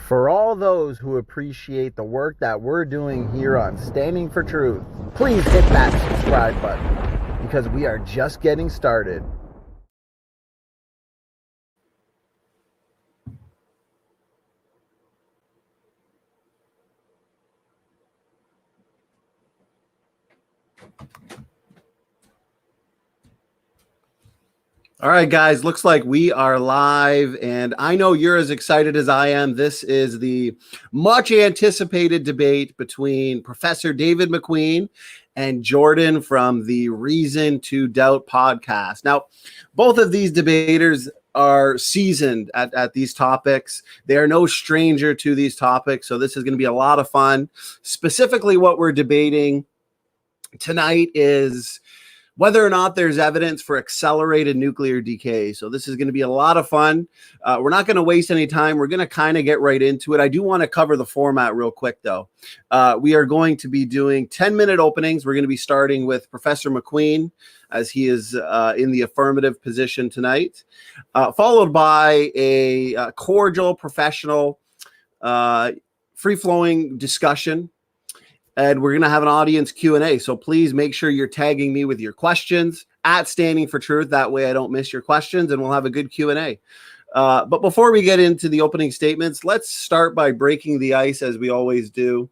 For all those who appreciate the work that we're doing here on Standing for Truth, please hit that subscribe button because we are just getting started. All right, guys, looks like we are live, and I know you're as excited as I am. This is the much anticipated debate between Professor David Mcqueen and Jordan from the Reason to Doubt podcast. Now, both of these debaters are seasoned at these topics. They are no stranger to these topics, so this is going to be a lot of fun. Specifically, what we're debating tonight is whether or not there's evidence for accelerated nuclear decay. So this is going to be a lot of fun. We're not going to waste any time. We're going to kind of get right into it. I do want to cover the format real quick, though. We are going to be doing 10-minute openings. We're going to be starting with Professor Mcqueen, as he is in the affirmative position tonight, followed by a cordial, professional, free-flowing discussion. And we're going to have an audience Q&A. So please make sure you're tagging me with your questions at Standing for Truth. That way I don't miss your questions, and we'll have a good Q&A. But before we get into the opening statements, let's start by breaking the ice, as we always do.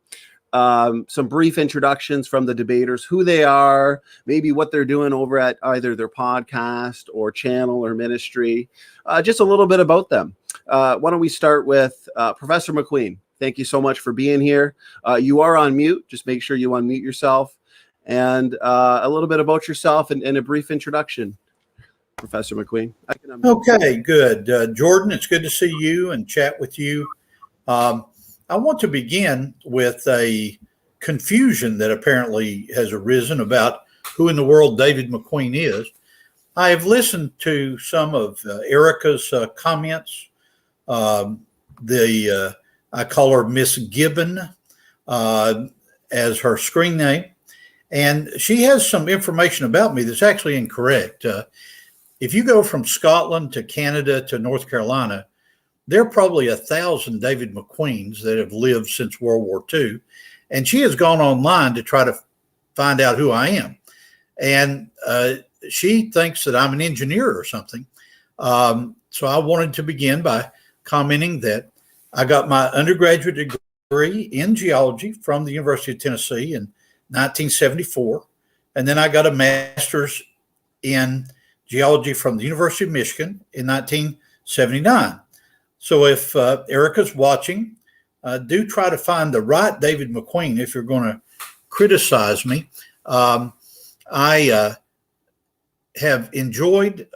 Some brief introductions from the debaters, who they are, maybe what they're doing over at either their podcast or channel or ministry, just a little bit about them. Why don't we start with Professor Mcqueen? Thank you so much for being here. You are on mute. Just make sure you unmute yourself, and a little bit about yourself and a brief introduction, Professor Mcqueen. Okay, good. Jordan, it's good to see you and chat with you. I want to begin with a confusion that apparently has arisen about who in the world David Mcqueen is. I have listened to some of Erica's comments. I call her Miss Gibbon as her screen name. And she has some information about me that's actually incorrect. If you go from Scotland to Canada to North Carolina, there are probably 1,000 David McQueens that have lived since World War II. And she has gone online to try to find out who I am. And she thinks that I'm an engineer or something. So I wanted to begin by commenting that I got my undergraduate degree in geology from the University of Tennessee in 1974. And then I got a master's in geology from the University of Michigan in 1979. So if Erica's watching, do try to find the right David Mcqueen if you're going to criticize me. I have enjoyed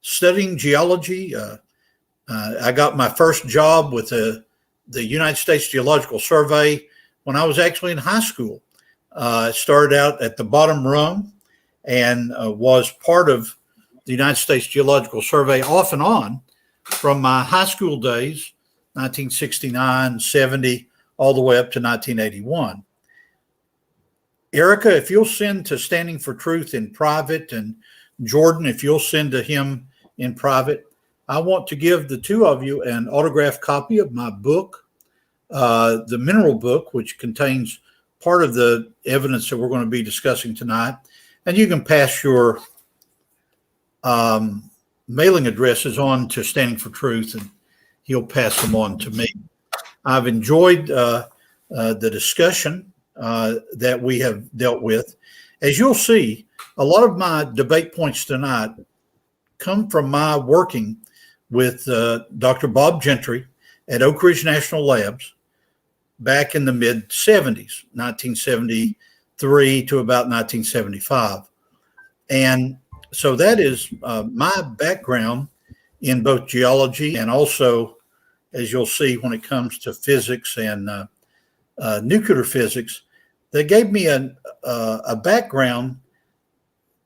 studying geology. I got my first job with the United States Geological Survey when I was actually in high school. I started out at the bottom rung and was part of the United States Geological Survey off and on from my high school days, 1969, 70, all the way up to 1981. Erica, if you'll send to Standing for Truth in private, and Jordan, if you'll send to him in private, I want to give the two of you an autographed copy of my book, the mineral book, which contains part of the evidence that we're going to be discussing tonight. And you can pass your mailing addresses on to Standing for Truth, and he'll pass them on to me. I've enjoyed the discussion that we have dealt with. As you'll see, a lot of my debate points tonight come from my working with Dr. Bob Gentry at Oak Ridge National Labs back in the mid-70s, 1973 to about 1975. And so that is my background in both geology and also, as you'll see, when it comes to physics and nuclear physics, that gave me a background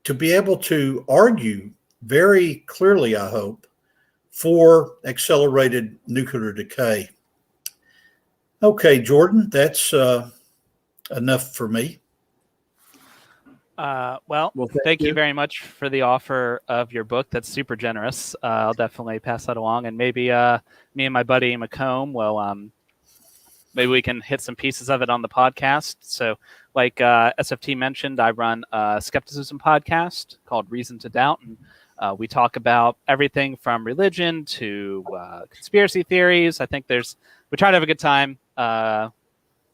to be able to argue very clearly, I hope, for accelerated nuclear decay. Okay, Jordan, that's enough for me. Well, thank you very much for the offer of your book. That's super generous. I'll definitely pass that along, and maybe me and my buddy McComb will maybe we can hit some pieces of it on the podcast. So, like SFT mentioned, I run a skepticism podcast called Reason to Doubt, and we talk about everything from religion to conspiracy theories. I think we try to have a good time.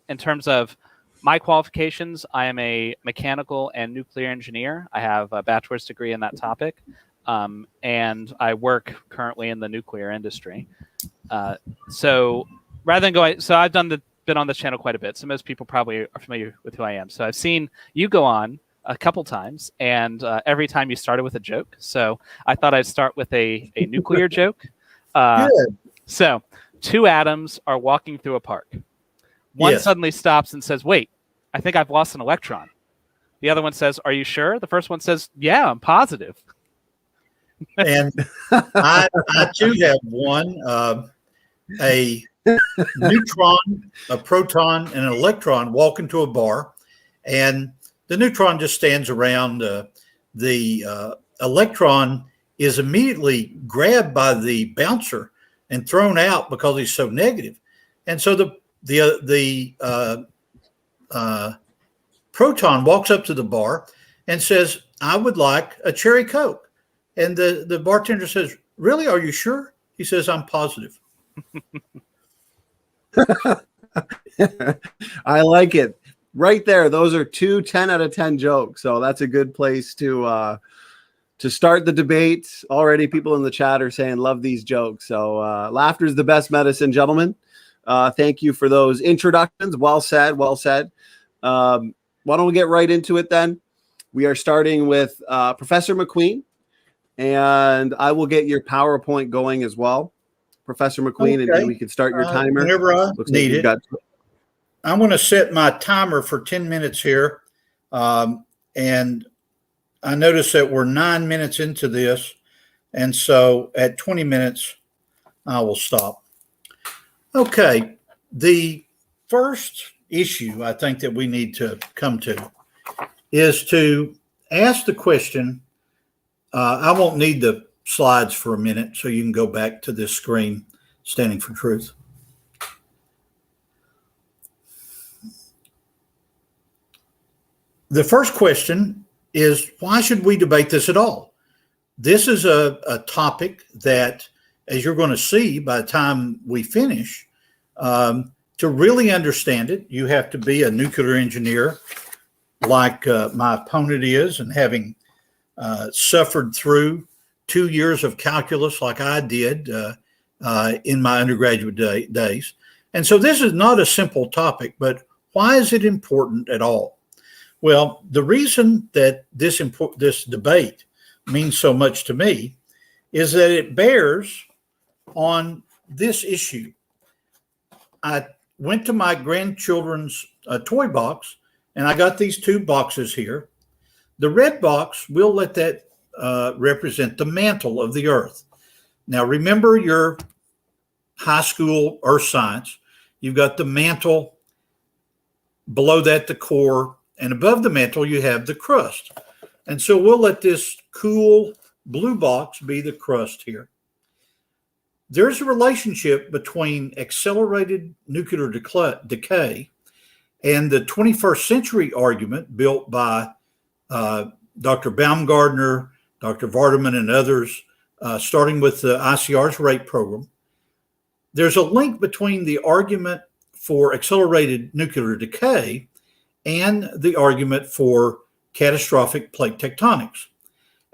In terms of my qualifications, I am a mechanical and nuclear engineer. I have a bachelor's degree in that topic, and I work currently in the nuclear industry. So rather than going, so I've been on this channel quite a bit. So most people probably are familiar with who I am. So I've seen you go on a couple times, and every time you started with a joke. So I thought I'd start with a nuclear joke. So two atoms are walking through a park. One suddenly stops and says, "Wait, I think I've lost an electron." The other one says, "Are you sure?" The first one says, "Yeah, I'm positive." And I too have one, a neutron, a proton, and an electron walk into a bar, and the neutron just stands around. The electron is immediately grabbed by the bouncer and thrown out because he's so negative. And so the proton walks up to the bar and says, "I would like a cherry Coke." And the bartender says, "Really? Are you sure?" He says, "I'm positive." I like it. Right there. Those are 2 10 out of 10 jokes. So that's a good place to start the debate. Already people in the chat are saying love these jokes. So laughter is the best medicine, gentlemen. Thank you for those introductions. Well said. Well said. Why don't we get right into it then? We are starting with Professor McQueen, and I will get your PowerPoint going as well, Professor McQueen, and we can start your timer. Whenever I need it. I'm going to set my timer for 10 minutes here. And I notice that we're 9 minutes into this. And so at 20 minutes, I will stop. Okay. The first issue I think that we need to come to is to ask the question. I won't need the slides for a minute, so you can go back to this screen, Standing for Truth. The first question is, why should we debate this at all? This is a topic that, as you're going to see by the time we finish, to really understand it, you have to be a nuclear engineer like my opponent is, and having suffered through 2 years of calculus like I did in my undergraduate days. And so this is not a simple topic, but why is it important at all? Well, the reason that this debate means so much to me is that it bears on this issue. I went to my grandchildren's toy box, and I got these 2 boxes here. The red box, we'll let that represent the mantle of the Earth. Now, remember your high school Earth science. You've got the mantle, below that the core, and above the mantle you have the crust. And so we'll let this cool blue box be the crust here. There's a relationship between accelerated nuclear decay and the 21st century argument built by Dr. Baumgartner, Dr. Vardaman, and others, starting with the ICR's rate program. There's a link between the argument for accelerated nuclear decay and the argument for catastrophic plate tectonics.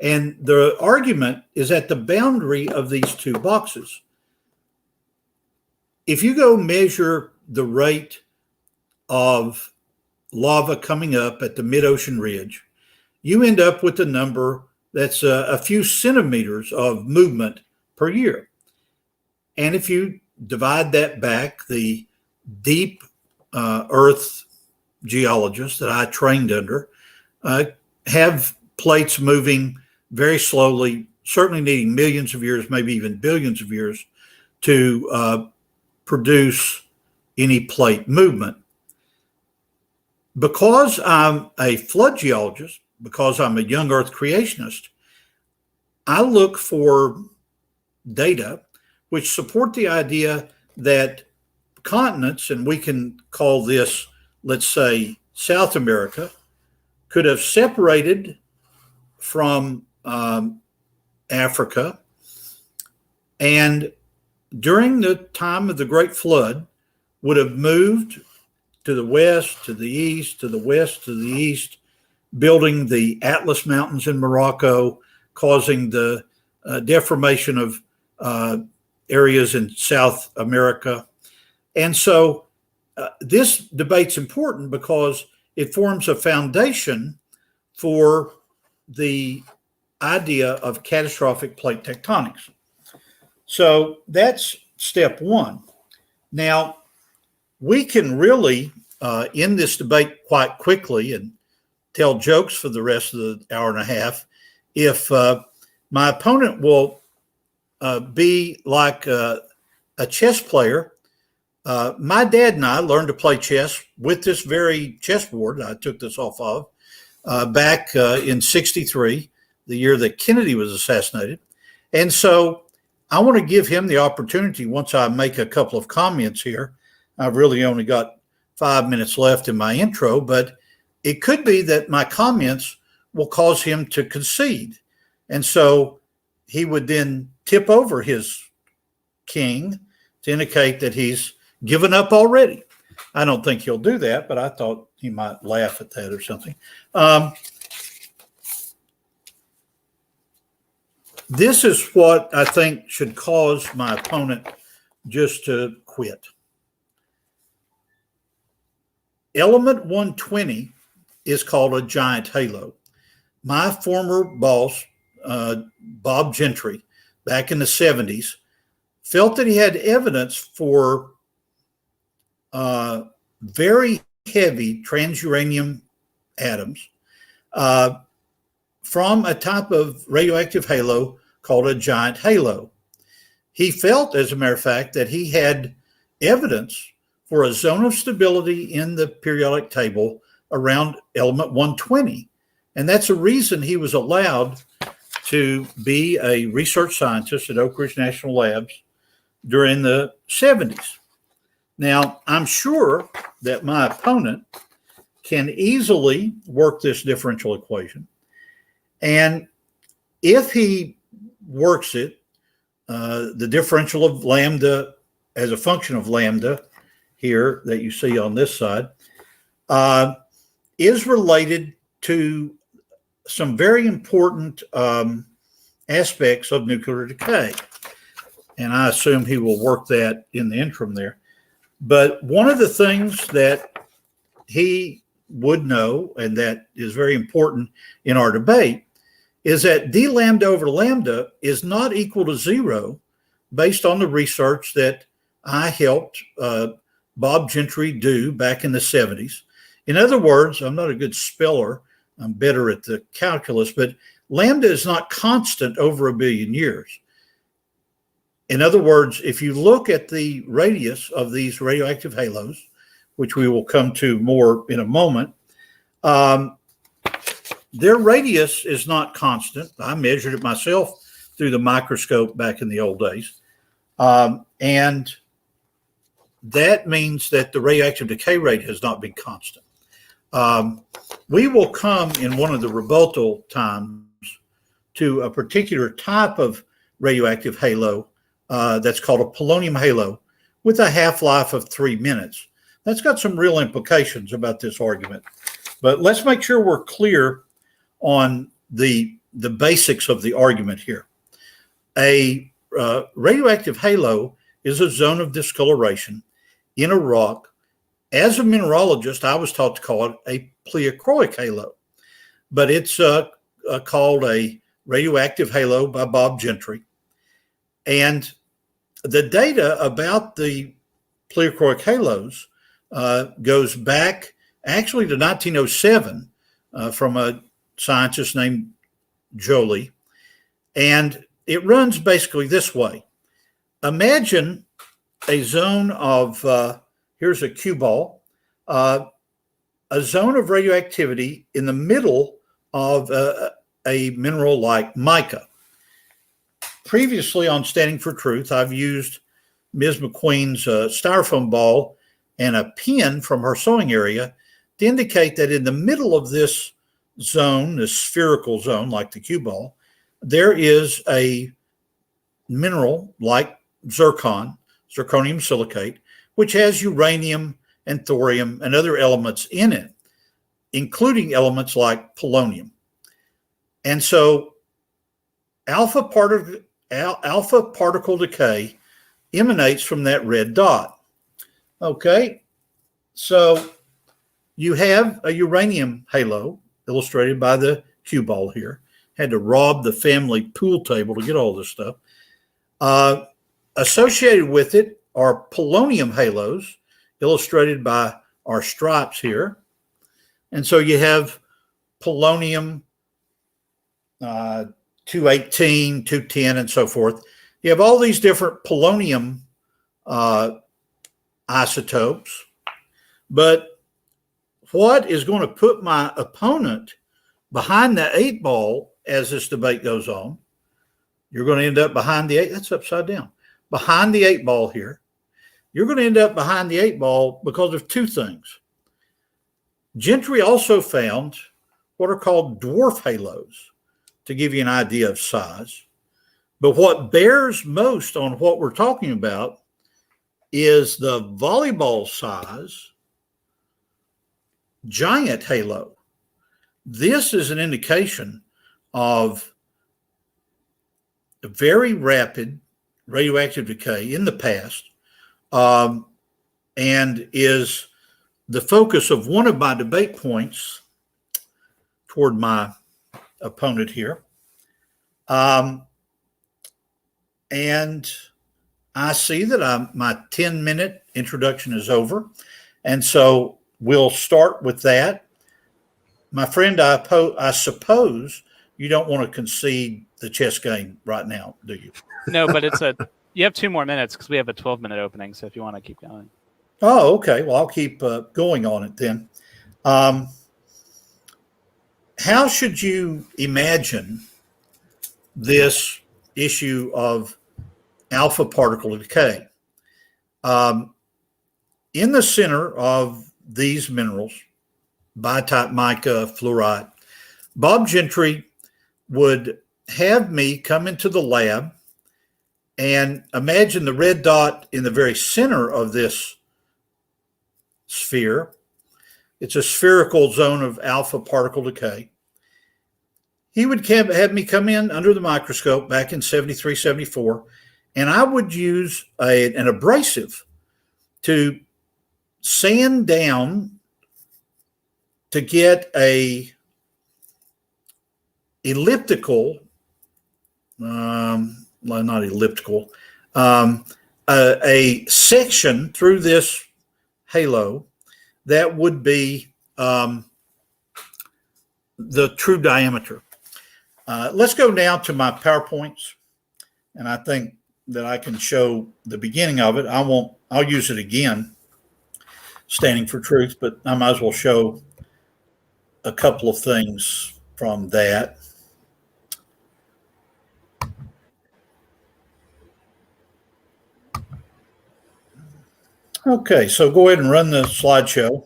And the argument is at the boundary of these 2 boxes. If you go measure the rate of lava coming up at the mid-ocean ridge, you end up with a number that's a few centimeters of movement per year. And if you divide that back, the deep Earth geologists that I trained under have plates moving very slowly, certainly needing millions of years, maybe even billions of years to produce any plate movement. Because I'm a flood geologist because I'm a young Earth creationist, I look for data which support the idea that continents, and we can call this, let's say, South America, could have separated from Africa, and during the time of the Great Flood would have moved to the west, to the east, to the west, to the east, building the Atlas Mountains in Morocco, causing the deformation of areas in South America. And so this debate's important because it forms a foundation for the idea of catastrophic plate tectonics. So that's step one. Now, we can really end this debate quite quickly and tell jokes for the rest of the hour and a half if my opponent will be like a chess player. My dad and I learned to play chess with this very chessboard I took this off of back in '63, the year that Kennedy was assassinated. And so I want to give him the opportunity, once I make a couple of comments here. I've really only got 5 minutes left in my intro, but it could be that my comments will cause him to concede. And so he would then tip over his king to indicate that he's given up already. I don't think he'll do that, but I thought he might laugh at that or something. This is what I think should cause my opponent just to quit. Element 120 is called a giant halo. My former boss, Bob Gentry, back in the 70s, felt that he had evidence for very heavy transuranium atoms from a type of radioactive halo called a giant halo. He felt, as a matter of fact, that he had evidence for a zone of stability in the periodic table around element 120. And that's a reason he was allowed to be a research scientist at Oak Ridge National Labs during the 70s. Now, I'm sure that my opponent can easily work this differential equation. And if he works it, the differential of lambda as a function of lambda here that you see on this side is related to some very important aspects of nuclear decay. And I assume he will work that in the interim there. But one of the things that he would know, and that is very important in our debate, is that d lambda over lambda is not equal to zero based on the research that I helped Bob Gentry do back in the 70s. In other words, I'm not a good speller. I'm better at the calculus, but lambda is not constant over a billion years. In other words, if you look at the radius of these radioactive halos, which we will come to more in a moment, their radius is not constant. I measured it myself through the microscope back in the old days. And that means that the radioactive decay rate has not been constant. We will come in one of the rebuttal times to a particular type of radioactive halo that's called a polonium halo with a half-life of 3 minutes. That's got some real implications about this argument. But let's make sure we're clear on the basics of the argument here. A radioactive halo is a zone of discoloration in a rock. As a mineralogist, I was taught to call it a pleochroic halo, but it's called a radioactive halo by Bob Gentry. And the data about the pleochroic halos goes back actually to 1907 from a scientist named Joly. And it runs basically this way. Imagine a zone of, here's a cue ball, a zone of radioactivity in the middle of a mineral like mica. Previously on Standing for Truth, I've used Ms. McQueen's styrofoam ball and a pin from her sewing area to indicate that in the middle of this zone, this spherical zone like the cue ball, there is a mineral like zirconium silicate, which has uranium and thorium and other elements in it, including elements like polonium. And so alpha particle decay emanates from that red dot. Okay, so you have a uranium halo illustrated by the cue ball here. Had to rob the family pool table to get all this stuff. Associated with it are polonium halos illustrated by our stripes here. And so you have polonium 218, 210, and so forth. You have all these different polonium isotopes. But what is going to put my opponent behind the 8 ball as this debate goes on? You're going to end up behind the 8. That's upside down. Behind the 8 ball here. You're going to end up behind the 8 ball because of two things. Gentry also found what are called dwarf halos, to give you an idea of size. But what bears most on what we're talking about is the volleyball size giant halo. This is an indication of a very rapid radioactive decay in the past, and is the focus of one of my debate points toward my opponent here. And I see that my 10-minute introduction is over. And so we'll start with that. My friend, I suppose you don't want to concede the chess game right now, do you? No, but you have 2 more minutes because we have a 12-minute opening. So if you want to keep going. Oh, okay. Well, I'll keep going on it then. How should you imagine this issue of alpha particle decay? In the center of these minerals, bitype mica, fluorite, Bob Gentry would have me come into the lab and imagine the red dot in the very center of this sphere. It's a spherical zone of alpha particle decay. He would have me come in under the microscope back in 73, 74, and I would use an abrasive to sand down to get a elliptical, not elliptical, a section through this halo that would be the true diameter. Let's go now to my PowerPoints, and I think that I can show the beginning of it. I'll use it again, Standing for Truth, but I might as well show a couple of things from that. Okay, so go ahead and run the slideshow.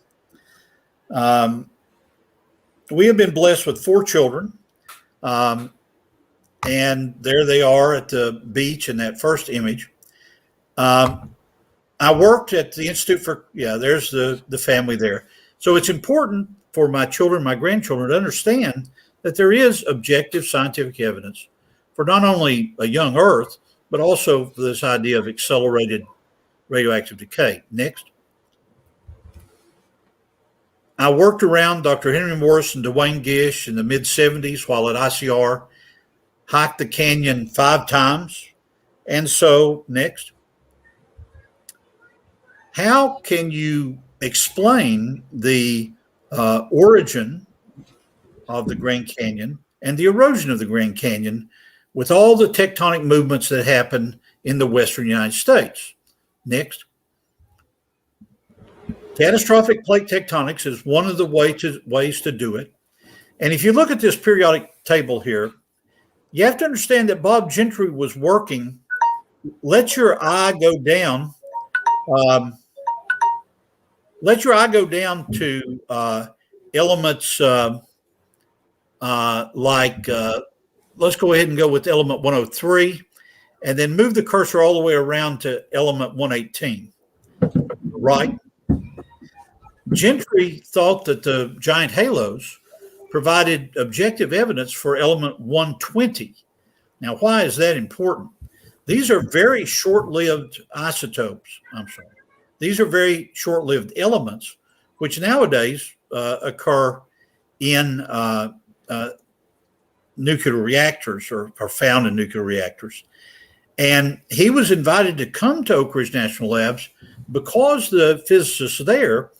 We have been blessed with 4 children, and there they are at the beach in that first image. I worked at the Institute for, there's the family there. So it's important for my children, my grandchildren, to understand that there is objective scientific evidence for not only a young Earth, but also for this idea of accelerated radioactive decay. Next. I worked around Dr. Henry Morris and Dwayne Gish in the mid-70s while at ICR, hiked the canyon 5 times. And so, next. How can you explain the origin of the Grand Canyon and the erosion of the Grand Canyon with all the tectonic movements that happen in the western United States? Next. Catastrophic plate tectonics is one of the ways to do it. And if you look at this periodic table here, you have to understand that Bob Gentry was working. Let your eye go down. Let your eye go down to elements let's go ahead and go with element 103, and then move the cursor all the way around to element 118. Right. Gentry thought that the giant halos provided objective evidence for element 120. Now, why is that important? These are very short-lived isotopes. These are very short-lived elements, which nowadays occur in nuclear reactors or are found in nuclear reactors. And he was invited to come to Oak Ridge National Labs because the physicists there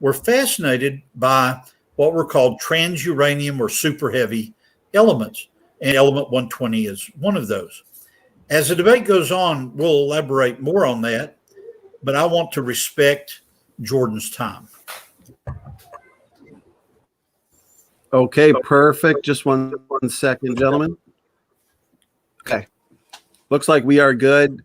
were fascinated by what were called transuranium or super heavy elements. And element 120 is one of those. As the debate goes on, we'll elaborate more on that, but I want to respect Jordan's time. Okay, perfect. Just one second, gentlemen. Okay. Looks like we are good.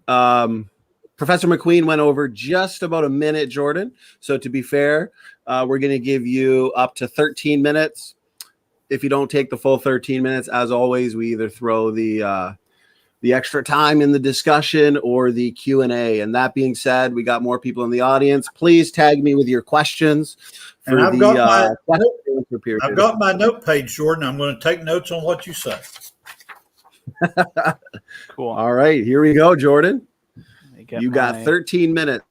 Professor McQueen went over just about a minute, Jordan. So to be fair, we're going to give you up to 13 minutes. If you don't take the full 13 minutes, as always, we either throw the extra time in the discussion or the Q&A. And that being said, we got more people in the audience. Please tag me with your questions. And I've got my note page, Jordan. I'm going to take notes on what you say. Cool. All right, here we go, Jordan. You got 13 minutes.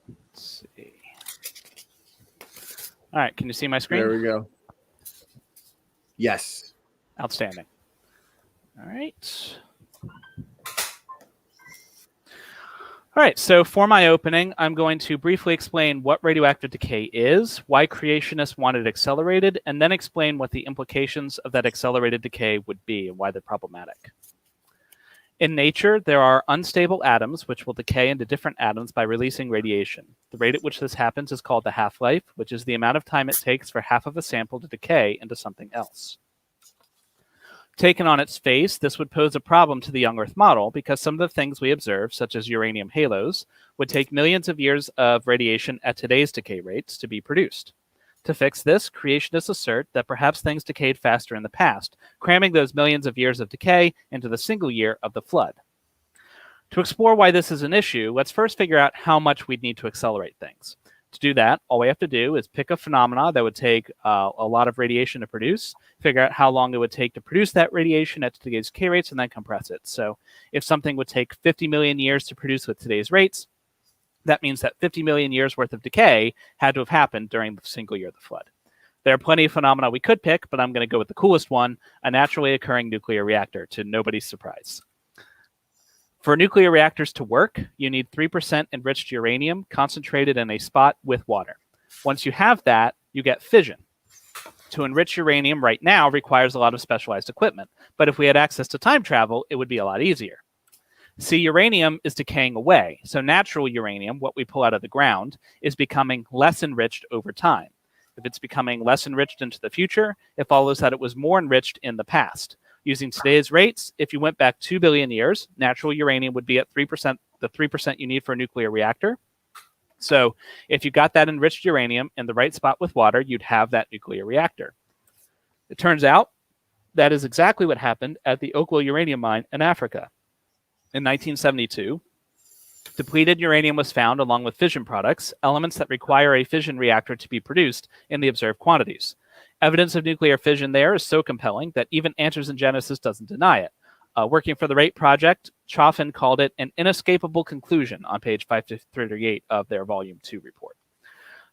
Let's see. All right, can you see my screen? There we go. Yes. Outstanding. All right. All right, so for my opening, I'm going to briefly explain what radioactive decay is, why creationists want it accelerated, and then explain what the implications of that accelerated decay would be and why they're problematic. In nature, there are unstable atoms which will decay into different atoms by releasing radiation. The rate at which this happens is called the half-life, which is the amount of time it takes for half of a sample to decay into something else. Taken on its face, this would pose a problem to the young Earth model because some of the things we observe, such as uranium halos, would take millions of years of radiation at today's decay rates to be produced. To fix this, creationists assert that perhaps things decayed faster in the past, cramming those millions of years of decay into the single year of the flood. To explore why this is an issue, let's first figure out how much we'd need to accelerate things. To do that, all we have to do is pick a phenomena that would take a lot of radiation to produce, figure out how long it would take to produce that radiation at today's decay rates, and then compress it. So if something would take 50 million years to produce with today's rates, that means that 50 million years worth of decay had to have happened during the single year of the flood. There are plenty of phenomena we could pick, but I'm going to go with the coolest one, a naturally occurring nuclear reactor, to nobody's surprise. For nuclear reactors to work, you need 3% enriched uranium concentrated in a spot with water. Once you have that, you get fission. To enrich uranium right now requires a lot of specialized equipment, but if we had access to time travel, it would be a lot easier. See, uranium is decaying away, so natural uranium, what we pull out of the ground, is becoming less enriched over time. If it's becoming less enriched into the future, it follows that it was more enriched in the past. Using today's rates, if you went back 2 billion years, natural uranium would be at 3%, the 3% you need for a nuclear reactor. So if you got that enriched uranium in the right spot with water, you'd have that nuclear reactor. It turns out that is exactly what happened at the Oklo uranium mine in Africa. In 1972, depleted uranium was found along with fission products, elements that require a fission reactor to be produced in the observed quantities. Evidence of nuclear fission there is so compelling that even Answers in Genesis doesn't deny it. Working for the RATE project, Chaffin called it an inescapable conclusion on page 538 of their Volume 2 report.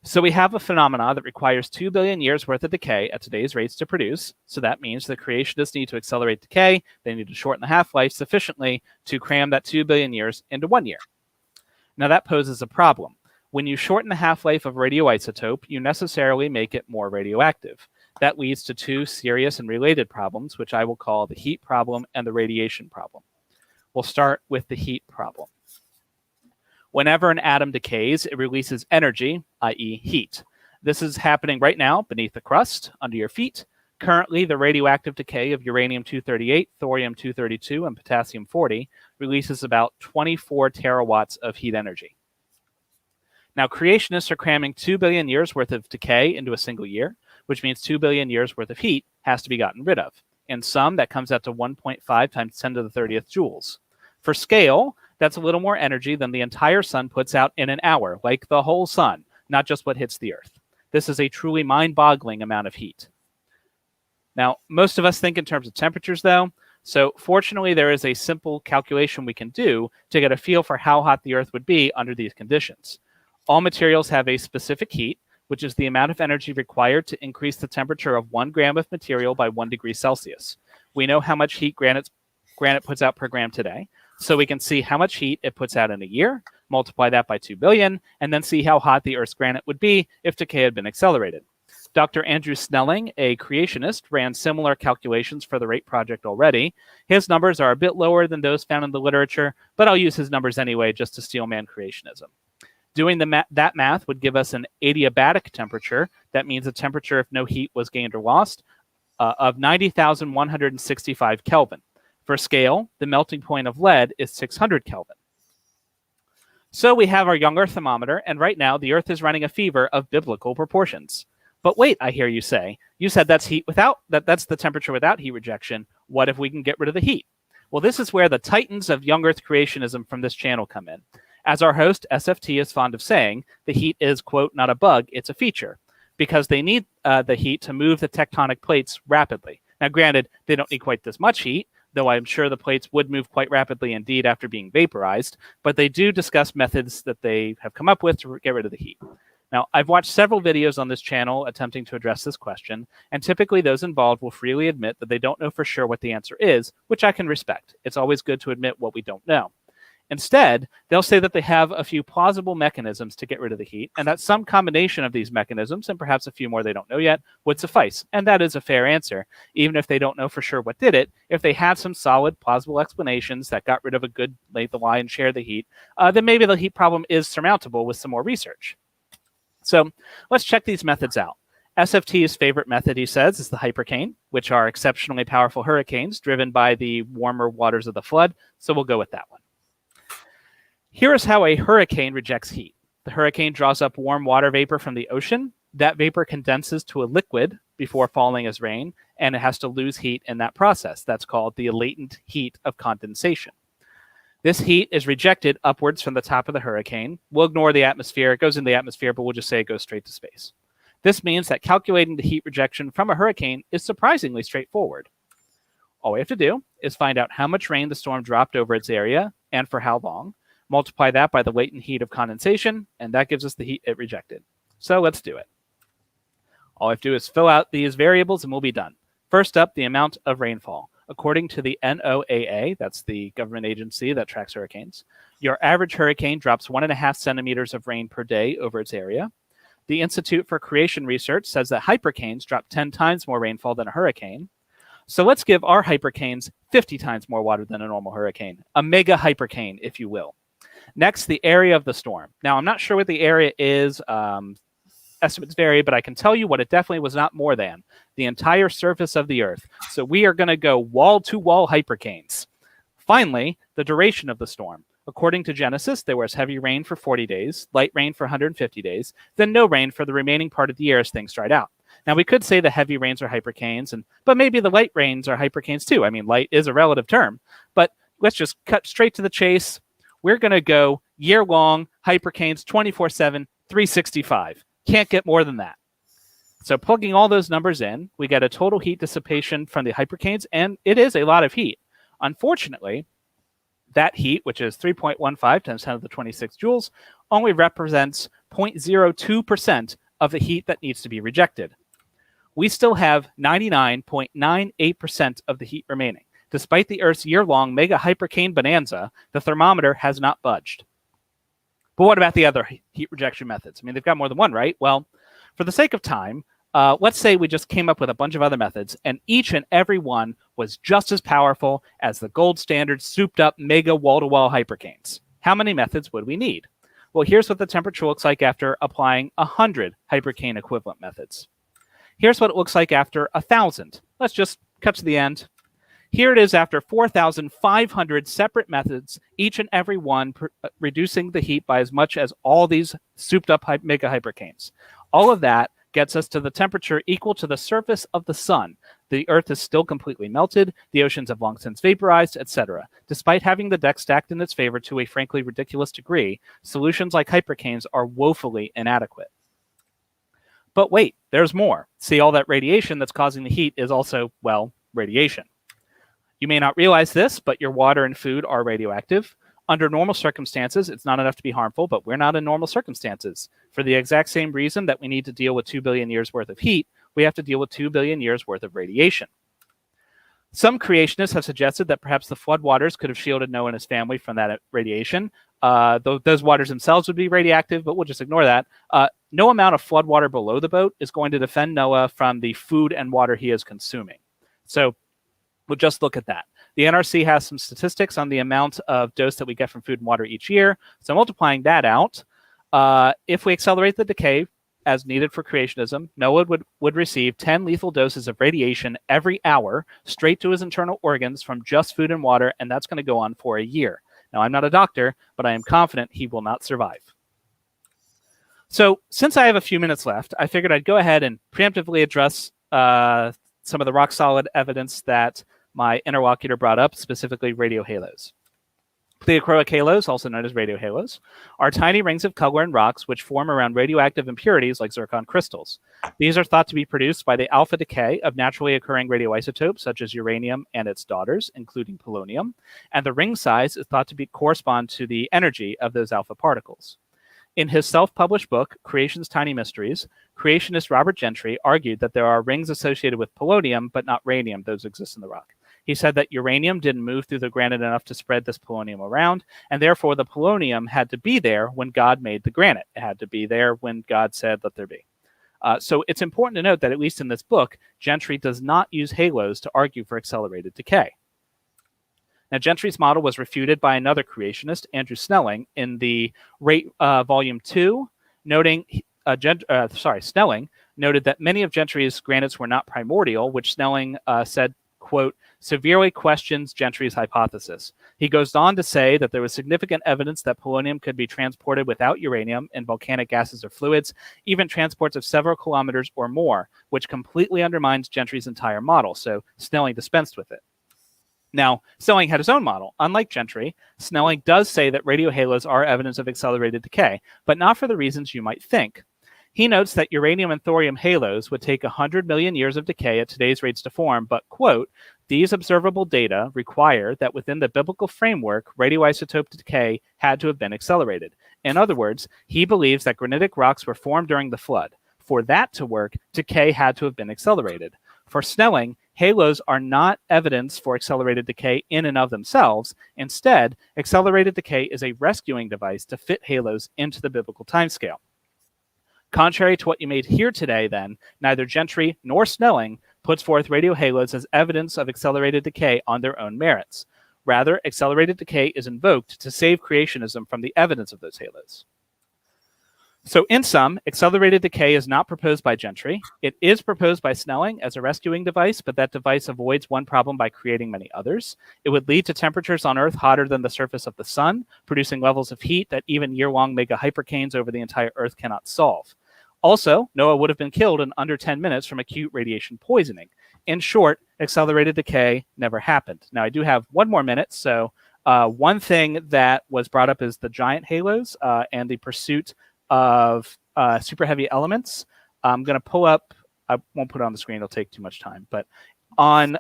So we have a phenomena that requires 2 billion years worth of decay at today's rates to produce. So that means the creationists need to accelerate decay. They need to shorten the half-life sufficiently to cram that 2 billion years into 1 year. Now that poses a problem. When you shorten the half-life of a radioisotope, you necessarily make it more radioactive. That leads to two serious and related problems, which I will call the heat problem and the radiation problem. We'll start with the heat problem. Whenever an atom decays, it releases energy, i.e. heat. This is happening right now beneath the crust, under your feet. Currently, the radioactive decay of uranium-238, thorium-232, and potassium-40 releases about 24 terawatts of heat energy. Now, creationists are cramming 2 billion years worth of decay into a single year, which means 2 billion years worth of heat has to be gotten rid of. In some, that comes out to 1.5 times 10 to the 30th joules. For scale, that's a little more energy than the entire sun puts out in an hour, like the whole sun, not just what hits the Earth. This is a truly mind-boggling amount of heat. Now, most of us think in terms of temperatures, though. So fortunately, there is a simple calculation we can do to get a feel for how hot the Earth would be under these conditions. All materials have a specific heat, which is the amount of energy required to increase the temperature of 1 gram of material by 1 degree Celsius. We know how much heat granite puts out per gram today, so we can see how much heat it puts out in a year, multiply that by 2 billion, and then see how hot the Earth's granite would be if decay had been accelerated. Dr. Andrew Snelling, a creationist, ran similar calculations for the RATE project already. His numbers are a bit lower than those found in the literature, but I'll use his numbers anyway just to steelman creationism. Doing that math would give us an adiabatic temperature. That means a temperature if no heat was gained or lost, of 90,165 Kelvin. For scale, the melting point of lead is 600 Kelvin. So we have our young Earth thermometer, and right now the Earth is running a fever of biblical proportions. But wait, I hear you say, you said that's that's the temperature without heat rejection. What if we can get rid of the heat? Well, this is where the titans of young Earth creationism from this channel come in. As our host, SFT, is fond of saying, the heat is, quote, not a bug, it's a feature, because they need the heat to move the tectonic plates rapidly. Now, granted, they don't need quite this much heat, though I'm sure the plates would move quite rapidly indeed after being vaporized, but they do discuss methods that they have come up with to get rid of the heat. Now, I've watched several videos on this channel attempting to address this question, and typically those involved will freely admit that they don't know for sure what the answer is, which I can respect. It's always good to admit what we don't know. Instead, they'll say that they have a few plausible mechanisms to get rid of the heat, and that some combination of these mechanisms, and perhaps a few more they don't know yet, would suffice. And that is a fair answer, even if they don't know for sure what did it. If they had some solid, plausible explanations that got rid of a good length of line and share the heat, then maybe the heat problem is surmountable with some more research. So let's check these methods out. SFT's favorite method, he says, is the hypercane, which are exceptionally powerful hurricanes driven by the warmer waters of the flood. So we'll go with that one. Here is how a hurricane rejects heat. The hurricane draws up warm water vapor from the ocean. That vapor condenses to a liquid before falling as rain, and it has to lose heat in that process. That's called the latent heat of condensation. This heat is rejected upwards from the top of the hurricane. We'll ignore the atmosphere. It goes in the atmosphere, but we'll just say it goes straight to space. This means that calculating the heat rejection from a hurricane is surprisingly straightforward. All we have to do is find out how much rain the storm dropped over its area and for how long, multiply that by the latent heat of condensation, and that gives us the heat it rejected. So let's do it. All I have to do is fill out these variables and we'll be done. First up, the amount of rainfall. According to the NOAA, that's the government agency that tracks hurricanes, your average hurricane drops 1.5 centimeters of rain per day over its area. The Institute for Creation Research says that hypercanes drop 10 times more rainfall than a hurricane. So let's give our hypercanes 50 times more water than a normal hurricane, a mega hypercane, if you will. Next, the area of the storm. Now, I'm not sure what the area is. Estimates vary, but I can tell you what it definitely was not more than the entire surface of the Earth. So we are going to go wall-to-wall hypercanes. Finally, the duration of the storm. According to Genesis, there was heavy rain for 40 days, light rain for 150 days, then no rain for the remaining part of the year as things dried out. Now, we could say the heavy rains are hypercanes, but maybe the light rains are hypercanes too. I mean, light is a relative term, but let's just cut straight to the chase. We're going to go year-long hypercanes 24/7, 365. Can't get more than that. So plugging all those numbers in, we get a total heat dissipation from the hypercanes, and it is a lot of heat. Unfortunately, that heat, which is 3.15 times 10 to the 26 joules, only represents 0.02% of the heat that needs to be rejected. We still have 99.98% of the heat remaining. Despite the Earth's year-long mega hypercane bonanza, the thermometer has not budged. But what about the other heat rejection methods? I mean, they've got more than one, right? Well, for the sake of time, let's say we just came up with a bunch of other methods, and each and every one was just as powerful as the gold standard souped-up mega wall-to-wall hypercanes. How many methods would we need? Well, here's what the temperature looks like after applying 100 hypercane equivalent methods. Here's what it looks like after 1,000. Let's just cut to the end. Here it is after 4,500 separate methods, each and every one reducing the heat by as much as all these souped up mega hypercanes. All of that gets us to the temperature equal to the surface of the sun. The Earth is still completely melted, the oceans have long since vaporized, etc. Despite having the deck stacked in its favor to a frankly ridiculous degree, solutions like hypercanes are woefully inadequate. But wait, there's more. See, all that radiation that's causing the heat is also, well, radiation. You may not realize this, but your water and food are radioactive. Under normal circumstances, it's not enough to be harmful, but we're not in normal circumstances. For the exact same reason that we need to deal with 2 billion years worth of heat, we have to deal with 2 billion years worth of radiation. Some creationists have suggested that perhaps the floodwaters could have shielded Noah and his family from that radiation. Those waters themselves would be radioactive, but we'll just ignore that. No amount of floodwater below the boat is going to defend Noah from the food and water he is consuming. So we'll just look at that. The NRC has some statistics on the amount of dose that we get from food and water each year. So multiplying that out, if we accelerate the decay as needed for creationism, Noah would receive 10 lethal doses of radiation every hour straight to his internal organs from just food and water, and that's going to go on for a year. Now, I'm not a doctor, but I am confident he will not survive. So since I have a few minutes left, I figured I'd go ahead and preemptively address some of the rock-solid evidence that my interlocutor brought up, specifically radiohalos. Pleochroic halos, also known as radiohalos, are tiny rings of color in rocks which form around radioactive impurities like zircon crystals. These are thought to be produced by the alpha decay of naturally occurring radioisotopes such as uranium and its daughters, including polonium, and the ring size is thought to correspond to the energy of those alpha particles. In his self-published book, Creation's Tiny Mysteries, creationist Robert Gentry argued that there are rings associated with polonium, but not radium. Those exist in the rock. He said that uranium didn't move through the granite enough to spread this polonium around, and therefore the polonium had to be there when God made the granite. It had to be there when God said, let there be. So it's important to note that at least in this book, Gentry does not use halos to argue for accelerated decay. Now, Gentry's model was refuted by another creationist, Andrew Snelling, in the Rate Volume 2, noting, Snelling noted that many of Gentry's granites were not primordial, which Snelling said, quote, severely questions Gentry's hypothesis. He goes on to say that there was significant evidence that polonium could be transported without uranium in volcanic gases or fluids, even transports of several kilometers or more, which completely undermines Gentry's entire model. So Snelling dispensed with it. Now, Snelling had his own model. Unlike Gentry, Snelling does say that radiohalos are evidence of accelerated decay, but not for the reasons you might think. He notes that uranium and thorium halos would take 100 million years of decay at today's rates to form, but, quote, these observable data require that within the biblical framework, radioisotope decay had to have been accelerated. In other words, he believes that granitic rocks were formed during the flood. For that to work, decay had to have been accelerated. For Snelling, halos are not evidence for accelerated decay in and of themselves. Instead, accelerated decay is a rescuing device to fit halos into the biblical timescale. Contrary to what you may hear today, then, neither Gentry nor Snelling puts forth radiohalos as evidence of accelerated decay on their own merits. Rather, accelerated decay is invoked to save creationism from the evidence of those halos. So in sum, accelerated decay is not proposed by Gentry. It is proposed by Snelling as a rescuing device, but that device avoids one problem by creating many others. It would lead to temperatures on Earth hotter than the surface of the sun, producing levels of heat that even year-long mega hypercanes over the entire Earth cannot solve. Also, Noah would have been killed in under 10 minutes from acute radiation poisoning. In short, accelerated decay never happened. Now, I do have one more minute, so one thing that was brought up is the giant halos and the pursuit of super heavy elements. I'm going to pull up, I won't put it on the screen, it'll take too much time, but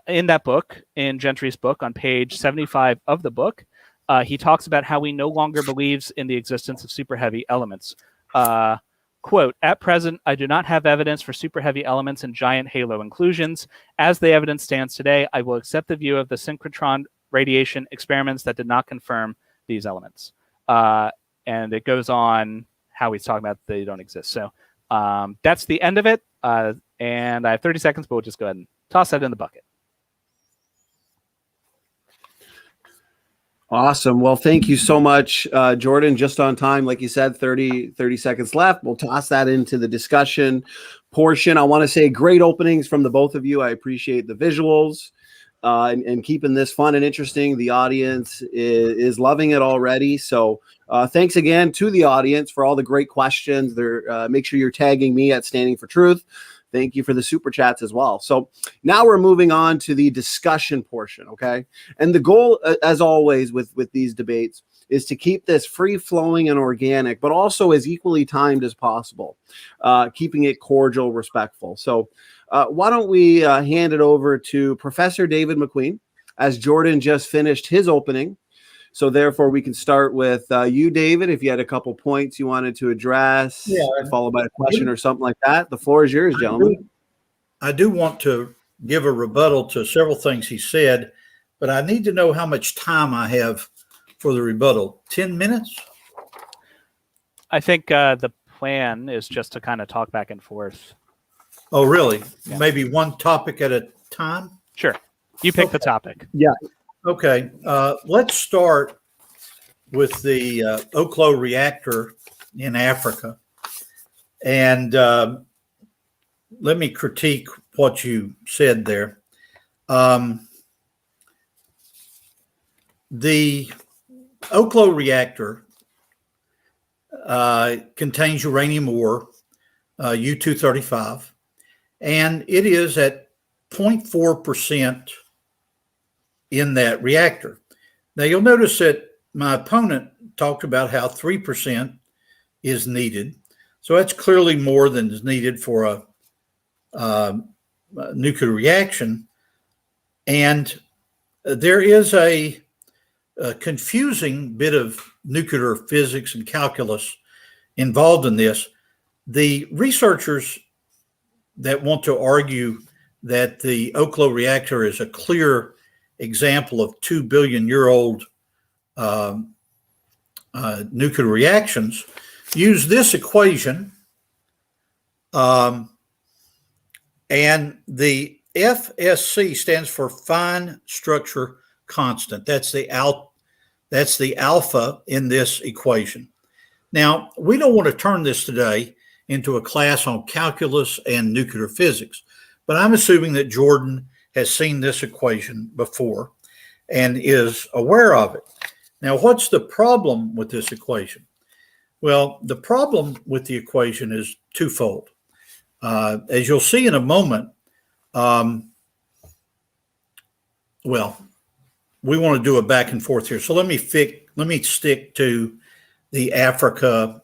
in that book, in Gentry's book, on page 75 of the book, he talks about how he no longer believes in the existence of super heavy elements. Quote, at present, I do not have evidence for super heavy elements and giant halo inclusions. As the evidence stands today, I will accept the view of the synchrotron radiation experiments that did not confirm these elements. And it goes on how he's talking about they don't exist. So that's the end of it. And I have 30 seconds, but we'll just go ahead and toss that in the bucket. Awesome. Well, thank you so much, Jordan. Just on time, like you said, 30 seconds left. We'll toss that into the discussion portion. I want to say great openings from the both of you. I appreciate the visuals and keeping this fun and interesting. The audience is loving it already. So thanks again to the audience for all the great questions. Make sure you're tagging me at Standing for Truth. Thank you for the super chats as well. So now we're moving on to the discussion portion, okay? And the goal, as always with these debates, is to keep this free-flowing and organic, but also as equally timed as possible, keeping it cordial, respectful. So why don't we hand it over to Professor David Mcqueen, as Jordan just finished his opening. So therefore, we can start with you, David, if you had a couple points you wanted to address, followed by a question or something like that. The floor is yours, gentlemen. I do want to give a rebuttal to several things he said, but I need to know how much time I have for the rebuttal. 10 minutes? I think the plan is just to kind of talk back and forth. Oh, really? Yeah. Maybe one topic at a time? Sure. You pick the topic. Yeah. Okay, let's start with the Oklo reactor in Africa. And let me critique what you said there. The Oklo reactor contains uranium ore, U-235, and it is at 0.4% in that reactor. Now you'll notice that my opponent talked about how 3% is needed. So that's clearly more than is needed for a nuclear reaction. And there is a confusing bit of nuclear physics and calculus involved in this. The researchers that want to argue that the Oklo reactor is a clear example of 2 billion year old nuclear reactions use this equation, and the FSC stands for fine structure constant. That's the alpha in this equation. Now, we don't want to turn this today into a class on calculus and nuclear physics, but I'm assuming that Jordan has seen this equation before and is aware of it. Now, what's the problem with this equation? Well, the problem with the equation is twofold. As you'll see in a moment, well, we want to do a back and forth here. So let me stick to the Africa.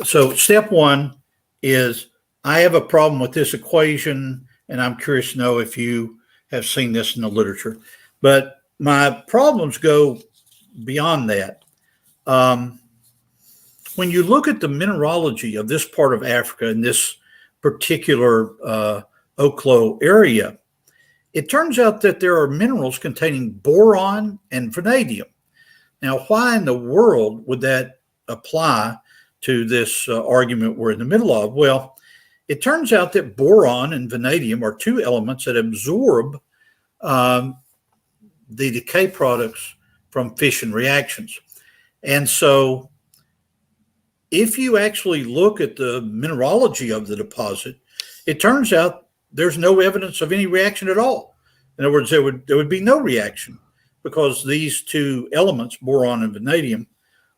So step one is I have a problem with this equation, and I'm curious to know if you have seen this in the literature. But my problems go beyond that. When you look at the mineralogy of this part of Africa in this particular Oklo area, it turns out that there are minerals containing boron and vanadium. Now, why in the world would that apply to this argument we're in the middle of? Well, it turns out that boron and vanadium are two elements that absorb the decay products from fission reactions. And so if you actually look at the mineralogy of the deposit, it turns out there's no evidence of any reaction at all. In other words, there would be no reaction because these two elements, boron and vanadium,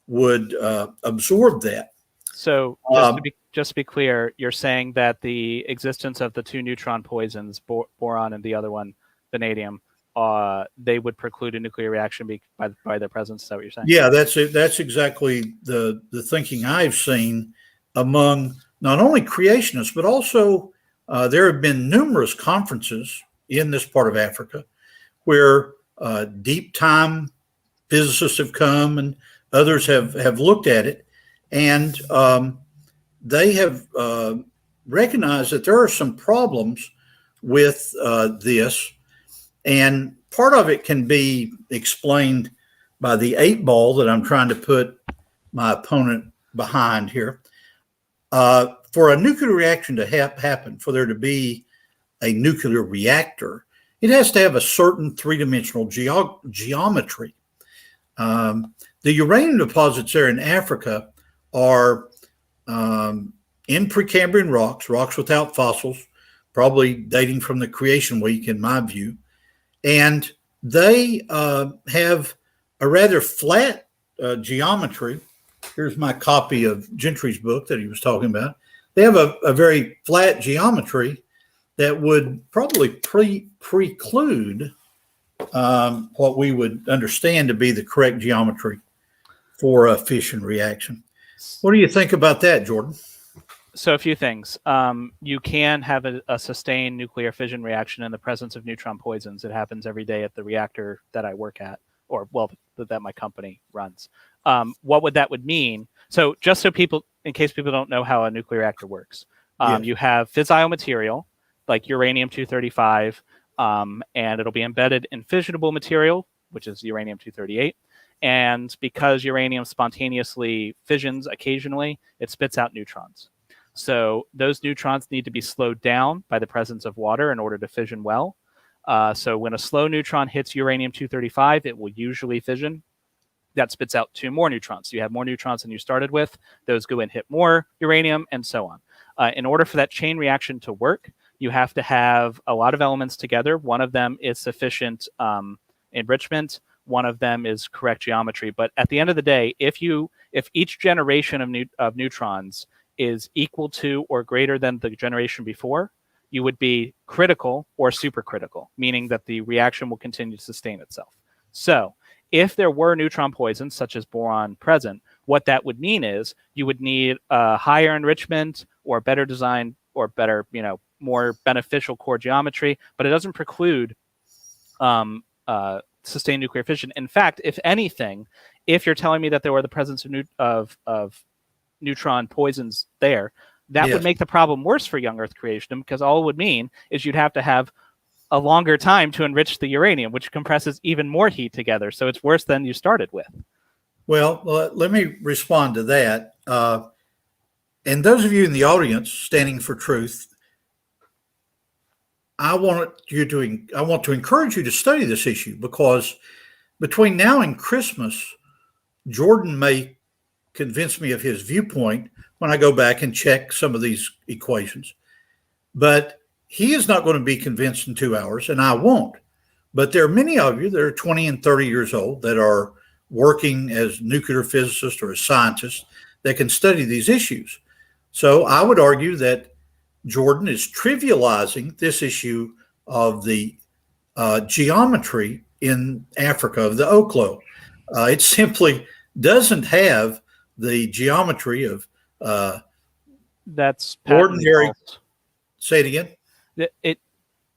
would absorb that. So just to be clear, you're saying that the existence of the two neutron poisons, boron and the other one, vanadium, they would preclude a nuclear reaction by their presence. Is that what you're saying? Yeah, that's it. That's exactly the thinking I've seen among not only creationists, but also there have been numerous conferences in this part of Africa where deep time physicists have come and others have looked at it, and they have recognized that there are some problems with this, and part of it can be explained by the 8-ball that I'm trying to put my opponent behind here. For a nuclear reaction to happen, for there to be a nuclear reactor, it has to have a certain three-dimensional geometry. The uranium deposits there in Africa are in Precambrian rocks without fossils, probably dating from the creation week in my view. And they have a rather flat geometry. Here's my copy of Gentry's book that he was talking about. They have a very flat geometry that would probably preclude what we would understand to be the correct geometry for a fission reaction. What do you think about that, Jordan? So a few things. You can have a sustained nuclear fission reaction in the presence of neutron poisons. It happens every day at the reactor that I work at, or well, that my company runs. What that would mean? So just so people, in case people don't know how a nuclear reactor works, you have fissile material like uranium-235, and it'll be embedded in fissionable material, which is uranium-238. And because uranium spontaneously fissions occasionally, it spits out neutrons. So those neutrons need to be slowed down by the presence of water in order to fission well. So when a slow neutron hits uranium-235, it will usually fission. That spits out 2 more neutrons. So you have more neutrons than you started with. Those go and hit more uranium, and so on. In order for that chain reaction to work, you have to have a lot of elements together. One of them is sufficient enrichment. One of them is correct geometry. But at the end of the day, if each generation of neutrons is equal to or greater than the generation before, you would be critical or supercritical, meaning that the reaction will continue to sustain itself. So if there were neutron poisons, such as boron, present, what that would mean is you would need a higher enrichment or better design or better, more beneficial core geometry, but it doesn't preclude sustained nuclear fission. In fact, if anything, if you're telling me that there were the presence of neutron poisons there, that would make the problem worse for young Earth creation, because all it would mean is you'd have to have a longer time to enrich the uranium, which compresses even more heat together. So it's worse than you started with. Well, let me respond to that. And those of you in the audience standing for truth, I want to encourage you to study this issue, because between now and Christmas, Jordan may convince me of his viewpoint when I go back and check some of these equations. But he is not going to be convinced in 2 hours, and I won't. But there are many of you that are 20 and 30 years old that are working as nuclear physicists or as scientists that can study these issues. So I would argue that Jordan is trivializing this issue of the geometry in Africa of the Oklo. It simply doesn't have the geometry of that's ordinary. False. Say it again.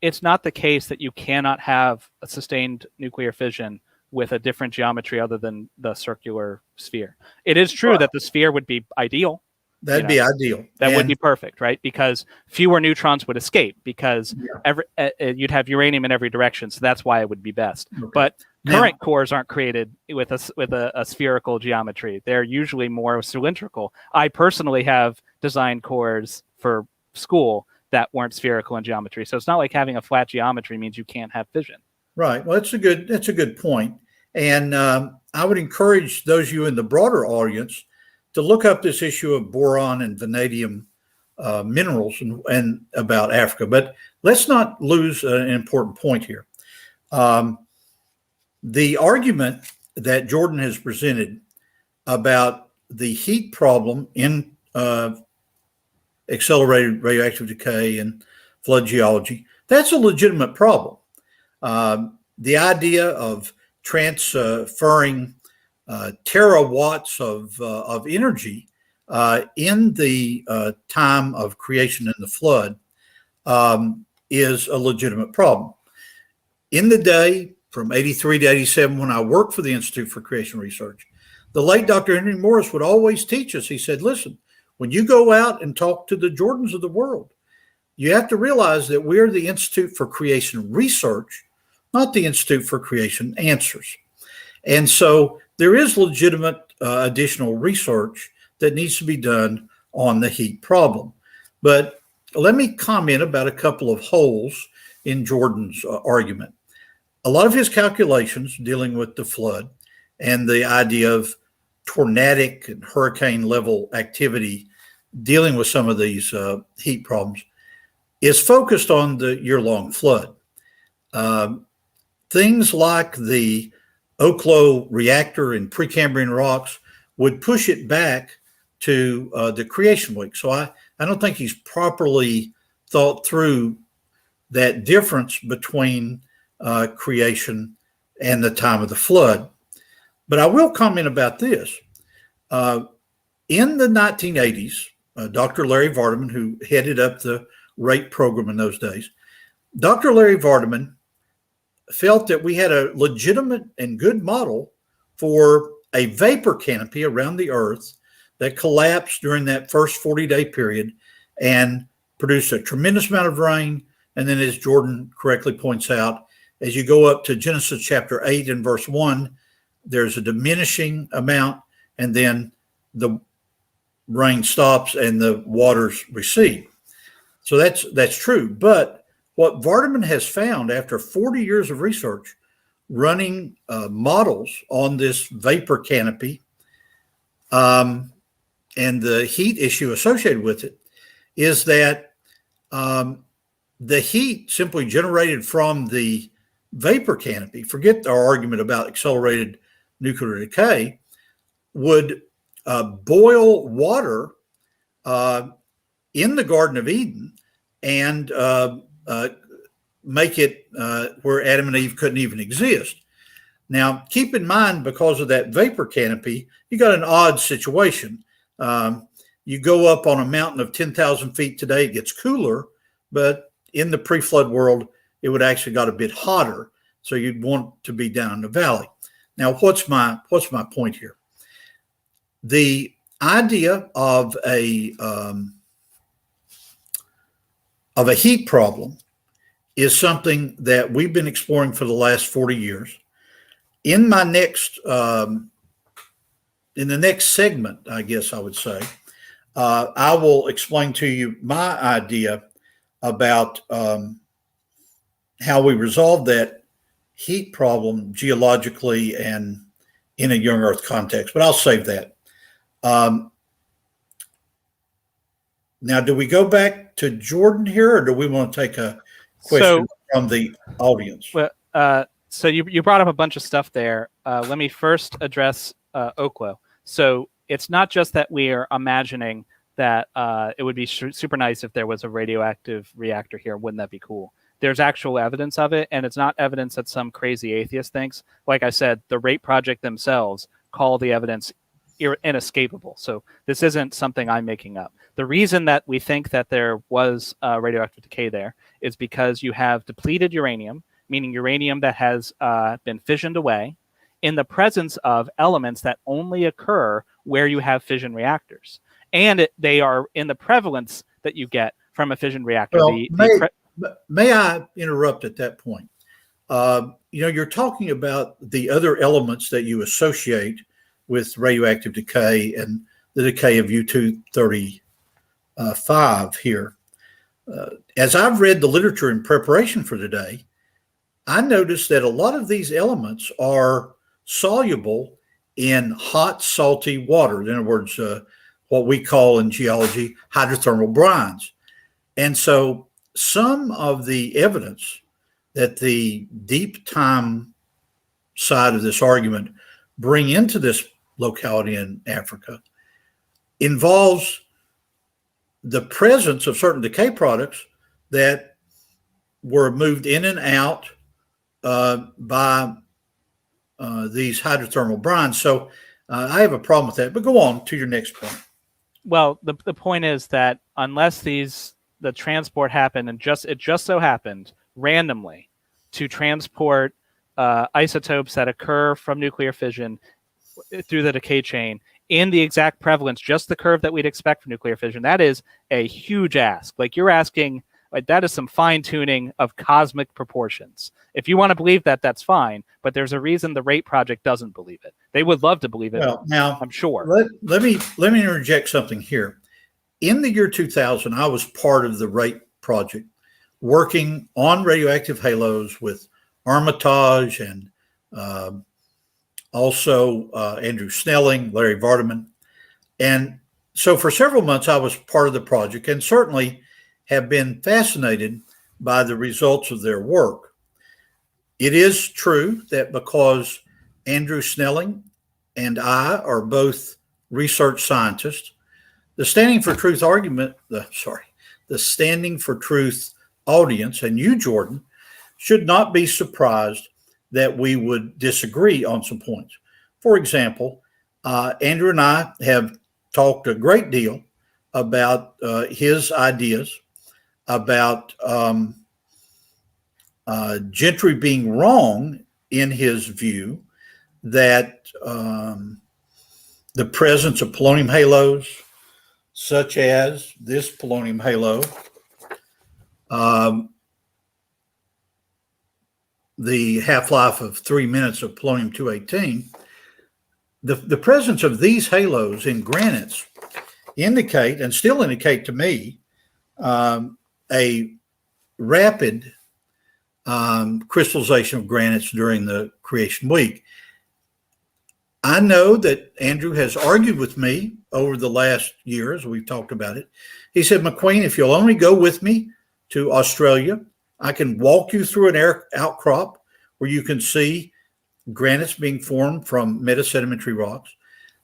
It's not the case that you cannot have a sustained nuclear fission with a different geometry other than the circular sphere. It is true that the sphere would be ideal. That'd be ideal. That would be perfect, right? Because fewer neutrons would escape, because you'd have uranium in every direction. So that's why it would be best. Okay. But current cores aren't created with a spherical geometry. They're usually more cylindrical. I personally have designed cores for school that weren't spherical in geometry. So it's not like having a flat geometry means you can't have fission. Right. Well, that's a good point. And I would encourage those of you in the broader audience to look up this issue of boron and vanadium minerals and about Africa. But let's not lose an important point here. The argument that Jordan has presented about the heat problem in accelerated radioactive decay and flood geology, that's a legitimate problem. The idea of transferring terawatts of energy in the time of creation and the flood is a legitimate problem. In the day from 83 to 87, when I worked for the Institute for Creation Research, the late Dr. Henry Morris would always teach us. He said, listen, when you go out and talk to the Jordans of the world, you have to realize that we're the Institute for Creation Research, not the Institute for Creation Answers. And so there is legitimate additional research that needs to be done on the heat problem. But let me comment about a couple of holes in Jordan's argument. A lot of his calculations dealing with the flood and the idea of tornadic and hurricane level activity dealing with some of these heat problems is focused on the year-long flood. Things like the Oklo reactor in Precambrian rocks would push it back to the creation week. So I don't think he's properly thought through that difference between creation and the time of the flood. But I will comment about this. In the 1980s, Dr. Larry Vardaman, who headed up the rate program in those days, Dr. Larry Vardaman felt that we had a legitimate and good model for a vapor canopy around the Earth that collapsed during that first 40-day period and produced a tremendous amount of rain. And then, as Jordan correctly points out, as you go up to Genesis chapter 8 and verse 1, there's a diminishing amount, and then the rain stops and the waters recede. So that's true. But what Vardaman has found after 40 years of research running models on this vapor canopy and the heat issue associated with it is that the heat simply generated from the vapor canopy, forget our argument about accelerated nuclear decay, would boil water in the Garden of Eden and make it where Adam and Eve couldn't even exist. Now, keep in mind, because of that vapor canopy, you got an odd situation. You go up on a mountain of 10,000 feet today, it gets cooler, but in the pre-flood world, it would actually got a bit hotter. So you'd want to be down in the valley. Now, what's my point here? The idea of a heat problem is something that we've been exploring for the last 40 years. In my next, in the next segment, I guess I would say, I will explain to you my idea about how we resolve that heat problem geologically and in a young Earth context, but I'll save that. Now, do we go back to Jordan here, or do we want to take a question from the audience? Well, so you brought up a bunch of stuff there. Let me first address Oklo. So it's not just that we are imagining that it would be super nice if there was a radioactive reactor here. Wouldn't that be cool? There's actual evidence of it, and it's not evidence that some crazy atheist thinks. Like I said, the Rate Project themselves call the evidence inescapable. So this isn't something I'm making up. The reason that we think that there was radioactive decay there is because you have depleted uranium, meaning uranium that has been fissioned away, in the presence of elements that only occur where you have fission reactors. And they are in the prevalence that you get from a fission reactor. Well, may I interrupt at that point? You're talking about the other elements that you associate with radioactive decay and the decay of U-235 here. As I've read the literature in preparation for today, I noticed that a lot of these elements are soluble in hot, salty water. In other words, what we call in geology hydrothermal brines. And so some of the evidence that the deep time side of this argument bring into this locality in Africa involves the presence of certain decay products that were moved in and out by these hydrothermal brines. So I have a problem with that, but go on to your next point. Well, the point is that unless the transport happened, and it just so happened randomly to transport isotopes that occur from nuclear fission through the decay chain in the exact prevalence, just the curve that we'd expect for nuclear fission, that is a huge ask. Like, you're asking, like, that is some fine tuning of cosmic proportions. If you want to believe that, that's fine, but there's a reason the Rate Project doesn't believe it. They would love to believe it. Well, now I'm sure. Let me interject something here. In the year 2000, I was part of the Rate Project working on radioactive halos with Armitage and also Andrew Snelling, Larry Vardaman. And so for several months, I was part of the project and certainly have been fascinated by the results of their work. It is true that because Andrew Snelling and I are both research scientists, the Standing for Truth the Standing for Truth audience, and you, Jordan, should not be surprised that we would disagree on some points. For example, Andrew and I have talked a great deal about his ideas about Gentry being wrong in his view that the presence of polonium halos, such as this polonium halo, the half-life of 3 minutes of polonium-218, the presence of these halos in granites indicate, and still indicate to me, a rapid crystallization of granites during the creation week. I know that Andrew has argued with me over the last year as we've talked about it. He said, McQueen, if you'll only go with me to Australia, I can walk you through an outcrop where you can see granites being formed from metasedimentary rocks.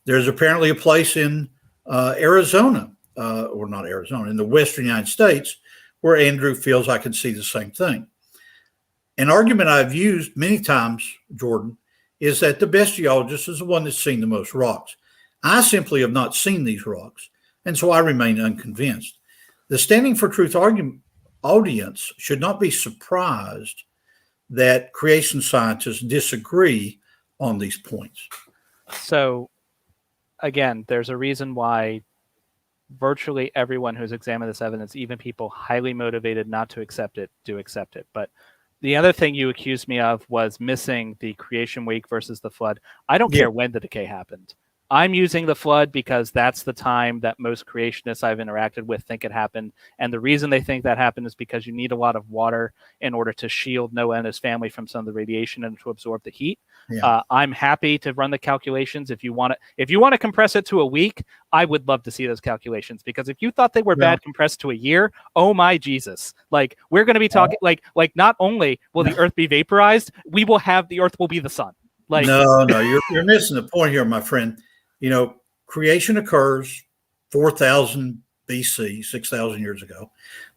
There's apparently a place in Arizona, or not Arizona, in the western United States, where Andrew feels I can see the same thing. An argument I've used many times, Jordan, is that the best geologist is the one that's seen the most rocks. I simply have not seen these rocks, and so I remain unconvinced. The Standing for Truth audience should not be surprised that creation scientists disagree on these points. So, again, there's a reason why virtually everyone who's examined this evidence, even people highly motivated not to accept it, do accept it. But the other thing you accused me of was missing the creation week versus the flood. I don't care when the decay happened. I'm using the flood because that's the time that most creationists I've interacted with think it happened. And the reason they think that happened is because you need a lot of water in order to shield Noah and his family from some of the radiation and to absorb the heat. Yeah. I'm happy to run the calculations. If you want to compress it to a week, I would love to see those calculations, because if you thought they were bad compressed to a year, oh my Jesus. Like, we're going to be talking like not only will the earth be vaporized, the earth will be the sun. Like, no, you're missing the point here, my friend. You know, creation occurs 4,000 BC, 6,000 years ago,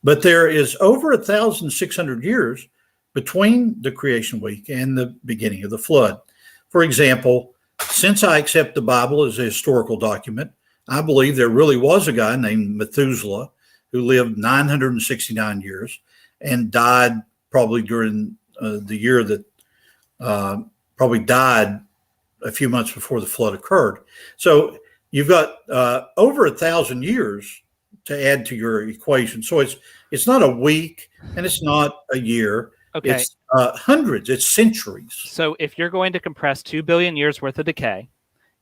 but there is over 1,600 years between the creation week and the beginning of the flood. For example, since I accept the Bible as a historical document, I believe there really was a guy named Methuselah who lived 969 years and died probably during the year that probably died a few months before the flood occurred. So you've got over 1,000 years to add to your equation. So it's not a week and it's not a year. Okay. It's hundreds, it's centuries. So if you're going to compress 2 billion years worth of decay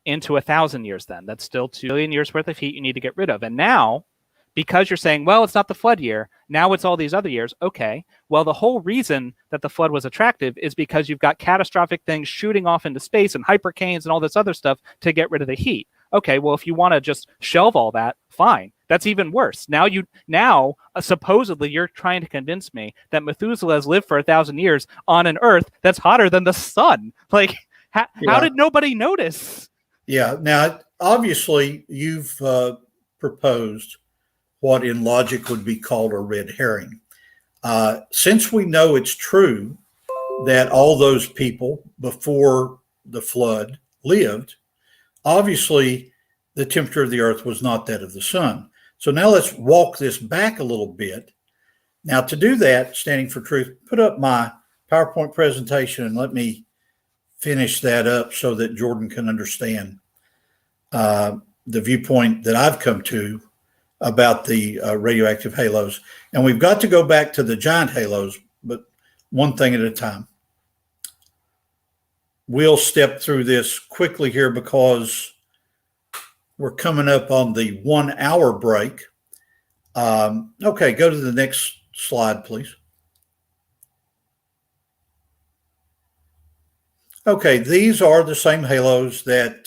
into 1,000 years, then that's still 2 billion years worth of heat you need to get rid of. And now, because you're saying, well, it's not the flood year, now it's all these other years. Okay, well, the whole reason that the flood was attractive is because you've got catastrophic things shooting off into space and hypercanes and all this other stuff to get rid of the heat. Okay, well, if you want to just shelve all that, fine. That's even worse. Now supposedly you're trying to convince me that Methuselah has lived for 1,000 years on an Earth that's hotter than the sun. Like, how did nobody notice? Yeah. Now, obviously, you've proposed what in logic would be called a red herring. Since we know it's true that all those people before the flood lived, obviously the temperature of the earth was not that of the sun. So now let's walk this back a little bit. Now, to do that, Standing for Truth, put up my PowerPoint presentation and let me finish that up so that Jordan can understand the viewpoint that I've come to about the radioactive halos. And we've got to go back to the giant halos, but one thing at a time. We'll step through this quickly here because we're coming up on the 1 hour break. Okay, go to the next slide, please. Okay, these are the same halos that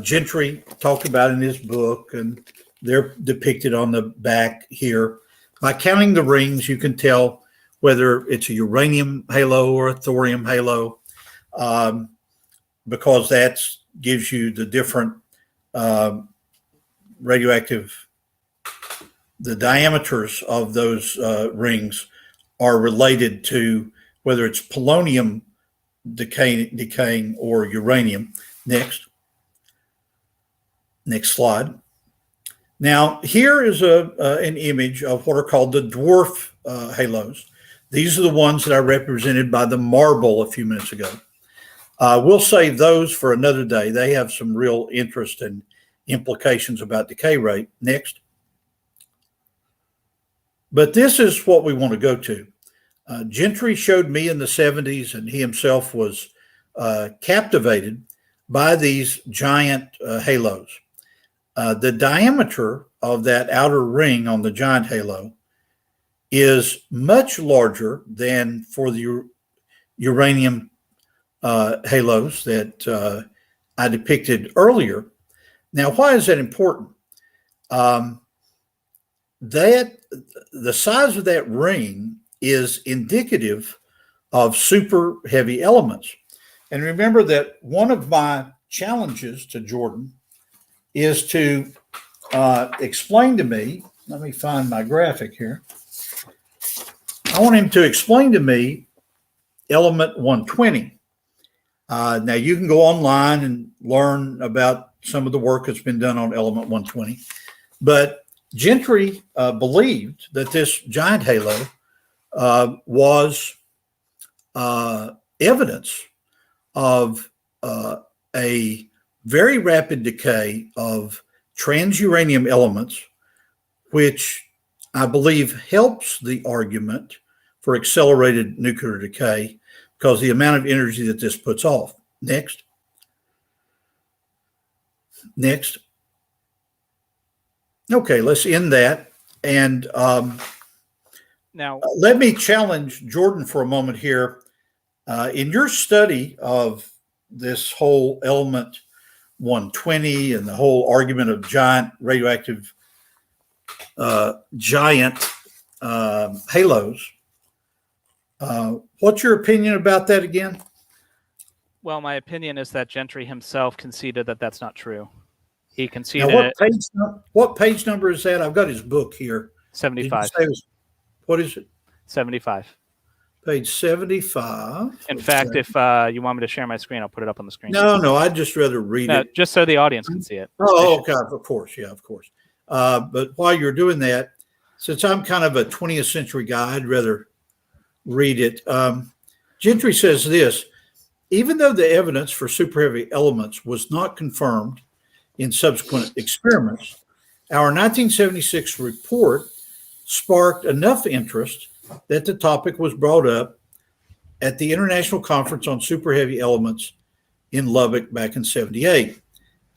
Gentry talked about in his book, and they're depicted on the back here. By counting the rings, you can tell whether it's a uranium halo or a thorium halo, because that gives you the different radioactive, the diameters of those rings are related to whether it's polonium decaying or uranium. Next slide. Now, here is an image of what are called the dwarf halos. These are the ones that I represented by the marble a few minutes ago. We'll save those for another day. They have some real interest and implications about decay rate. Next. But this is what we want to go to. Gentry showed me in the 70s, and he himself was captivated by these giant halos. The diameter of that outer ring on the giant halo is much larger than for the uranium halos that I depicted earlier. Now, why is that important? That the size of that ring is indicative of super heavy elements. And remember that one of my challenges to Jordan is to explain to me, let me find my graphic here. I want him to explain to me element 120. Now you can go online and learn about some of the work that's been done on element 120, but Gentry believed that this giant halo was evidence of a very rapid decay of transuranium elements, which I believe helps the argument for accelerated nuclear decay because the amount of energy that this puts off. Next. Okay, let's end that. And now let me challenge Jordan for a moment here. In your study of this whole element 120 and the whole argument of giant radioactive halos, what's your opinion about that again? Well, my opinion is that Gentry himself conceded that that's not true. He conceded now, what page number is that? I've got his book here. 75. What is it? 75. Page 75. In fact, if you want me to share my screen, I'll put it up on the screen. No, I'd just rather read it. Just so the audience can see it. Oh, okay, of course. Yeah, of course. But while you're doing that, since I'm kind of a 20th century guy, I'd rather read it. Gentry says this: even though the evidence for superheavy elements was not confirmed in subsequent experiments, our 1976 report sparked enough interest that the topic was brought up at the International Conference on Superheavy Elements in Lubbock back in '78.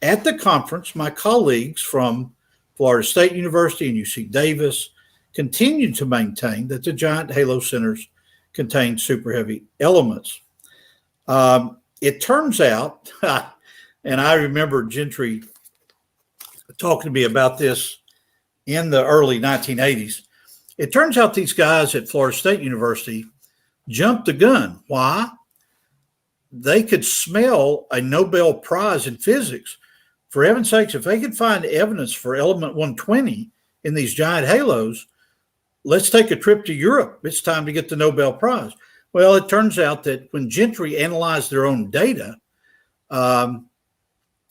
At the conference, my colleagues from Florida State University and UC Davis continued to maintain that the giant halo centers contain superheavy elements. It turns out, and I remember Gentry talking to me about this in the early 1980s. It turns out these guys at Florida State University jumped the gun. Why? They could smell a Nobel Prize in physics. For heaven's sakes, if they could find evidence for element 120 in these giant halos, let's take a trip to Europe. It's time to get the Nobel Prize. Well, it turns out that when Gentry analyzed their own data,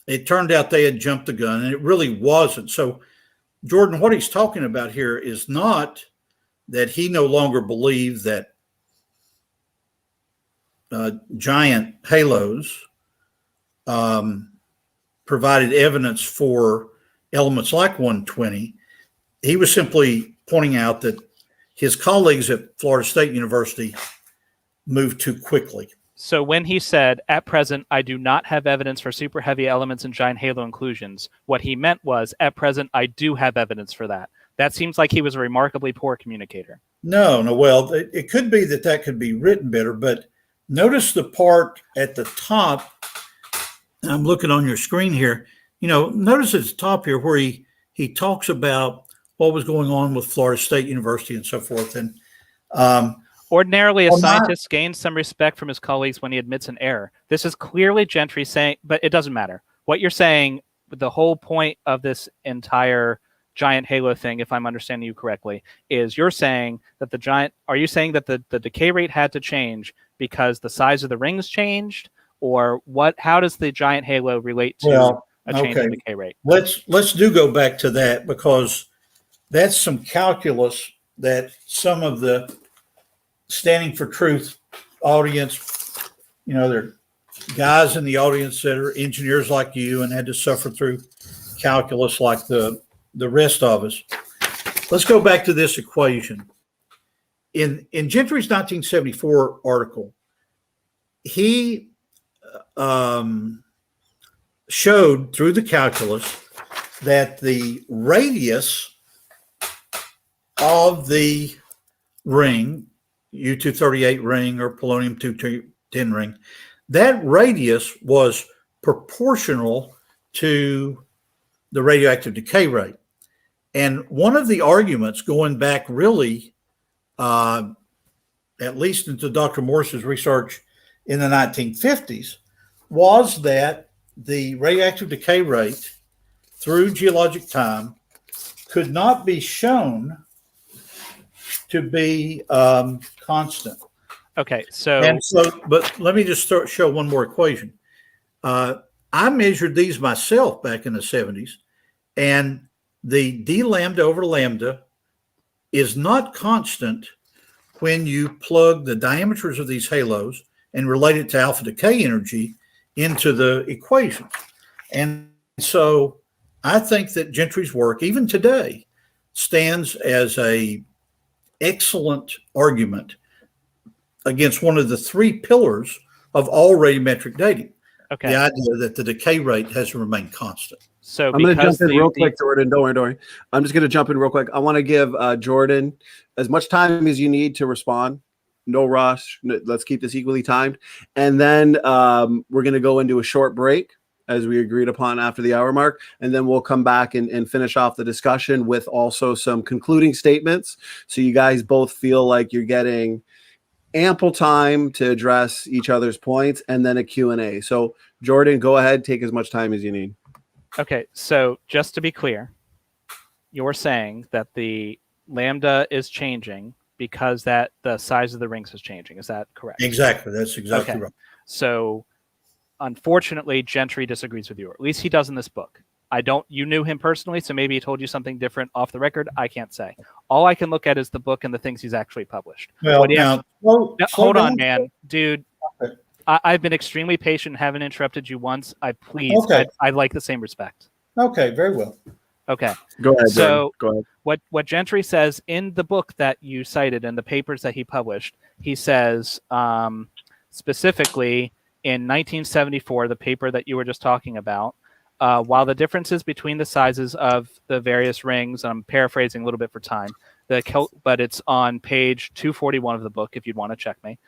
it turned out they had jumped the gun, and it really wasn't. So, Jordan, what he's talking about here is not that he no longer believed that giant halos provided evidence for elements like 120. He was simply pointing out that his colleagues at Florida State University moved too quickly. So when he said, at present, I do not have evidence for super heavy elements in giant halo inclusions, what he meant was, at present, I do have evidence for that. That seems like he was a remarkably poor communicator. No. Well, it could be that could be written better, but notice the part at the top. I'm looking on your screen here. Notice at the top here where he talks about what was going on with Florida State University and so forth. And ordinarily, a scientist gains some respect from his colleagues when he admits an error. This is clearly Gentry saying, but it doesn't matter. What you're saying, the whole point of this entire giant halo thing, if I'm understanding you correctly, is you're saying that are you saying that the decay rate had to change because the size of the rings changed? Or how does the giant halo relate to a change in decay rate? Let's go back to that, because that's some calculus that some of the Standing for Truth audience, there are guys in the audience that are engineers like you and had to suffer through calculus like the rest of us. Let's go back to this equation. In Gentry's 1974 article, he showed through the calculus that the radius of the ring, U-238 ring or polonium-210 ring, that radius was proportional to the radioactive decay rate. And one of the arguments going back really, at least into Dr. Morse's research in the 1950s, was that the radioactive decay rate through geologic time could not be shown to be constant. Okay, but let me just show one more equation. I measured these myself back in the 70s, and the d lambda over lambda is not constant when you plug the diameters of these halos and relate it to alpha decay energy into the equation. And so I think that Gentry's work, even today, stands as a excellent argument against one of the three pillars of all radiometric dating. Okay. The idea that the decay rate has to remain constant. So I'm going to jump in real quick, Jordan. Don't worry. I'm just going to jump in real quick. I want to give Jordan as much time as you need to respond. No rush. Let's keep this equally timed. And then we're going to go into a short break, as we agreed upon, after the hour mark. And then we'll come back and finish off the discussion with also some concluding statements. So you guys both feel like you're getting ample time to address each other's points, and then a Q&A. So Jordan, go ahead, take as much time as you need. Okay, so just to be clear, you're saying that the lambda is changing because that the size of the rings is changing. Is that correct? Exactly. That's exactly right. So unfortunately, Gentry disagrees with you, or at least he does in this book. You knew him personally, so maybe he told you something different off the record. I can't say. All I can look at is the book and the things he's actually published. Hold on, man. Dude, okay. I've been extremely patient, haven't interrupted you once. I'd like the same respect. Okay, very well. Okay. Go ahead, so go ahead. What Gentry says in the book that you cited and the papers that he published, he says specifically in 1974, the paper that you were just talking about, while the differences between the sizes of the various rings, I'm paraphrasing a little bit for time, but it's on page 241 of the book if you'd want to check me.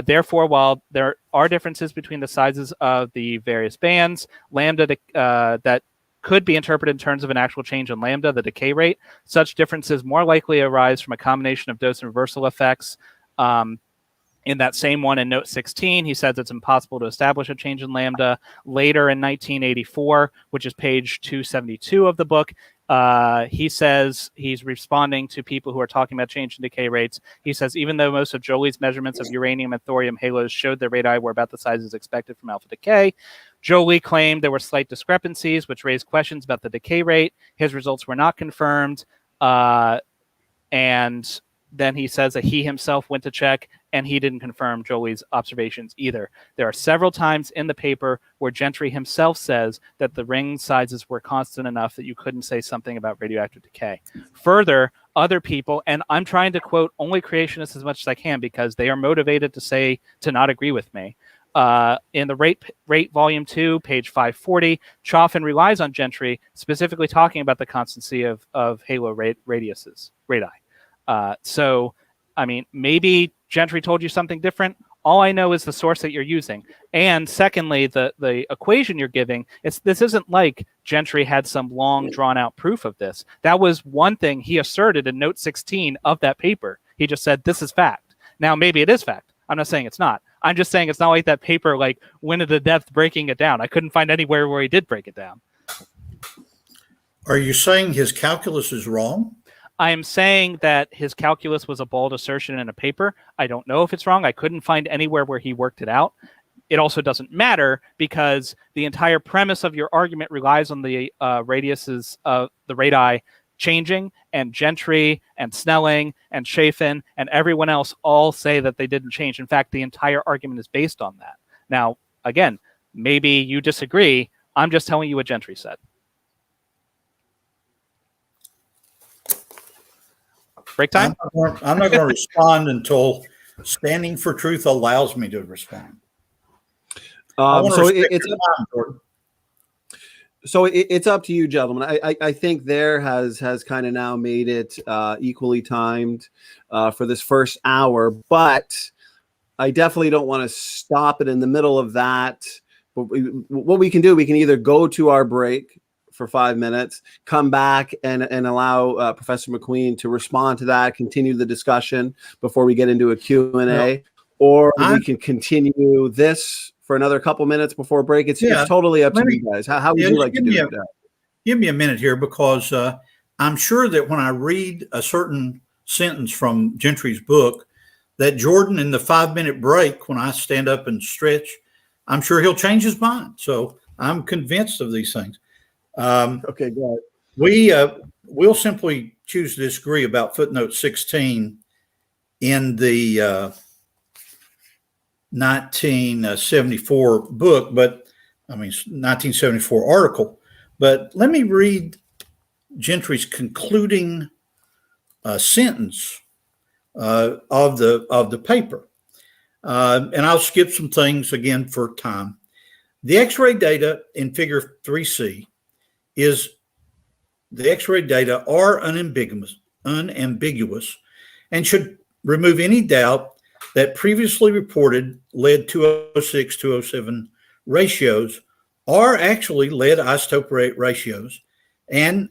Therefore, while there are differences between the sizes of the various bands, lambda that could be interpreted in terms of an actual change in lambda, the decay rate, such differences more likely arise from a combination of dose and reversal effects. In that same one in note 16, he says it's impossible to establish a change in lambda. Later in 1984, which is page 272 of the book, he says he's responding to people who are talking about change in decay rates. He says, even though most of Jolie's measurements of uranium and thorium halos showed their radii were about the sizes expected from alpha decay, Jolie claimed there were slight discrepancies, which raised questions about the decay rate. His results were not confirmed. And then he says that he himself went to check, and he didn't confirm Jolie's observations either. There are several times in the paper where Gentry himself says that the ring sizes were constant enough that you couldn't say something about radioactive decay. Further, other people, and I'm trying to quote only creationists as much as I can because they are motivated to not agree with me. In the rate volume 2, page 540, Chaffin relies on Gentry, specifically talking about the constancy of halo radii. So, I mean, maybe Gentry told you something different. All I know is the source that you're using. And secondly, the equation you're giving, this isn't like Gentry had some long drawn out proof of this. That was one thing he asserted in note 16 of that paper. He just said, this is fact. Now, maybe it is fact. I'm not saying it's not. I'm just saying it's not like that paper like went into depth breaking it down. I couldn't find anywhere where he did break it down. Are you saying his calculus is wrong? I am saying that his calculus was a bald assertion in a paper. I don't know if it's wrong. I couldn't find anywhere where he worked it out. It also doesn't matter because the entire premise of your argument relies on the radiuses of the radii changing, and Gentry and Snelling and Chafin and everyone else all say that they didn't change. In fact, the entire argument is based on that. Now, again, maybe you disagree. I'm just telling you what Gentry said. Break time? I'm not going to respond until Standing for Truth allows me to respond. It's up to you, gentlemen. I think there has kind of now made it equally timed for this first hour, but I definitely don't want to stop it in the middle of that. But what we can do, we can either go to our break for 5 minutes, come back and allow Professor McQueen to respond to that, continue the discussion before we get into a Q&A, or we can continue this for another couple minutes before break. It's totally up to you guys. How would you like to do that? Give me a minute here, because I'm sure that when I read a certain sentence from Gentry's book, that Jordan in the 5-minute break, when I stand up and stretch, I'm sure he'll change his mind. So I'm convinced of these things. Okay, go ahead. We'll simply choose to disagree about footnote 16 in the 1974 book, but I mean 1974 article. But let me read Gentry's concluding sentence of the paper, and I'll skip some things again for time. The X-ray data in Figure 3C is the X-ray data are unambiguous and should remove any doubt that previously reported lead 206-207 ratios are actually lead isotope rate ratios, and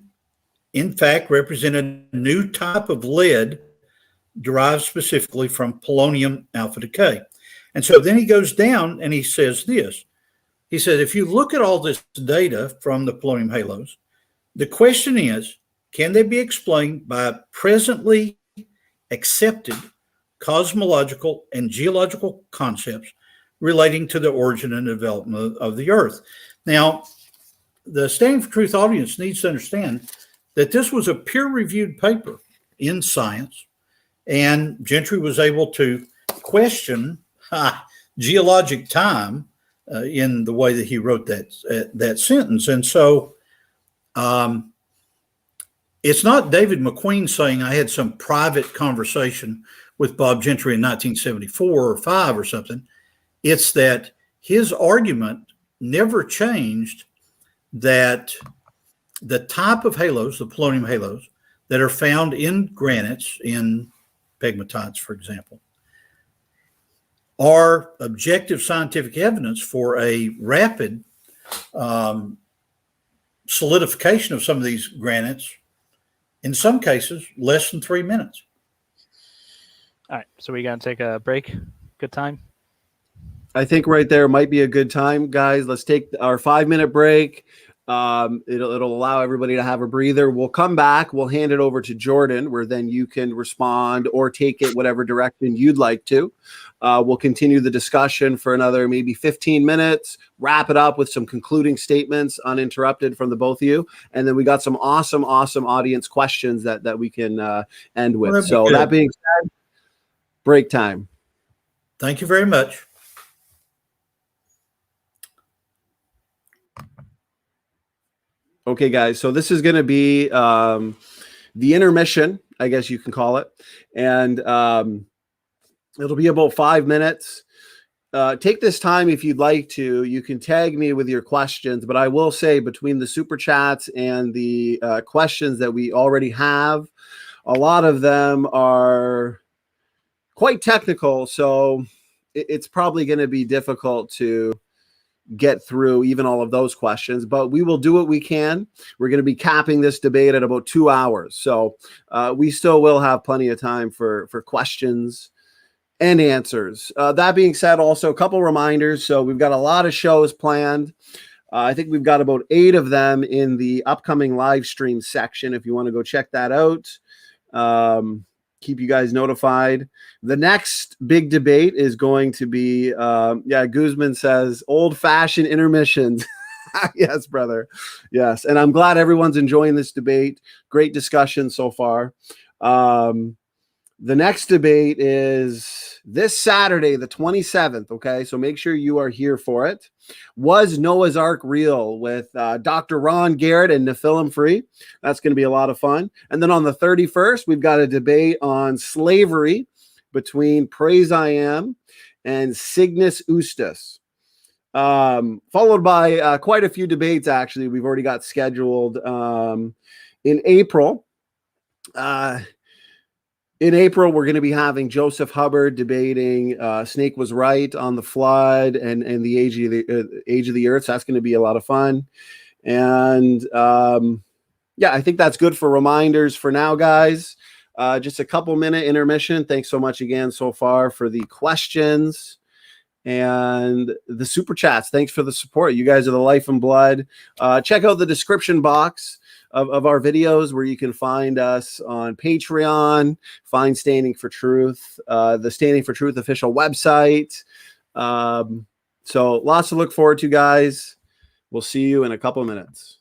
in fact represent a new type of lead derived specifically from polonium alpha decay. And so then he goes down and he says this. He said, if you look at all this data from the polonium halos, the question is, can they be explained by presently accepted cosmological and geological concepts relating to the origin and development of the Earth? Now, the Standing for Truth audience needs to understand that this was a peer-reviewed paper in Science, and Gentry was able to question geologic time in the way that he wrote that sentence. And so it's not David McQueen saying I had some private conversation with Bob Gentry in 1974 or 5 or something. It's that his argument never changed, that the type of halos, the polonium halos, that are found in granites, in pegmatites, for example, are objective scientific evidence for a rapid solidification of some of these granites, in some cases, less than 3 minutes. All right, so we got to take a break. Good time. I think right there might be a good time, guys. Let's take our 5-minute break. It'll allow everybody to have a breather. We'll come back. We'll hand it over to Jordan, where then you can respond or take it whatever direction you'd like to. We'll continue the discussion for another maybe 15 minutes, wrap it up with some concluding statements uninterrupted from the both of you. And then we got some awesome audience questions that we can end with. So that being said, break time. Thank you very much. Okay, guys, so this is going to be the intermission, I guess you can call it. And it'll be about 5 minutes. Take this time if you'd like to. You can tag me with your questions, but I will say between the super chats and the questions that we already have, a lot of them are quite technical. So it's probably going to be difficult to get through even all of those questions, but we will do what we can. We're going to be capping this debate at about 2 hours. So we still will have plenty of time for questions and answers. That being said, also a couple reminders. So we've got a lot of shows planned. I think we've got about 8 of them in the upcoming live stream section. If you want to go check that out, keep you guys notified. The next big debate is going to be, Guzman says, old-fashioned intermissions. Yes, brother. Yes. And I'm glad everyone's enjoying this debate. Great discussion so far. The next debate is this Saturday, the 27th. Okay. So make sure you are here for it. Was Noah's Ark real, with Dr. Ron Garrett and Nephilim Free? That's going to be a lot of fun. And then on the 31st, we've got a debate on slavery between Praise I Am and Cygnus Eustis. Followed by quite a few debates, actually, we've already got scheduled in April. In April, we're going to be having Joseph Hubbard debating Snake Was Right on the flood and the age of the earth. So that's going to be a lot of fun. And I think that's good for reminders for now, guys. Just a couple minute intermission. Thanks so much again so far for the questions and the super chats. Thanks for the support. You guys are the life and blood. Check out the description box of our videos, where you can find us on Patreon, find Standing for Truth, the Standing for Truth official website. So lots to look forward to, guys. We'll see you in a couple of minutes.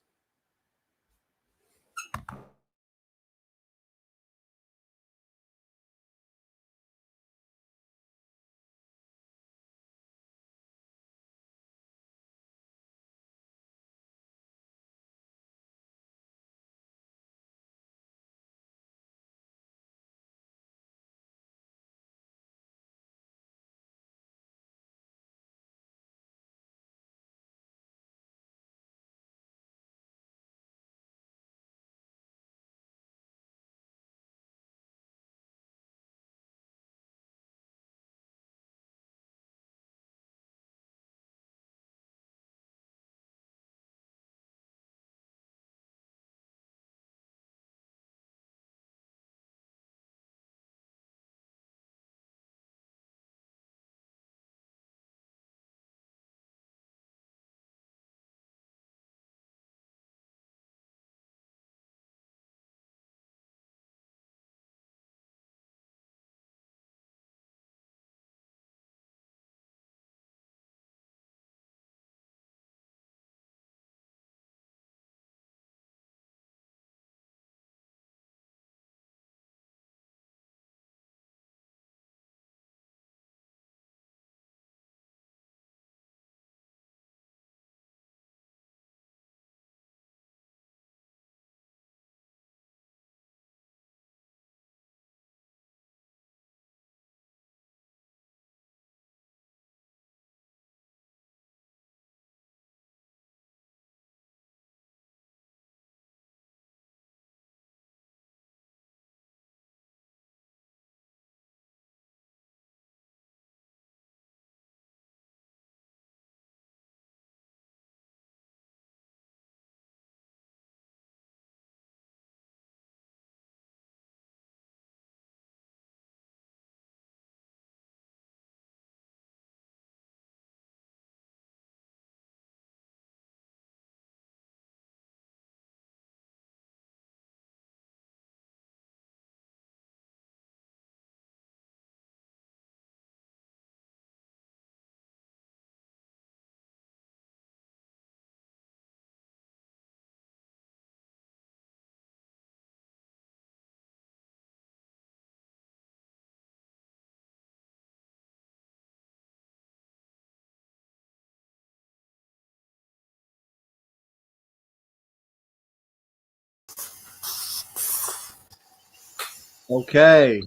Okay.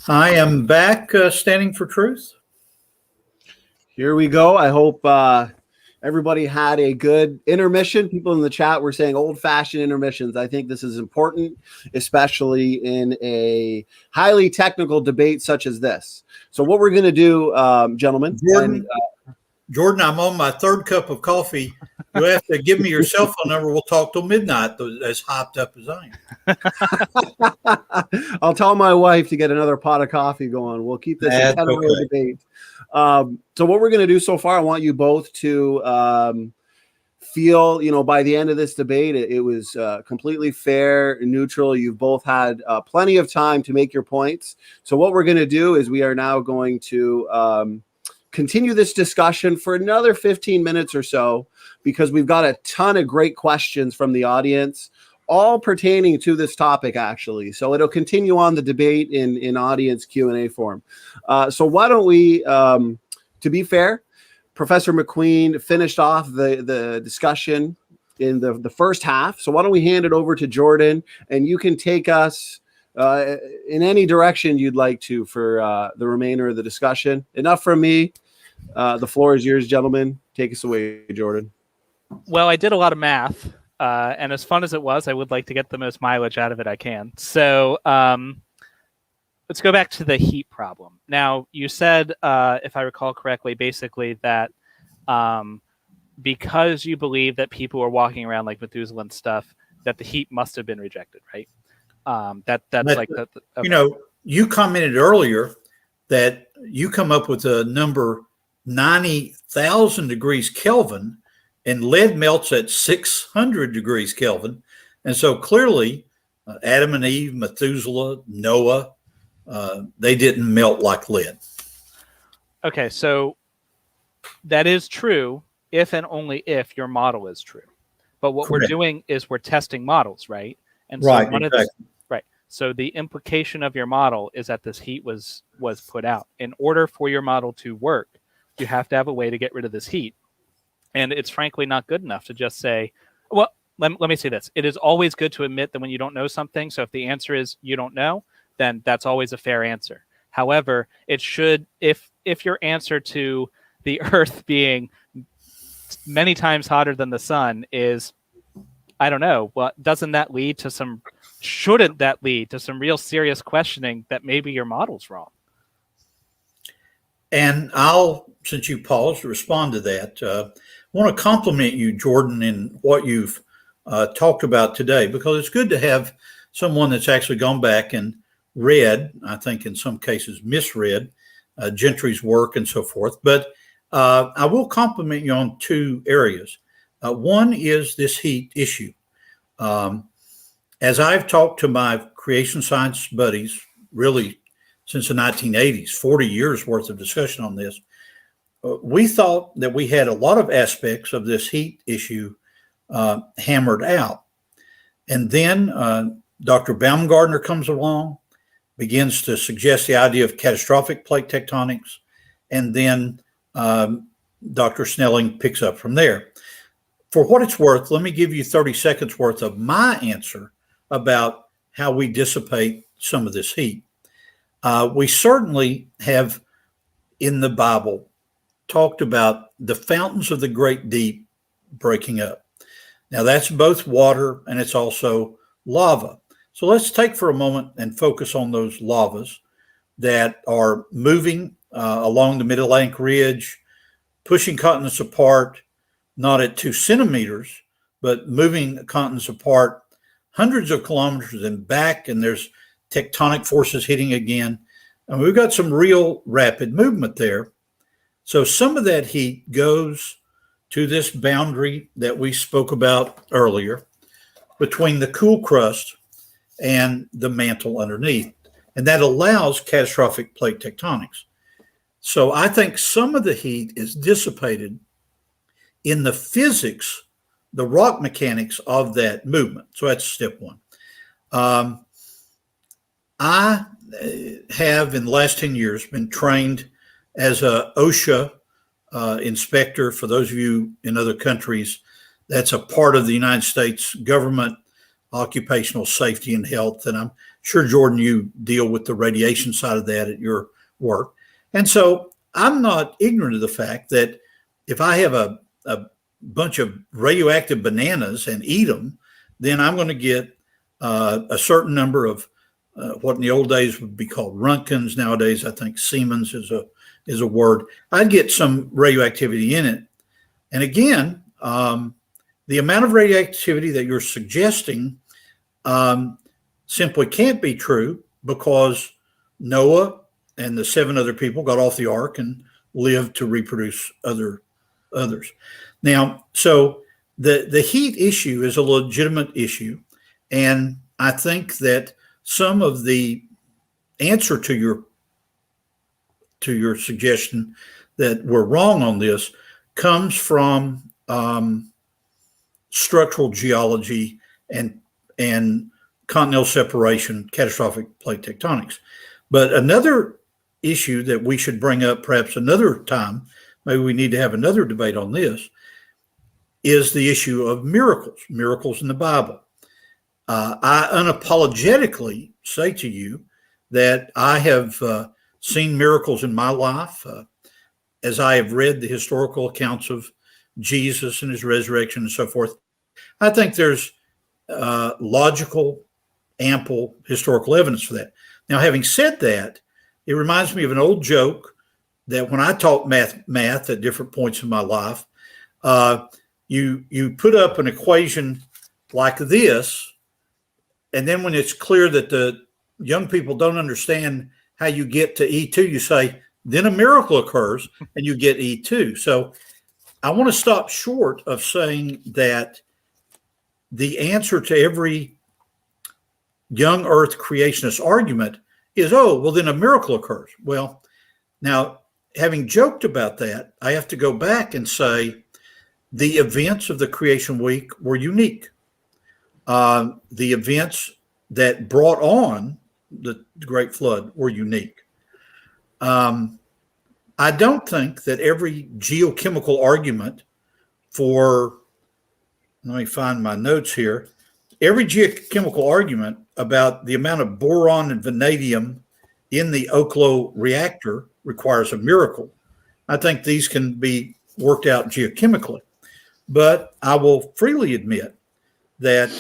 I am back, Standing for Truth. Here we go. I hope Everybody had a good intermission. People in the chat were saying old-fashioned intermissions. I think this is important, especially in a highly technical debate such as this. So what we're going to do, gentlemen, Jordan, I'm on my third cup of coffee. You have to give me your cell phone number. We'll talk till midnight, as hyped up as I am. I'll tell my wife to get another pot of coffee going. We'll keep this a 10-hour debate. So what we're going to do so far, I want you both to feel, by the end of this debate, it was completely fair and neutral. You've both had plenty of time to make your points. So what we're going to do is we are now going to continue this discussion for another 15 minutes or so, because we've got a ton of great questions from the audience, all pertaining to this topic, actually. So it'll continue on the debate in audience Q&A form. So why don't we, to be fair, Professor McQueen finished off the discussion in the first half. So why don't we hand it over to Jordan, and you can take us in any direction you'd like to for the remainder of the discussion. Enough from me. The floor is yours, gentlemen. Take us away, Jordan. Well, I did a lot of math, and as fun as it was, I would like to get the most mileage out of it I can. So let's go back to the heat problem. Now, you said, if I recall correctly, basically that because you believe that people were walking around like Methuselah and stuff, that the heat must have been rejected, right? That's like the okay. You commented earlier that you come up with a number 90,000 degrees Kelvin, and lead melts at 600 degrees Kelvin. And so clearly Adam and Eve, Methuselah, Noah, they didn't melt like lead. Okay, so that is true if and only if your model is true. But what Correct. We're doing is we're testing models, right? And so right, exactly. Right. So the implication of your model is that this heat was put out. In order for your model to work, you have to have a way to get rid of this heat. And it's frankly not good enough to just say, well, let me say this. It is always good to admit that when you don't know something. So if the answer is you don't know, then that's always a fair answer. However, it should, if your answer to the Earth being many times hotter than the sun is, I don't know, well, shouldn't that lead to some real serious questioning that maybe your model's wrong? And I'll, since you paused, respond to that. I want to compliment you, Jordan, in what you've talked about today, because it's good to have someone that's actually gone back and read, I think in some cases misread, Gentry's work and so forth. But I will compliment you on two areas. One is this heat issue. As I've talked to my creation science buddies, really since the 1980s, 40 years worth of discussion on this, we thought that we had a lot of aspects of this heat issue hammered out. And then Dr. Baumgartner comes along, begins to suggest the idea of catastrophic plate tectonics, and then Dr. Snelling picks up from there. For what it's worth, let me give you 30 seconds worth of my answer about how we dissipate some of this heat. We certainly have in the Bible talked about the fountains of the great deep breaking up. Now that's both water and it's also lava. So let's take for a moment and focus on those lavas that are moving along the Mid-Atlantic Ridge, pushing continents apart, not at 2 centimeters, but moving continents apart hundreds of kilometers and back, and there's tectonic forces hitting again. And we've got some real rapid movement there. So some of that heat goes to this boundary that we spoke about earlier between the cool crust and the mantle underneath. And that allows catastrophic plate tectonics. So I think some of the heat is dissipated in the physics, the rock mechanics of that movement. So that's step one. I have, in the last 10 years, been trained as a OSHA inspector. For those of you in other countries, that's a part of the United States government, occupational safety and health. And I'm sure, Jordan, you deal with the radiation side of that at your work. And so I'm not ignorant of the fact that if I have a a bunch of radioactive bananas and eat them, then I'm going to get a certain number of what in the old days would be called Roentgens. Nowadays, I think Siemens is a word. I'd get some radioactivity in it. And again, the amount of radioactivity that you're suggesting simply can't be true, because Noah and the 7 other people got off the ark and lived to reproduce others. Now, so the heat issue is a legitimate issue, and I think that some of the answer to your suggestion that we're wrong on this comes from structural geology and continental separation, catastrophic plate tectonics. But another issue that we should bring up perhaps another time, maybe we need to have another debate on this, is the issue of miracles in the Bible. I unapologetically say to you that I have seen miracles in my life as I have read the historical accounts of Jesus and his resurrection and so forth. I think there's logical, ample historical evidence for that. Now, having said that, it reminds me of an old joke that when I taught math at different points in my life, you put up an equation like this, and then when it's clear that the young people don't understand how you get to E2, you say, then a miracle occurs and you get E2. So I want to stop short of saying that the answer to every young earth creationist argument is, oh, well, then a miracle occurs. Well, now, having joked about that, I have to go back and say the events of the creation week were unique. The events that brought on the Great Flood were unique. I don't think that every geochemical argument for, let me find my notes here, every geochemical argument about the amount of boron and vanadium in the Oklo reactor requires a miracle. I think these can be worked out geochemically. But I will freely admit that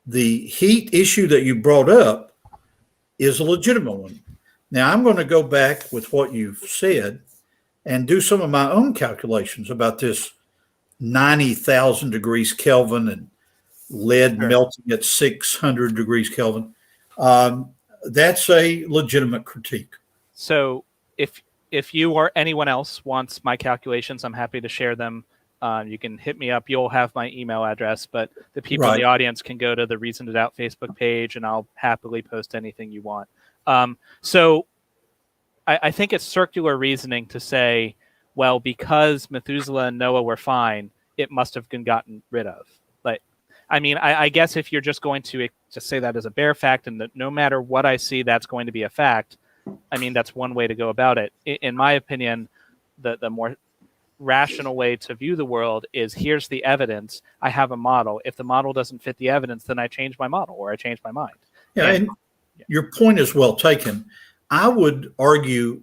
the heat issue that you brought up is a legitimate one. Now, I'm going to go back with what you've said and do some of my own calculations about this 90,000 degrees Kelvin and lead melting at 600 degrees Kelvin. That's a legitimate critique. So if you or anyone else wants my calculations, I'm happy to share them. You can hit me up. You'll have my email address, but the people in the audience can go to the Reason to Doubt Facebook page, and I'll happily post anything you want. So I think it's circular reasoning to say, well, because Methuselah and Noah were fine, it must have been gotten rid of. Like, I mean, I guess if you're just going to just say that as a bare fact, and that no matter what I see, that's going to be a fact, I mean, that's one way to go about it. In my opinion, the more rational way to view the world is, here's the evidence. I have a model. If the model doesn't fit the evidence, then I change my model or I change my mind. And your point is well taken. I would argue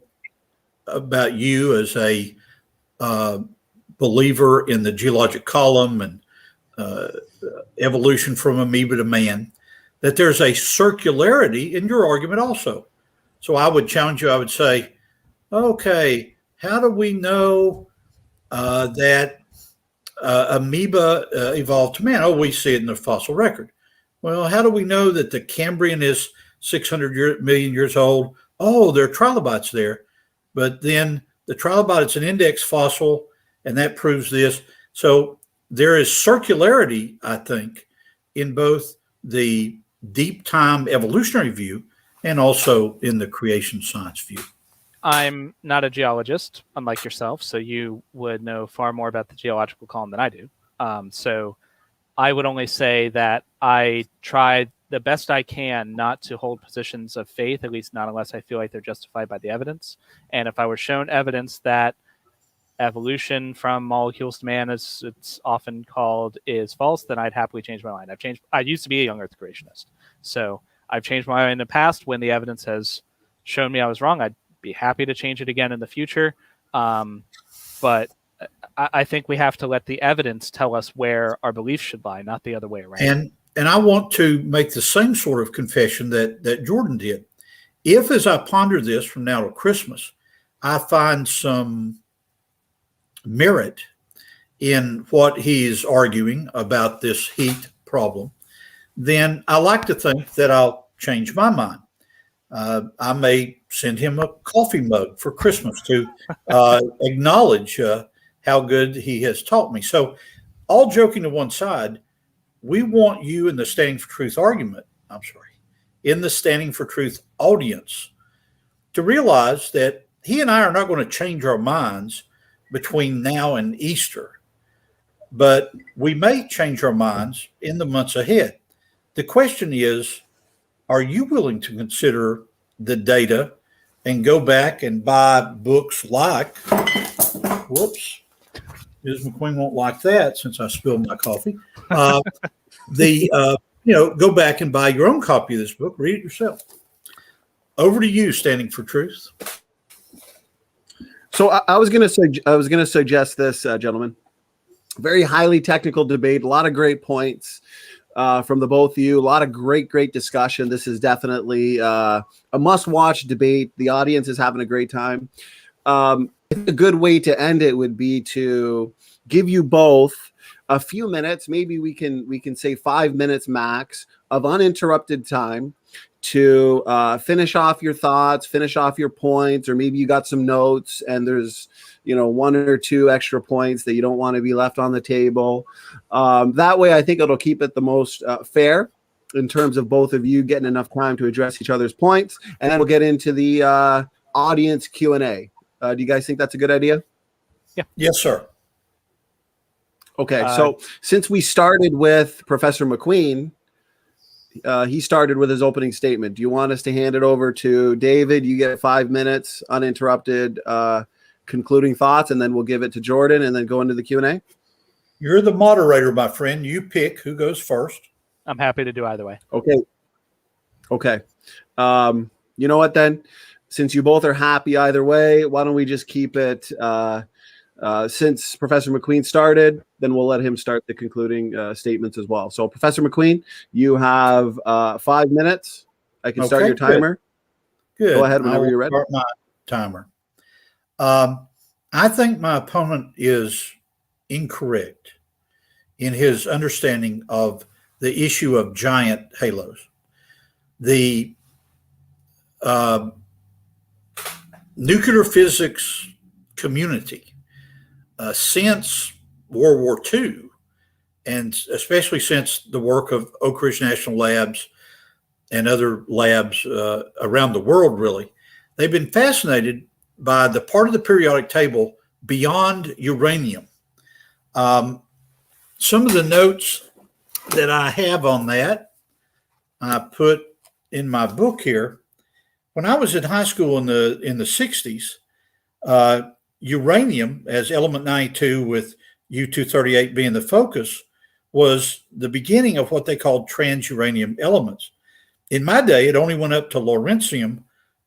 about you as a believer in the geologic column and evolution from amoeba to man, that there's a circularity in your argument also. So I would challenge you. I would say, okay, how do we know that amoeba evolved to man? Oh, we see it in the fossil record. Well, how do we know that the Cambrian is 600 million years old? Oh, there are trilobites there. But then the trilobite is an index fossil, and that proves this. So there is circularity, I think, in both the deep time evolutionary view and also in the creation science view. I'm not a geologist, unlike yourself, so you would know far more about the geological column than I do. So I would only say that I tried the best I can not to hold positions of faith, at least not unless I feel like they're justified by the evidence. And if I were shown evidence that evolution from molecules to man, as it's often called, is false, then I'd happily change my mind. I used to be a young earth creationist. So I've changed my mind in the past when the evidence has shown me I was wrong. I'd be happy to change it again in the future. But I think we have to let the evidence tell us where our beliefs should lie, not the other way around. And I want to make the same sort of confession that Jordan did. If, as I ponder this from now to Christmas, I find some merit in what he's arguing about this heat problem, then I like to think that I'll change my mind. I may send him a coffee mug for Christmas to acknowledge how good he has taught me. So, all joking to one side, we want you in the Standing for Truth in the Standing for Truth audience to realize that he and I are not going to change our minds between now and Easter, but we may change our minds in the months ahead. The question is, are you willing to consider the data and go back and buy books like, whoops, Ms. McQueen won't like that since I spilled my coffee. Go back and buy your own copy of this book, read it yourself. Over to you, Standing for Truth. So I was going to suggest this, gentlemen. Very highly technical debate, a lot of great points from the both of you. A lot of great discussion. This is definitely a must-watch debate. The audience is having a great time. I think a good way to end it would be to give you both a few minutes. Maybe we can say 5 minutes max of uninterrupted time to finish off your thoughts, finish off your points, or maybe you got some notes and there's one or two extra points that you don't want to be left on the table. That way, I think it'll keep it the most fair in terms of both of you getting enough time to address each other's points, and then we'll get into the audience Q&A. Do you guys think that's a good idea? Yeah. Yes, sir. Okay, so since we started with Professor McQueen, he started with his opening statement. Do you want us to hand it over to David? You get 5 minutes uninterrupted concluding thoughts, and then we'll give it to Jordan and then go into the Q&A. You're the moderator, my friend. You pick who goes first. I'm happy to do either way. Okay. You know what then? Since you both are happy either way, why don't we just keep it since Professor McQueen started, then we'll let him start the concluding statements as well. So Professor McQueen, you have 5 minutes. I can start your timer. Good. Go ahead whenever you're ready. Start my timer. I think my opponent is incorrect in his understanding of the issue of giant halos. The nuclear physics community, since World War II, and especially since the work of Oak Ridge National Labs and other labs around the world, really, they've been fascinated by the part of the periodic table beyond uranium. Some of the notes that I have on that, I put in my book here. When I was in high school in the 60s, uranium as element 92 with U-238 being the focus was the beginning of what they called transuranium elements. In my day, it only went up to lawrencium,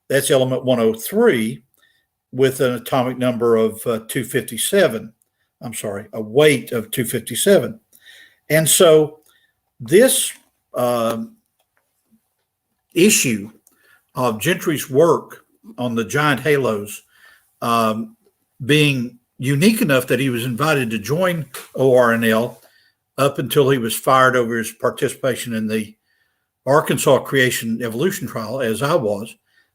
that's element 103, with an atomic number of 257. I'm sorry, a weight of 257. And so this issue of Gentry's work on the giant halos being unique enough that he was invited to join ORNL up until he was fired over his participation in the Arkansas creation evolution trial, as I was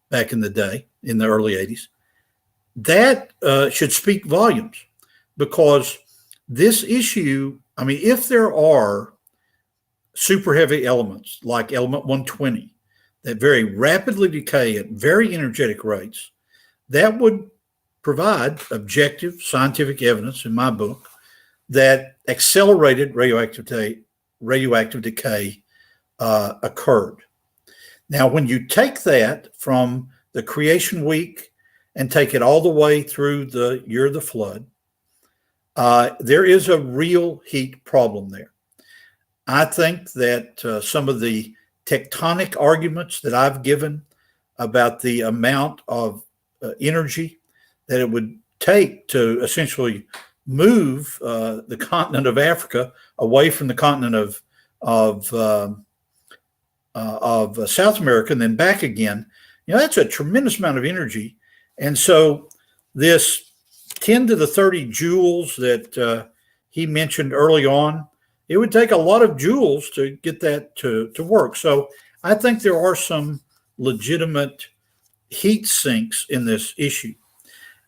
back in the day, in the early 80s. That should speak volumes, because this issue, I mean, if there are super heavy elements like element 120 that very rapidly decay at very energetic rates, that would provide objective scientific evidence in my book that accelerated radioactive decay occurred. Now, when you take that from the creation week and take it all the way through the year of the flood, there is a real heat problem there. I think that some of the tectonic arguments that I've given about the amount of energy that it would take to essentially move the continent of Africa away from the continent of South America and then back again, that's a tremendous amount of energy. And so this 10 to the 30 joules that he mentioned early on, it would take a lot of joules to get that to work. So I think there are some legitimate heat sinks in this issue.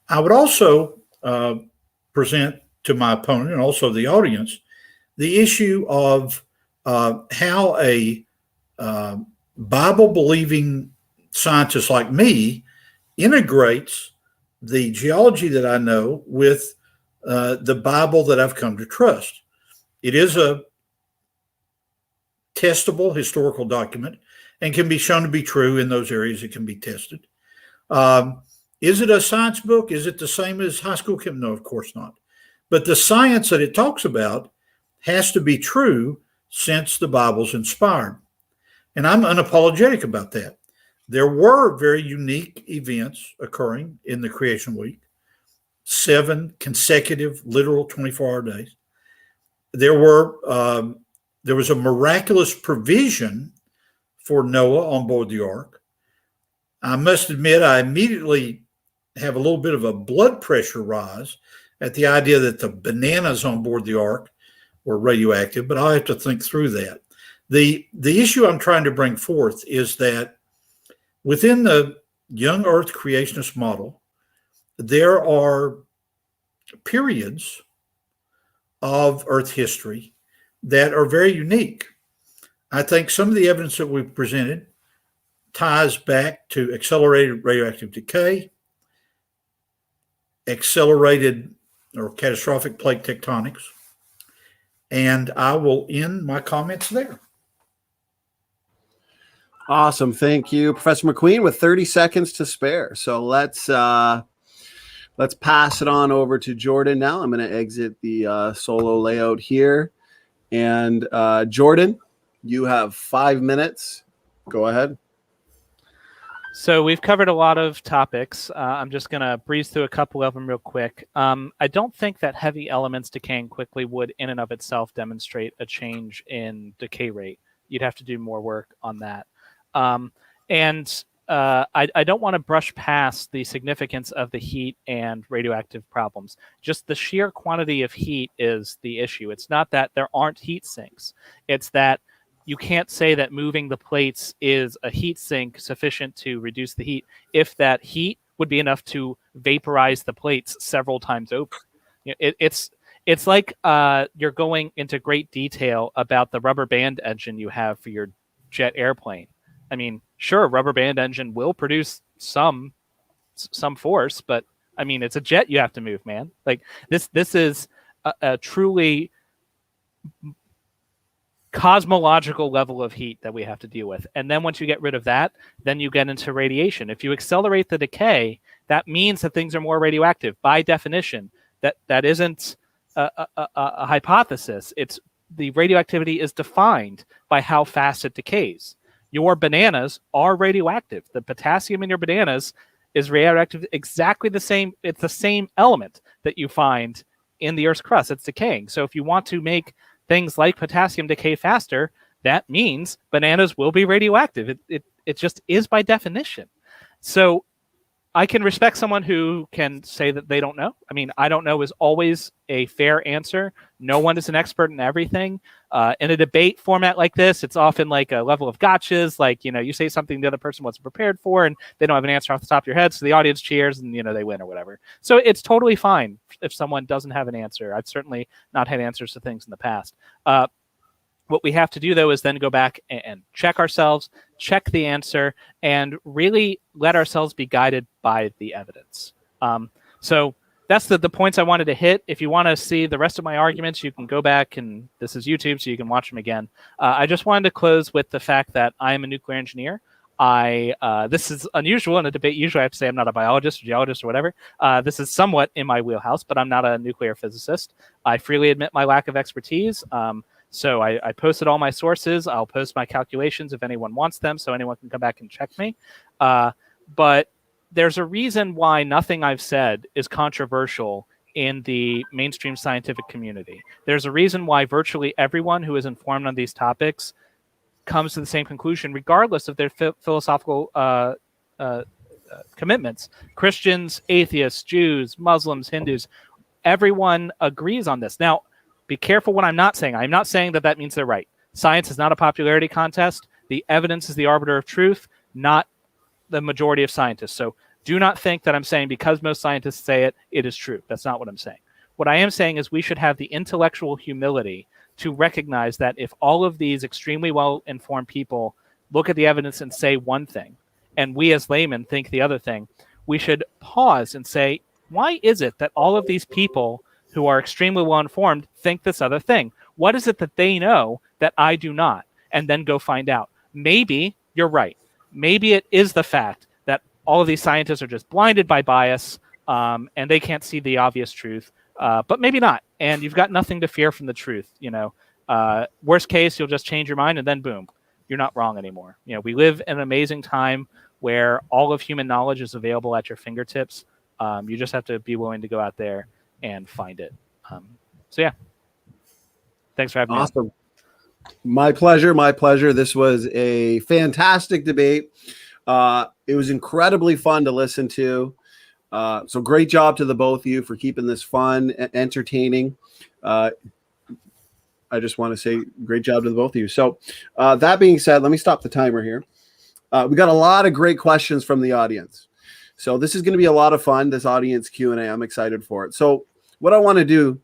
I would also present to my opponent and also the audience the issue of how a Bible-believing scientist like me integrates the geology that I know with the Bible that I've come to trust. It is a testable historical document and can be shown to be true in those areas it can be tested. Is it a science book? Is it the same as high school chem? No, of course not. But the science that it talks about has to be true since the Bible's inspired. And I'm unapologetic about that. There were very unique events occurring in the creation week, 7 consecutive literal 24-hour days. There was a miraculous provision for Noah on board the ark. I must admit, I immediately have a little bit of a blood pressure rise at the idea that the bananas on board the ark were radioactive, but I'll have to think through that. The issue I'm trying to bring forth is that within the young earth creationist model, there are periods of earth history that are very unique. I think some of the evidence that we've presented ties back to accelerated radioactive decay, accelerated or catastrophic plate tectonics, and I will end my comments there. Awesome. Thank you, Professor McQueen, with 30 seconds to spare. So let's pass it on over to Jordan now. I'm going to exit the solo layout here. And Jordan, you have 5 minutes. Go ahead. So we've covered a lot of topics. I'm just going to breeze through a couple of them real quick. I don't think that heavy elements decaying quickly would in and of itself demonstrate a change in decay rate. You'd have to do more work on that. I don't want to brush past the significance of the heat and radioactive problems. Just the sheer quantity of heat is the issue. It's not that there aren't heat sinks. It's that you can't say that moving the plates is a heat sink sufficient to reduce the heat if that heat would be enough to vaporize the plates several times over. It's like you're going into great detail about the rubber band engine you have for your jet airplane. I mean, sure, a rubber band engine will produce some force, but I mean, it's a jet you have to move, man. Like this is a truly cosmological level of heat that we have to deal with. And then once you get rid of that, then you get into radiation. If you accelerate the decay, that means that things are more radioactive. By definition, that isn't a hypothesis. It's the radioactivity is defined by how fast it decays. Your bananas are radioactive. The potassium in your bananas is radioactive exactly the same. It's the same element that you find in the Earth's crust. It's decaying. So if you want to make things like potassium decay faster, that means bananas will be radioactive. It just is by definition. So I can respect someone who can say that they don't know. I mean, I don't know is always a fair answer. No one is an expert in everything. In a debate format like this, it's often like a level of gotchas. Like, you say something the other person wasn't prepared for and they don't have an answer off the top of your head. So the audience cheers and, they win or whatever. So it's totally fine if someone doesn't have an answer. I've certainly not had answers to things in the past. What we have to do, though, is then go back and check ourselves, check the answer, and really let ourselves be guided by the evidence. So that's the points I wanted to hit. If you want to see the rest of my arguments, you can go back, and this is YouTube, so you can watch them again. I just wanted to close with the fact that I am a nuclear engineer. This is unusual in a debate. Usually I have to say I'm not a biologist or geologist or whatever. This is somewhat in my wheelhouse, but I'm not a nuclear physicist. I freely admit my lack of expertise. So I posted all my sources. I'll post my calculations if anyone wants them, so anyone can come back and check me. But there's a reason why nothing I've said is controversial in the mainstream scientific community. There's a reason why virtually everyone who is informed on these topics comes to the same conclusion, regardless of their philosophical commitments. Christians, atheists, Jews, Muslims, Hindus, everyone agrees on this. Now, be careful what I'm not saying. I'm not saying that that means they're right. Science is not a popularity contest. The evidence is the arbiter of truth, not the majority of scientists. So do not think that I'm saying because most scientists say it, it is true. That's not what I'm saying. What I am saying is we should have the intellectual humility to recognize that if all of these extremely well-informed people look at the evidence and say one thing, and we as laymen think the other thing, we should pause and say, why is it that all of these people who are extremely well-informed think this other thing? What is it that they know that I do not? And then go find out. Maybe you're right. Maybe it is the fact that all of these scientists are just blinded by bias and they can't see the obvious truth. But maybe not. And you've got nothing to fear from the truth. Worst case, you'll just change your mind and then boom, you're not wrong anymore. We live in an amazing time where all of human knowledge is available at your fingertips. You just have to be willing to go out there and find it. So yeah, thanks for having me. Awesome. My pleasure. My pleasure. This was a fantastic debate. It was incredibly fun to listen to. So great job to the both of you for keeping this fun and entertaining. I just want to say great job to the both of you. So that being said, let me stop the timer here. We got a lot of great questions from the audience. So this is going to be a lot of fun, this audience Q&A. I'm excited for it. So what I want to do,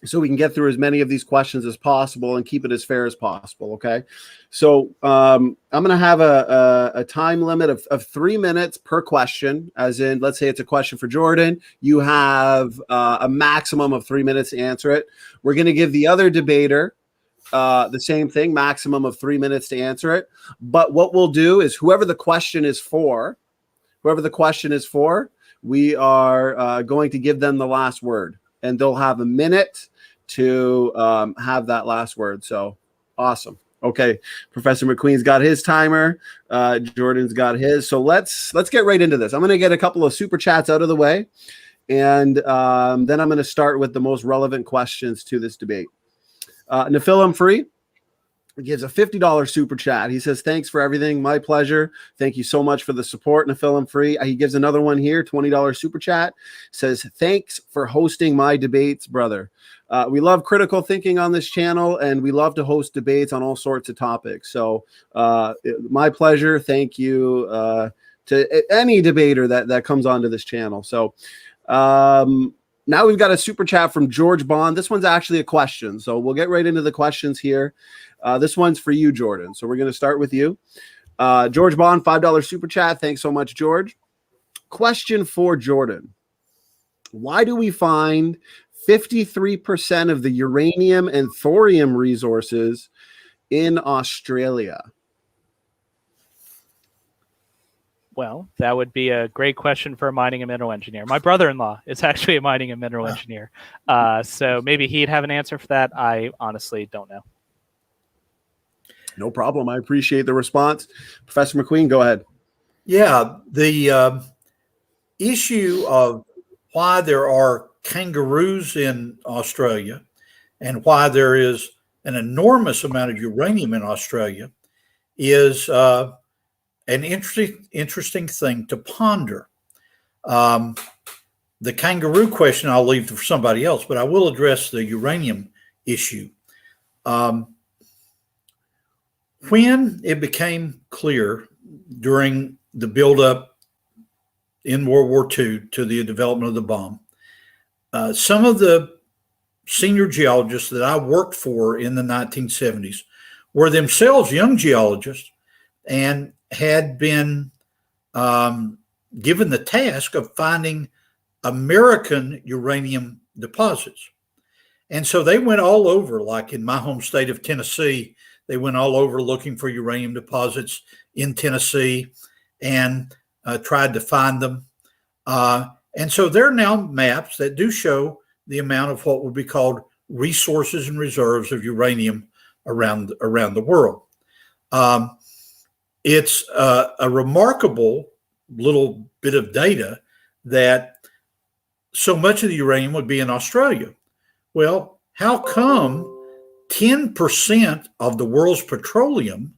so we can get through as many of these questions as possible and keep it as fair as possible, okay? So I'm going to have a time limit of 3 minutes per question, as in, let's say it's a question for Jordan. You have a maximum of 3 minutes to answer it. We're going to give the other debater the same thing, maximum of 3 minutes to answer it. But what we'll do is whoever the question is for, we are going to give them the last word. And they'll have a minute to have that last word. So awesome. Okay. Professor McQueen's got his timer. Jordan's got his. So let's get right into this. I'm going to get a couple of super chats out of the way. And then I'm going to start with the most relevant questions to this debate. Nephilim Free gives a $50 super chat. He says, thanks for everything. My pleasure. Thank you so much for the support, Nephilim Free. He gives another one here, $20 super chat. Says, thanks for hosting my debates, brother. We love critical thinking on this channel, and we love to host debates on all sorts of topics. So my pleasure. Thank you to any debater that comes onto this channel. So now we've got a super chat from George Bond. This one's actually a question. So we'll get right into the questions here. This one's for you, Jordan. So we're going to start with you. George Bond, $5 super chat. Thanks so much, George. Question for Jordan. Why do we find 53% of the uranium and thorium resources in Australia? Well, that would be a great question for a mining and mineral engineer. My brother-in-law is actually a mining and mineral engineer. So maybe he'd have an answer for that. I honestly don't know. No problem. I appreciate the response. Professor McQueen, go ahead. Yeah, the issue of why there are kangaroos in Australia and why there is an enormous amount of uranium in Australia is an interesting thing to ponder. The kangaroo question I'll leave for somebody else, but I will address the uranium issue. When it became clear during the buildup in World War II to the development of the bomb, some of the senior geologists that I worked for in the 1970s were themselves young geologists and had been given the task of finding American uranium deposits. And so they went all over, like in my home state of Tennessee, they went all over looking for uranium deposits in Tennessee and tried to find them. And so there are now maps that do show the amount of what would be called resources and reserves of uranium around the world. It's a remarkable little bit of data that so much of the uranium would be in Australia. Well, how come 10% of the world's petroleum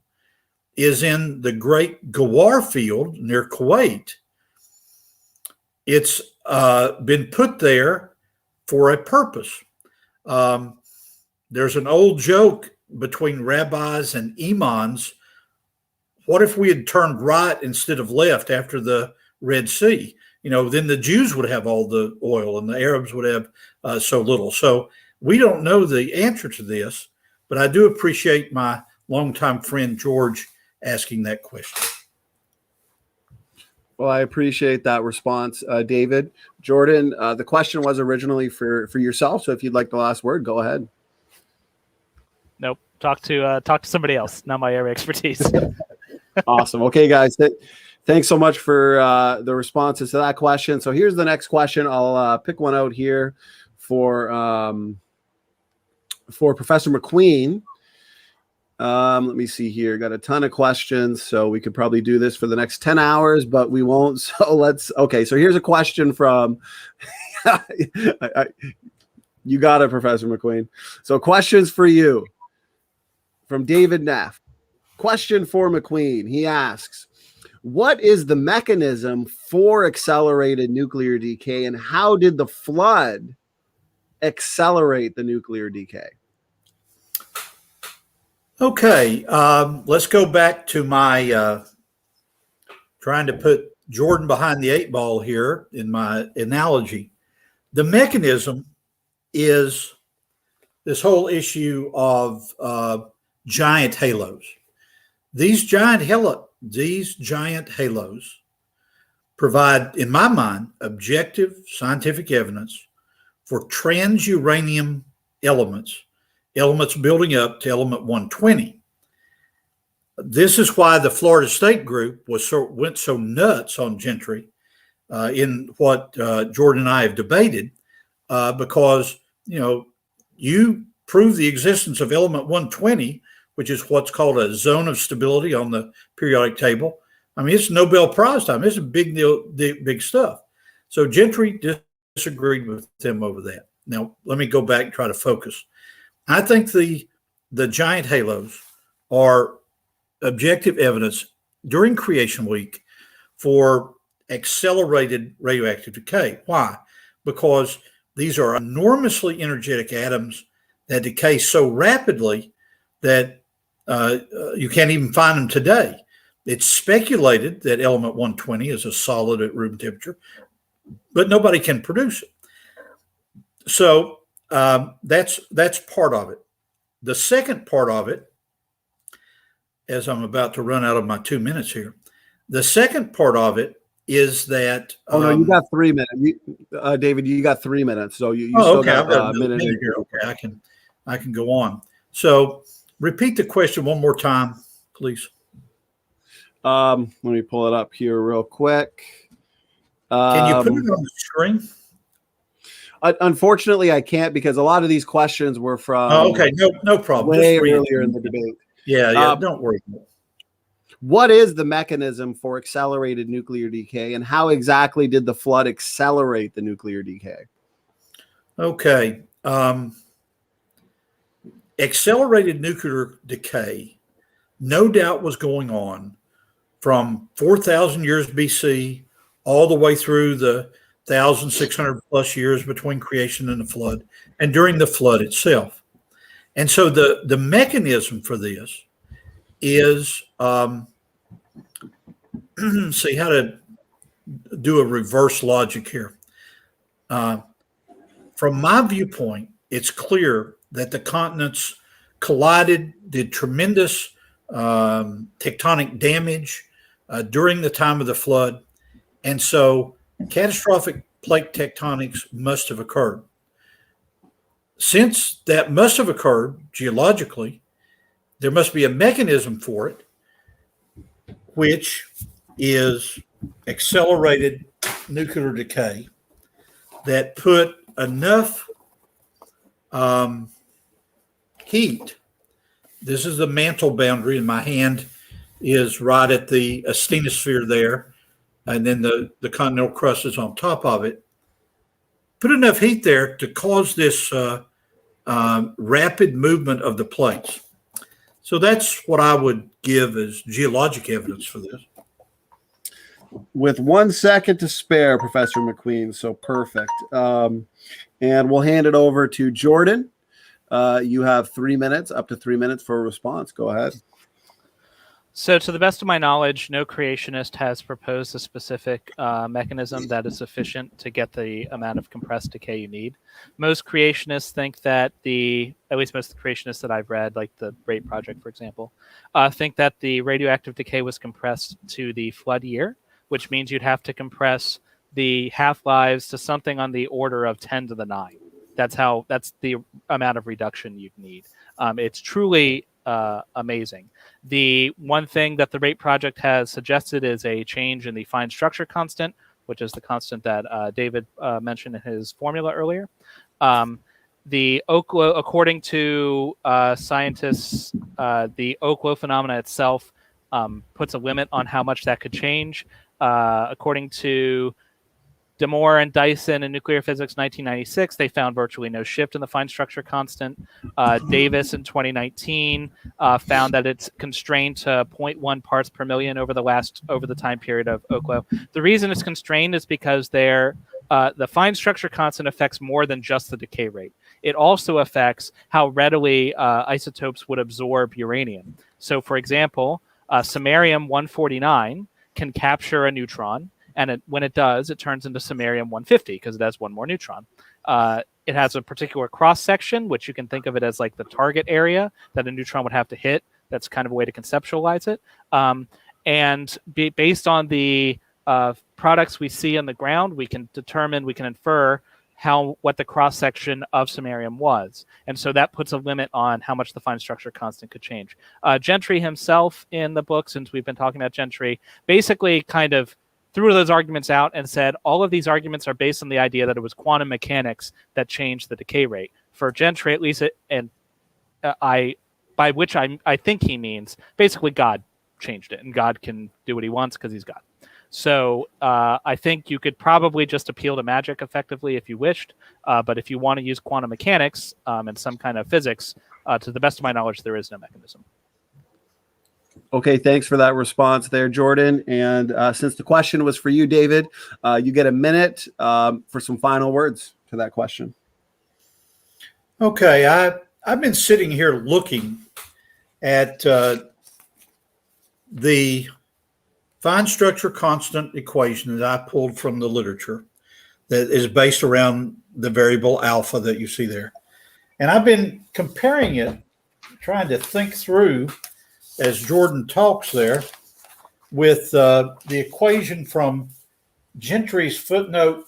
is in the Great Ghawar Field near Kuwait? It's been put there for a purpose. There's an old joke between rabbis and imams. What if we had turned right instead of left after the Red Sea? Then the Jews would have all the oil and the Arabs would have so little. So we don't know the answer to this, but I do appreciate my longtime friend George asking that question. Well, I appreciate that response, David. Jordan, the question was originally for yourself, so if you'd like the last word, go ahead. Nope. Talk to somebody else. Not my area of expertise. Awesome. Okay, guys. Thanks so much for the responses to that question. So here's the next question. I'll pick one out here for Professor McQueen. Let me see here. Got a ton of questions, so we could probably do this for the next 10 hours, but we won't. So so here's a question from, you got it, Professor McQueen. So questions for you from David Neff. Question for McQueen. He asks, what is the mechanism for accelerated nuclear decay, and how did the flood accelerate the nuclear decay? Okay, let's go back to my trying to put Jordan behind the 8 ball here in my analogy. The mechanism is this whole issue of giant halos. These giant halos provide, in my mind, objective scientific evidence for transuranium elements building up to element 120. This is why the Florida State group went so nuts on Gentry in what Jordan and I have debated, because you prove the existence of element 120, which is what's called a zone of stability on the periodic table. I mean, it's Nobel Prize time. It's a big deal, big stuff. So Gentry disagreed with them over that. Now, let me go back and try to focus. I think the giant halos are objective evidence during creation week for accelerated radioactive decay. Why? Because these are enormously energetic atoms that decay so rapidly that you can't even find them today. It's speculated that element 120 is a solid at room temperature, but nobody can produce it. So that's part of it. The second part of it, as I'm about to run out of my 2 minutes here, the second part of it is that. No, you got 3 minutes. David, you got 3 minutes. So you still okay. got I've got a minute here. Okay, I can go on. So repeat the question one more time, please. Let me pull it up here real quick. Can you put it on the screen? Unfortunately, I can't, because a lot of these questions were from. Okay, no problem. Way earlier in the debate. Yeah, don't worry. What is the mechanism for accelerated nuclear decay, and how exactly did the flood accelerate the nuclear decay? Okay. Accelerated nuclear decay, no doubt, was going on from 4,000 years BC all the way through the 1,600 plus years between creation and the flood, and during the flood itself. And so the mechanism for this is, see how to do a reverse logic here. From my viewpoint, it's clear that the continents collided, did tremendous tectonic damage during the time of the flood. And so catastrophic plate tectonics must have occurred. Since that must have occurred geologically, there must be a mechanism for it, which is accelerated nuclear decay that put enough heat. This is the mantle boundary, and my hand is right at the asthenosphere there, and then the continental crust is on top of it. put enough heat there to cause this rapid movement of the plates. So that's what I would give as geologic evidence for this. With 1 second to spare, Professor McQueen, so perfect. And we'll hand it over to Jordan. You have 3 minutes, up to 3 minutes for a response. Go ahead. So to the best of my knowledge, no creationist has proposed a specific mechanism that is sufficient to get the amount of compressed decay you need. Most creationists think that at least most of the creationists that I've read, like the RAPE project, for example, think that the radioactive decay was compressed to the flood year, which means you'd have to compress the half-lives to something on the order of 10 to the 9. That's the amount of reduction you'd need. It's truly amazing. The one thing that the RAPE project has suggested is a change in the fine structure constant, which is the constant that David mentioned in his formula earlier. The Oklo, according to scientists, the Oklo phenomena itself puts a limit on how much that could change. According to Damore and Dyson in Nuclear Physics 1996, they found virtually no shift in the fine structure constant. Davis in 2019 found that it's constrained to 0.1 parts per million over the time period of Oklo. The reason it's constrained is because the fine structure constant affects more than just the decay rate. It also affects how readily isotopes would absorb uranium. So, for example, samarium-149 can capture a neutron, and when it does, it turns into samarium-150 because it has one more neutron. It has a particular cross-section, which you can think of it as like the target area that a neutron would have to hit. That's kind of a way to conceptualize it. Based on the products we see on the ground, we can infer what the cross-section of samarium was. And so that puts a limit on how much the fine structure constant could change. Gentry himself in the book, since we've been talking about Gentry, basically kind of threw those arguments out and said all of these arguments are based on the idea that it was quantum mechanics that changed the decay rate. For Gentry, at least, by which I think he means basically God changed it, and God can do what he wants because he's God. So I think you could probably just appeal to magic effectively if you wished. But if you want to use quantum mechanics and some kind of physics, to the best of my knowledge, there is no mechanism. Okay, thanks for that response there, Jordan. And since the question was for you, David, you get a minute for some final words to that question. Okay, I've been sitting here looking at the fine structure constant equation that I pulled from the literature that is based around the variable alpha that you see there. And I've been comparing it, trying to think through, as Jordan talks there, with the equation from Gentry's footnote,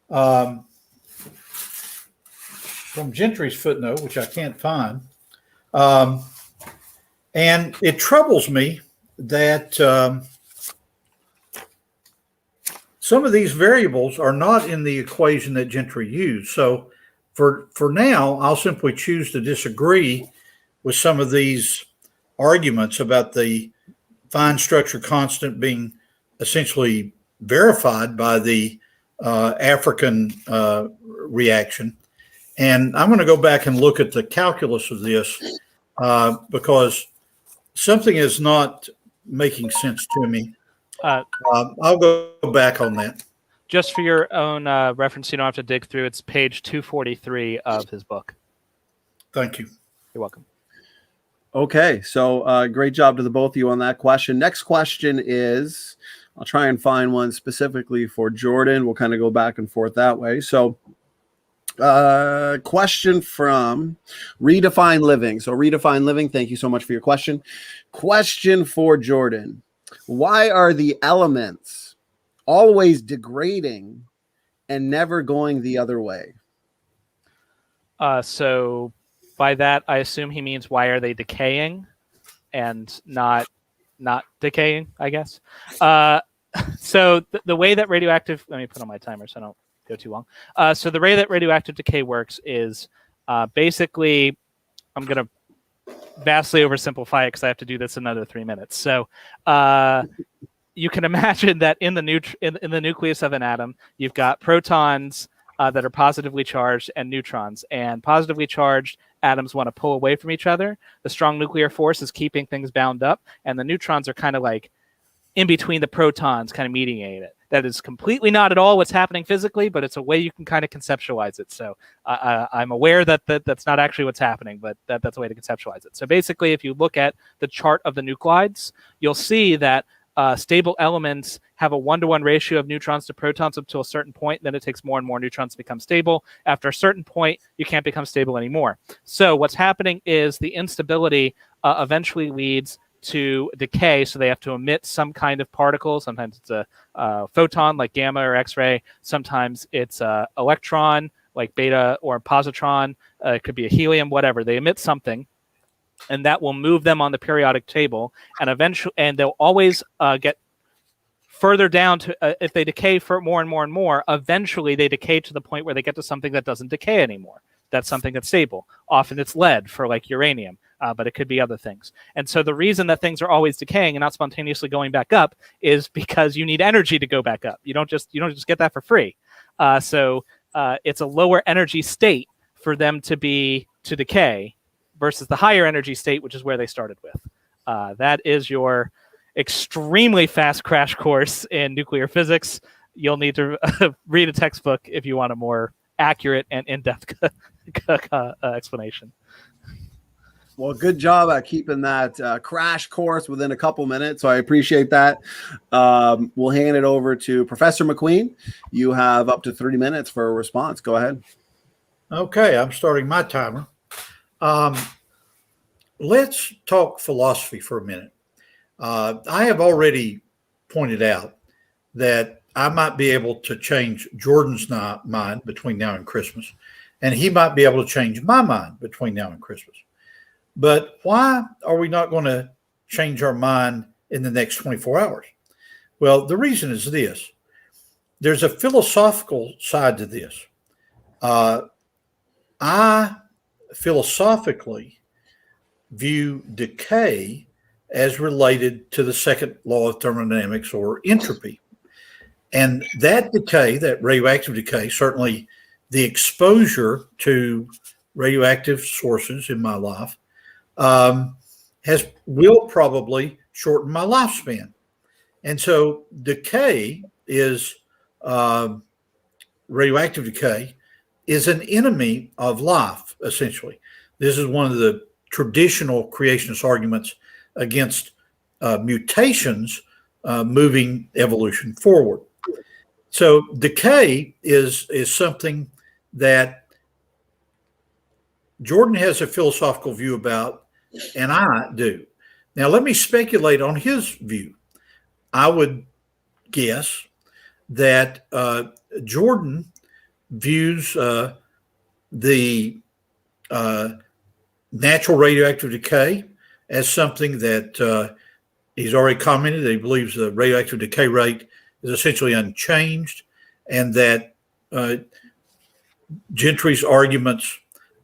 which I can't find. And it troubles me that some of these variables are not in the equation that Gentry used. So for now, I'll simply choose to disagree with some of these arguments about the fine structure constant being essentially verified by the African reaction. And I'm going to go back and look at the calculus of this because something is not making sense to me. I'll go back on that. Just for your own reference, you don't have to dig through. It's page 243 of his book. Thank you. You're welcome. Okay, so great job to the both of you on that question. Next question is, I'll try and find one specifically for Jordan. We'll kind of go back and forth that way. So question from Redefine Living. So Redefine Living, thank you so much for your question. Question for Jordan. Why are the elements always degrading and never going the other way? So by that, I assume he means why are they decaying and not decaying, I guess. So the way that radioactive, let me put on my timer so I don't go too long. So the way that radioactive decay works is basically, I'm going to vastly oversimplify it because I have to do this in another 3 minutes. So you can imagine that in the nucleus of an atom, you've got protons that are positively charged and neutrons. And positively charged atoms want to pull away from each other. The strong nuclear force is keeping things bound up, and the neutrons are kind of like in between the protons, kind of mediating it. That is completely not at all what's happening physically, but it's a way you can kind of conceptualize it. So I'm aware that that's not actually what's happening, but that's a way to conceptualize it. So basically, if you look at the chart of the nuclides, you'll see that stable elements have a 1-to-1 ratio of neutrons to protons up to a certain point. Then it takes more and more neutrons to become stable. After a certain point, you can't become stable anymore. So what's happening is the instability eventually leads to decay, so they have to emit some kind of particle. Sometimes it's a photon like gamma or X-ray. Sometimes it's a electron like beta or positron. It could be a helium, whatever. They emit something, and that will move them on the periodic table. And eventually, and they'll always get further down to if they decay for more and more and more. Eventually, they decay to the point where they get to something that doesn't decay anymore. That's something that's stable. Often it's lead for like uranium, but it could be other things. And so the reason that things are always decaying and not spontaneously going back up is because you need energy to go back up. You don't just get that for free. So it's a lower energy state for them to decay versus the higher energy state, which is where they started with. That is your extremely fast crash course in nuclear physics. You'll need to read a textbook if you want a more accurate and in-depth explanation. Well, good job at keeping that crash course within a couple minutes. So I appreciate that. We'll hand it over to Professor McQueen. You have up to 30 minutes for a response. Go ahead. Okay, I'm starting my timer. Let's talk philosophy for a minute. I have already pointed out that I might be able to change Jordan's mind between now and Christmas, and he might be able to change my mind between now and Christmas. But why are we not going to change our mind in the next 24 hours? Well, the reason is this. There's a philosophical side to this. I philosophically view decay as related to the second law of thermodynamics, or entropy. And that decay, that radioactive decay, certainly the exposure to radioactive sources in my life, will probably shorten my lifespan. And so decay is, radioactive decay is an enemy of life, essentially. This is one of the traditional creationist arguments against mutations moving evolution forward. So decay is something that Jordan has a philosophical view about, and I do. Now, let me speculate on his view. I would guess that Jordan views the natural radioactive decay as something that he's already commented that he believes the radioactive decay rate is essentially unchanged, and that Gentry's arguments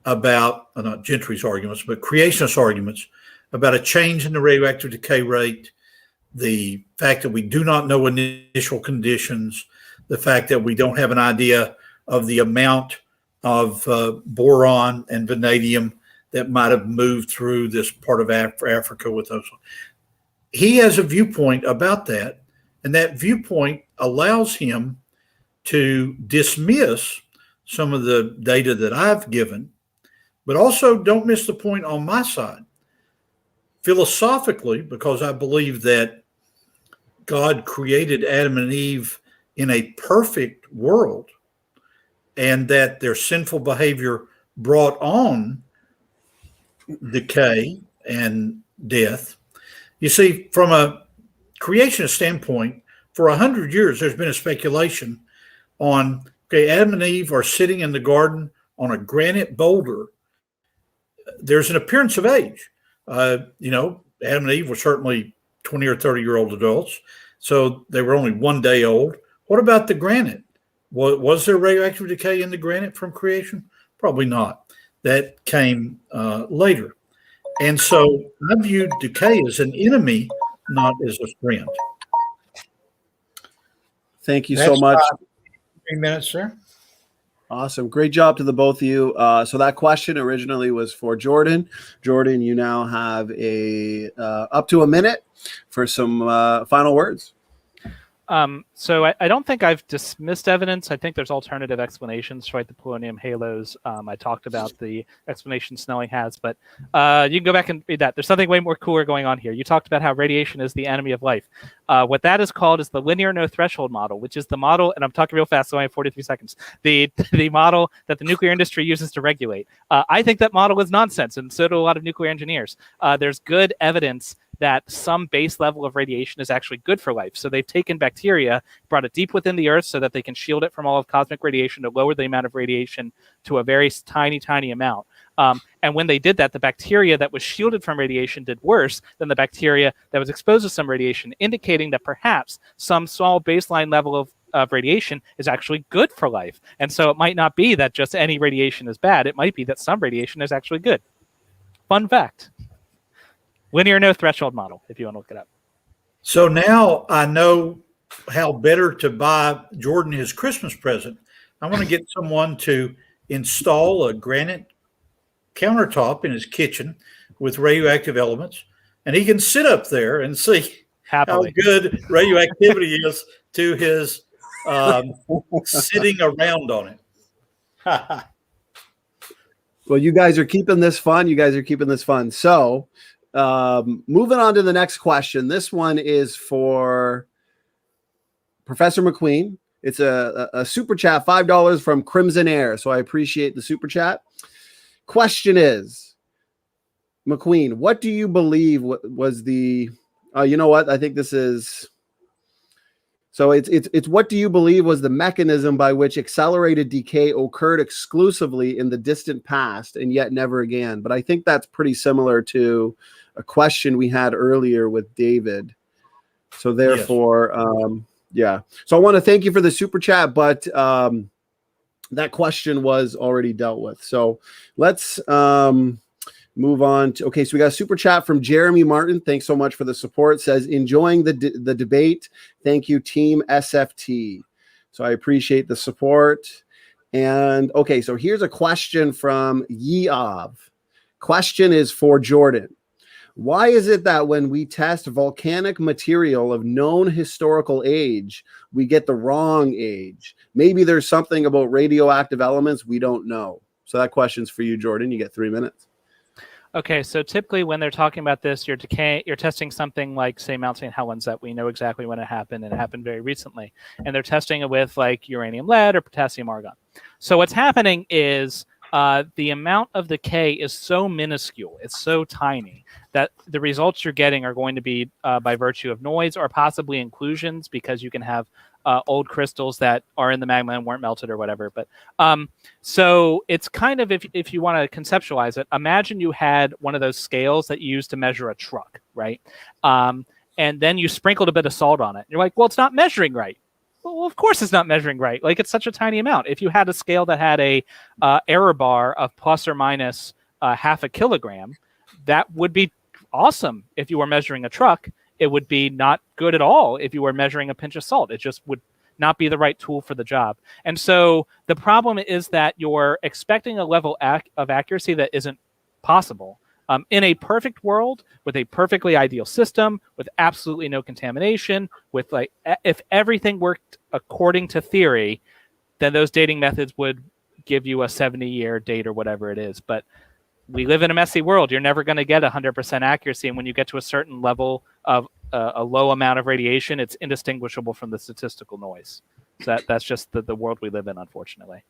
about, not Gentry's arguments, but creationist arguments about a change in the radioactive decay rate, the fact that we do not know initial conditions, the fact that we don't have an idea of the amount of boron and vanadium that might have moved through this part of Africa with those. He has a viewpoint about that, and that viewpoint allows him to dismiss some of the data that I've given, but also don't miss the point on my side. Philosophically, because I believe that God created Adam and Eve in a perfect world, and that their sinful behavior brought on decay and death. You see, from a creationist standpoint, for 100 years, there's been a speculation on, okay, Adam and Eve are sitting in the garden on a granite boulder. There's an appearance of age. Adam and Eve were certainly 20 or 30-year-old adults, so they were only 1 day old. What about the granite? Was there radioactive decay in the granite from creation? Probably not. That came later. And so I viewed decay as an enemy, not as a friend. Thank you so much. 3 minutes, sir. Awesome. Great job to the both of you. So that question originally was for Jordan. Jordan, you now have up to a minute for some final words. So I don't think I've dismissed evidence. I think there's alternative explanations, right? The polonium halos. I talked about the explanation Snelling has, but you can go back and read that. There's something way more cooler going on here. You talked about how radiation is the enemy of life. What that is called is the linear no threshold model, which is the model, and I'm talking real fast, so I have 43 seconds. The model that the nuclear industry uses to regulate. I think that model is nonsense, and so do a lot of nuclear engineers. There's good evidence that some base level of radiation is actually good for life. So they've taken bacteria, brought it deep within the earth so that they can shield it from all of cosmic radiation to lower the amount of radiation to a very tiny, tiny amount. And when they did that, the bacteria that was shielded from radiation did worse than the bacteria that was exposed to some radiation, indicating that perhaps some small baseline level of radiation is actually good for life. And so it might not be that just any radiation is bad. It might be that some radiation is actually good. Fun fact. Linear no threshold model, if you want to look it up. So now I know how better to buy Jordan his Christmas present. I want to get someone to install a granite countertop in his kitchen with radioactive elements, and he can sit up there and see Happily. how good radioactivity is to his sitting around on it. Well, you guys are keeping this fun. So moving on to the next question. This one is for Professor McQueen. It's a super chat, $5 from Crimson Air. So I appreciate the super chat. Question is, McQueen, what do you believe was the, you know what? I think this is, so it's what do you believe was the mechanism by which accelerated decay occurred exclusively in the distant past and yet never again? But I think that's pretty similar to a question we had earlier with David. So therefore, yes. Yeah. So I want to thank you for the super chat, but that question was already dealt with. So let's move on to, okay, so we got a super chat from Jeremy Martin. Thanks so much for the support. It says, enjoying the debate. Thank you, Team SFT. So I appreciate the support. And okay, so here's a question from Yeov. Question is for Jordan. Why is it that when we test volcanic material of known historical age, we get the wrong age? Maybe there's something about radioactive elements we don't know. So that question's for you, Jordan. You get 3 minutes. Okay, so typically when they're talking about this, you're testing something like, say, Mount St. Helens that we know exactly when it happened, and it happened very recently. And they're testing it with like uranium lead or potassium argon. So what's happening is the amount of decay is so minuscule, it's so tiny, that the results you're getting are going to be by virtue of noise or possibly inclusions, because you can have old crystals that are in the magma and weren't melted or whatever. But so it's kind of, if you want to conceptualize it, imagine you had one of those scales that you use to measure a truck, right? And then you sprinkled a bit of salt on it. You're like, well, it's not measuring right. Well, of course it's not measuring right. Like, it's such a tiny amount. If you had a scale that had a error bar of plus or minus half a kilogram, that would be awesome if you were measuring a truck. It would be not good at all if you were measuring a pinch of salt. It just would not be the right tool for the job. And so the problem is that you're expecting a level of accuracy that isn't possible. In a perfect world, with a perfectly ideal system, with absolutely no contamination, with like, if everything worked according to theory, then those dating methods would give you a 70-year date or whatever it is. But we live in a messy world. You're never going to get 100% accuracy. And when you get to a certain level of a low amount of radiation, it's indistinguishable from the statistical noise. So that's just the world we live in, unfortunately.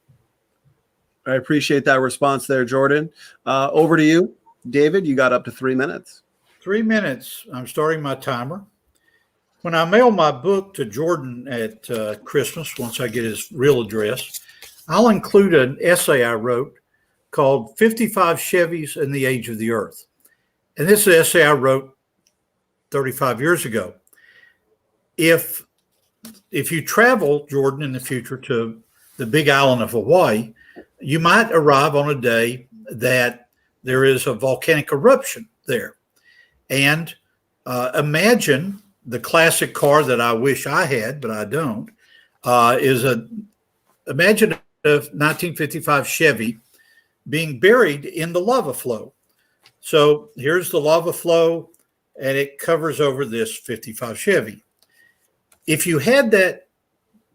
I appreciate that response there, Jordan. Over to you. David, you got up to 3 minutes. 3 minutes. I'm starting my timer. When I mail my book to Jordan at Christmas, once I get his real address, I'll include an essay I wrote called 55 Chevys in the Age of the Earth. And this is an essay I wrote 35 years ago. If you travel, Jordan, in the future to the big island of Hawaii, you might arrive on a day that there is a volcanic eruption there. And imagine the classic car that I wish I had, but I don't. imagine a 1955 Chevy being buried in the lava flow. So here's the lava flow, and it covers over this 55 Chevy. If you had that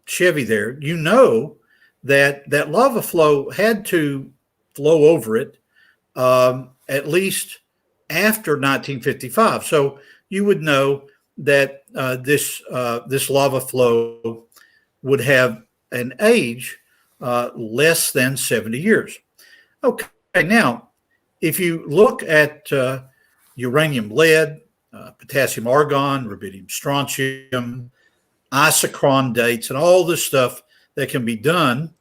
Chevy there, you know that that lava flow had to flow over it at least after 1955. So you would know that this lava flow would have an age less than 70 years. Okay, now, if you look at uranium lead, potassium argon, rubidium strontium, isochron dates, and all this stuff that can be done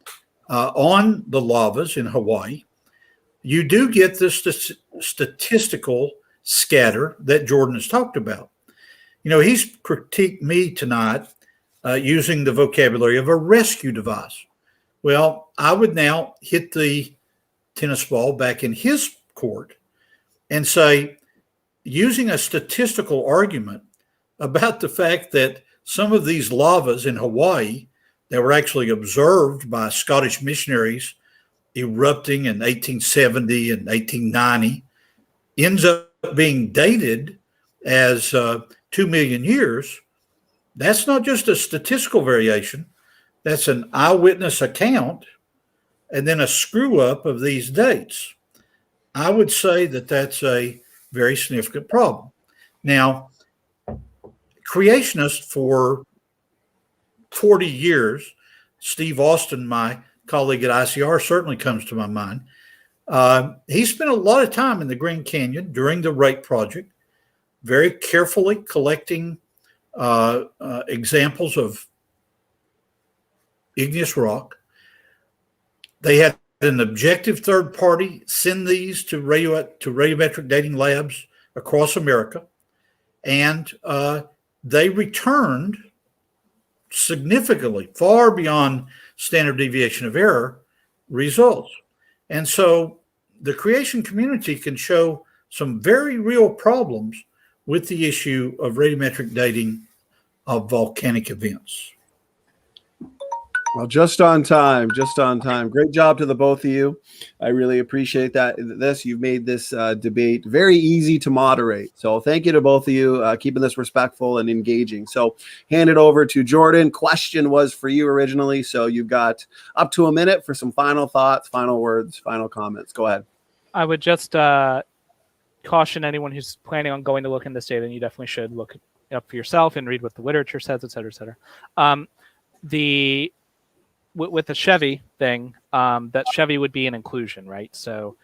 on the lavas in Hawaii, you do get this statistical scatter that Jordan has talked about. You know, he's critiqued me tonight using the vocabulary of a rescue device. Well, I would now hit the tennis ball back in his court and say, using a statistical argument about the fact that some of these lavas in Hawaii that were actually observed by Scottish missionaries erupting in 1870 and 1890 ends up being dated as 2 million years. That's not just a statistical variation. That's an eyewitness account and then a screw up of these dates. I would say that that's a very significant problem. Now, creationists for 40 years, Steve Austin, my colleague at ICR, certainly comes to my mind. He spent a lot of time in the Green Canyon during the Rake Project, very carefully collecting examples of igneous rock. They had an objective third party send these to radiometric dating labs across America, and they returned significantly, far beyond standard deviation of error results. And so the creation community can show some very real problems with the issue of radiometric dating of volcanic events. Well, just on time, just on time. Great job to the both of you. I really appreciate that. You've made this debate very easy to moderate. So thank you to both of you, keeping this respectful and engaging. So hand it over to Jordan. Question was for you originally. So you've got up to a minute for some final thoughts, final words, final comments. Go ahead. I would just caution anyone who's planning on going to look in this data, and you definitely should look it up for yourself and read what the literature says, et cetera, et cetera. With the Chevy thing, that Chevy would be an inclusion, right? So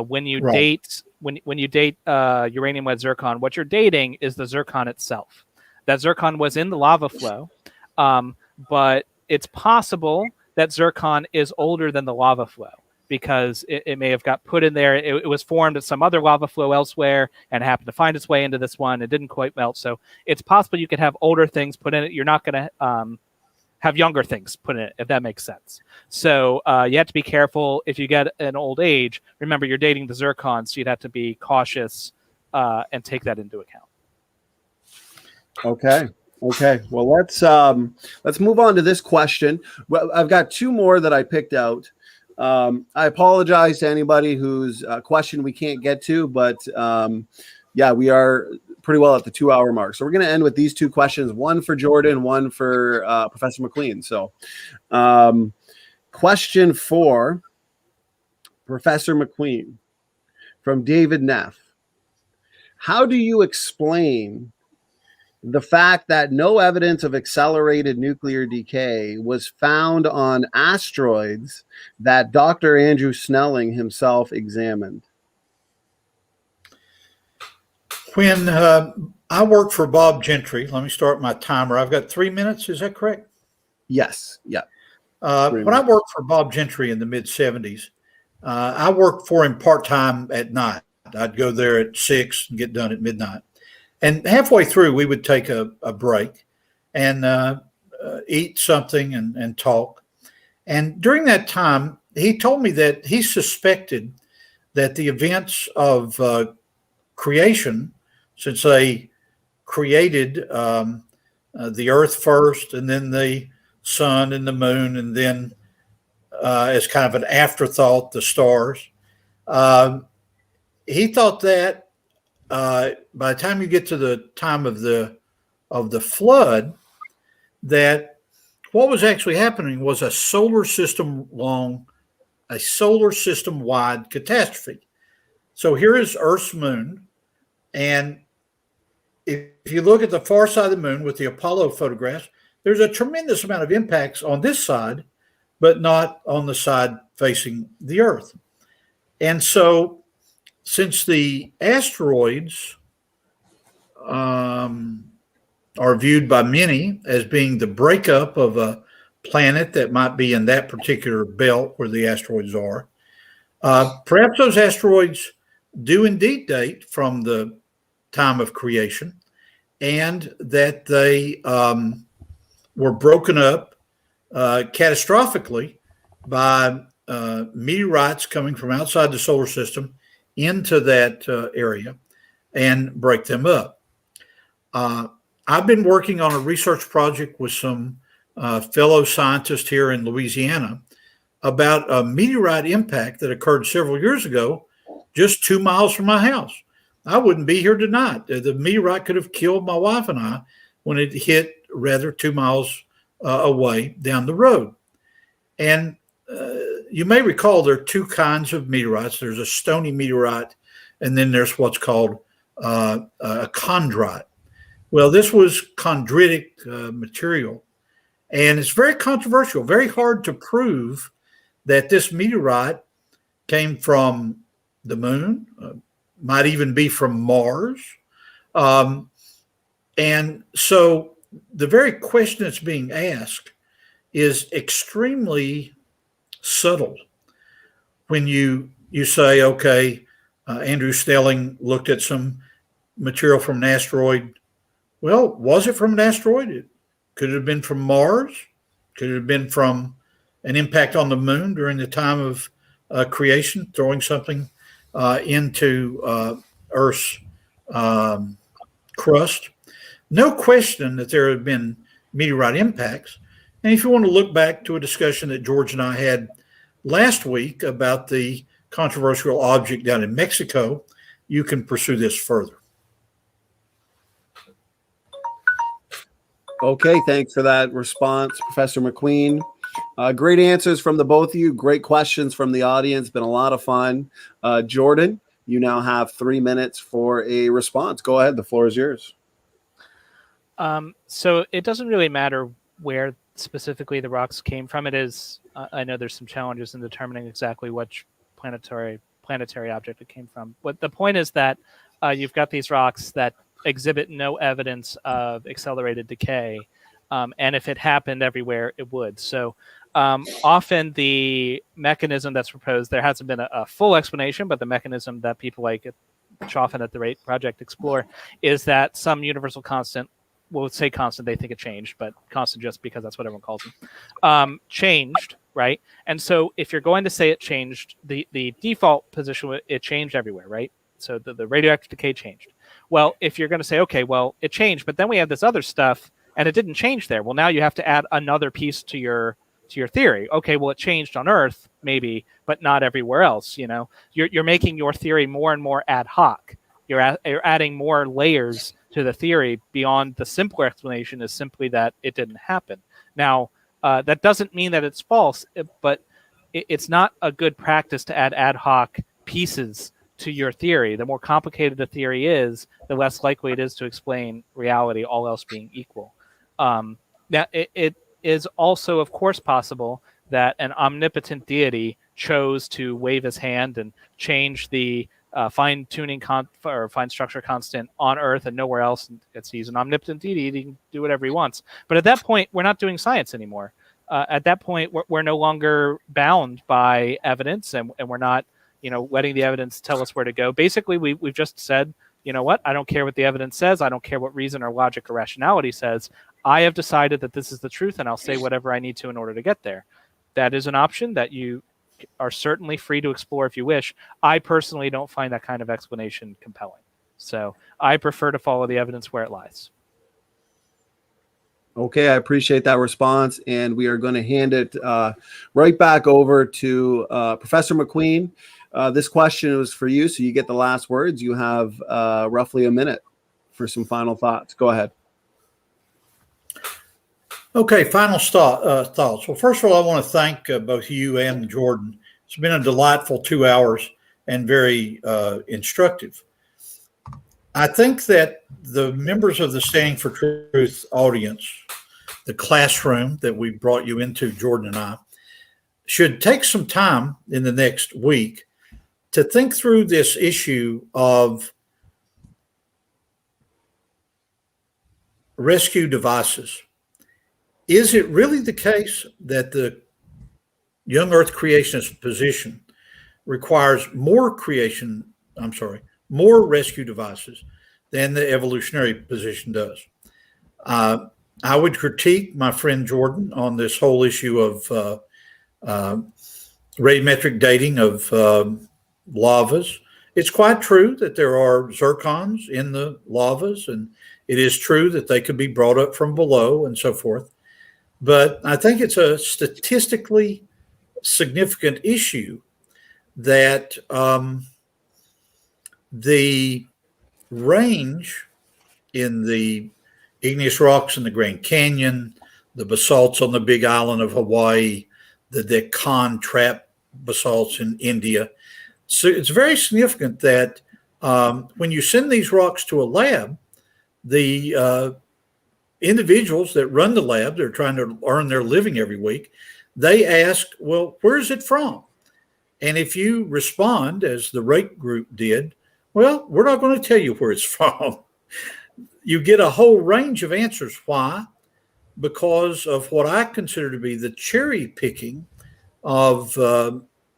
when you date uranium lead zircon, what you're dating is the zircon itself. That zircon was in the lava flow, but it's possible that zircon is older than the lava flow because it may have got put in there. It was formed at some other lava flow elsewhere and happened to find its way into this one. It didn't quite melt. So it's possible you could have older things put in it. You're not going to have younger things put in it, if that makes sense. So you have to be careful. If you get an old age, remember you're dating the zircon, so you'd have to be cautious and take that into account. Okay. Well, let's move on to this question. Well, I've got two more that I picked out. I apologize to anybody whose question we can't get to, but yeah, we are pretty well at the 2-hour mark. So we're going to end with these two questions, one for Jordan, one for Professor McQueen. So question for Professor McQueen from David Neff. How do you explain the fact that no evidence of accelerated nuclear decay was found on asteroids that Dr. Andrew Snelling himself examined? When I worked for Bob Gentry, let me start my timer. I've got 3 minutes. Is that correct? Yes. Yeah. When I worked for Bob Gentry in the mid-'70s, I worked for him part-time at night. I'd go there at 6 and get done at midnight. And halfway through, we would take a break and eat something and talk. And during that time, he told me that he suspected that the events of creation, since they created the earth first and then the sun and the moon, and then as kind of an afterthought, the stars. He thought that by the time you get to the time of the flood, that what was actually happening was a solar system wide catastrophe. So here is Earth's moon, and if you look at the far side of the moon with the Apollo photographs, there's a tremendous amount of impacts on this side, but not on the side facing the Earth. And so, since the asteroids are viewed by many as being the breakup of a planet that might be in that particular belt where the asteroids are, perhaps those asteroids do indeed date from the time of creation, and that they were broken up catastrophically by meteorites coming from outside the solar system into that area and break them up. I've been working on a research project with some fellow scientists here in Louisiana about a meteorite impact that occurred several years ago, just 2 miles from my house. I wouldn't be here tonight. The meteorite could have killed my wife and I when it hit rather 2 miles away down the road. And you may recall there are two kinds of meteorites. There's a stony meteorite, and then there's what's called a chondrite. Well, this was chondritic material, and it's very controversial, very hard to prove that this meteorite came from the moon, might even be from Mars. And so the very question that's being asked is extremely subtle. When you say, okay, Andrew Snelling looked at some material from an asteroid. Well, was it from an asteroid? Could it have been from Mars? Could it have been from an impact on the moon during the time of creation, throwing something into Earth's crust? No question that there have been meteorite impacts. And if you want to look back to a discussion that George and I had last week about the controversial object down in Mexico, you can pursue this further. Okay, thanks for that response, Professor McQueen. Great answers from the both of you. Great questions from the audience. Been a lot of fun. Jordan, you now have 3 minutes for a response. Go ahead. The floor is yours. So it doesn't really matter where specifically the rocks came from. It is, I know there's some challenges in determining exactly which planetary object it came from. But the point is that you've got these rocks that exhibit no evidence of accelerated decay. And if it happened everywhere, it would. So often the mechanism that's proposed, there hasn't been a full explanation, but the mechanism that people like Chaffin at the Rate Project explore is that some universal constant, well, let's say constant, they think it changed, but constant just because that's what everyone calls them, changed, right? And so if you're going to say it changed, the default position, it changed everywhere, right? So the radioactive decay changed. Well, if you're going to say, okay, well, it changed, but then we have this other stuff and it didn't change there. Well, now you have to add another piece to your theory. Okay, well, it changed on Earth, maybe, but not everywhere else. You know, you're making your theory more and more ad hoc. You're adding more layers to the theory beyond the simpler explanation is simply that it didn't happen. Now, that doesn't mean that it's false, but it's not a good practice to add ad hoc pieces to your theory. The more complicated the theory is, the less likely it is to explain reality, all else being equal. Now, it is also, of course, possible that an omnipotent deity chose to wave his hand and change the fine structure constant on Earth and nowhere else. He's an omnipotent deity; he can do whatever he wants. But at that point, we're not doing science anymore. At that point, we're no longer bound by evidence, and we're not, letting the evidence tell us where to go. Basically, we've just said, you know what? I don't care what the evidence says. I don't care what reason or logic or rationality says. I have decided that this is the truth, and I'll say whatever I need to in order to get there. That is an option that you are certainly free to explore if you wish. I personally don't find that kind of explanation compelling. So I prefer to follow the evidence where it lies. Okay, I appreciate that response, and we are going to hand it right back over to Professor McQueen. This question was for you, so you get the last words. You have roughly a minute for some final thoughts. Go ahead. Okay, final thoughts. Well, first of all, I want to thank both you and Jordan. It's been a delightful 2 hours and very instructive. I think that the members of the Standing for Truth audience, the classroom that we brought you into, Jordan and I, should take some time in the next week to think through this issue of rescue devices. Is it really the case that the young earth creationist position requires more rescue devices than the evolutionary position does? I would critique my friend Jordan on this whole issue of radiometric dating of lavas. It's quite true that there are zircons in the lavas, and it is true that they could be brought up from below and so forth. But I think it's a statistically significant issue that the range in the igneous rocks in the Grand Canyon, the basalts on the Big Island of Hawaii, the Deccan trap basalts in India. So it's very significant that when you send these rocks to a lab, the individuals that run the lab, they're trying to earn their living every week, they ask, well, where is it from? And if you respond, as the rate group did, well, we're not going to tell you where it's from. You get a whole range of answers. Why? Because of what I consider to be the cherry picking of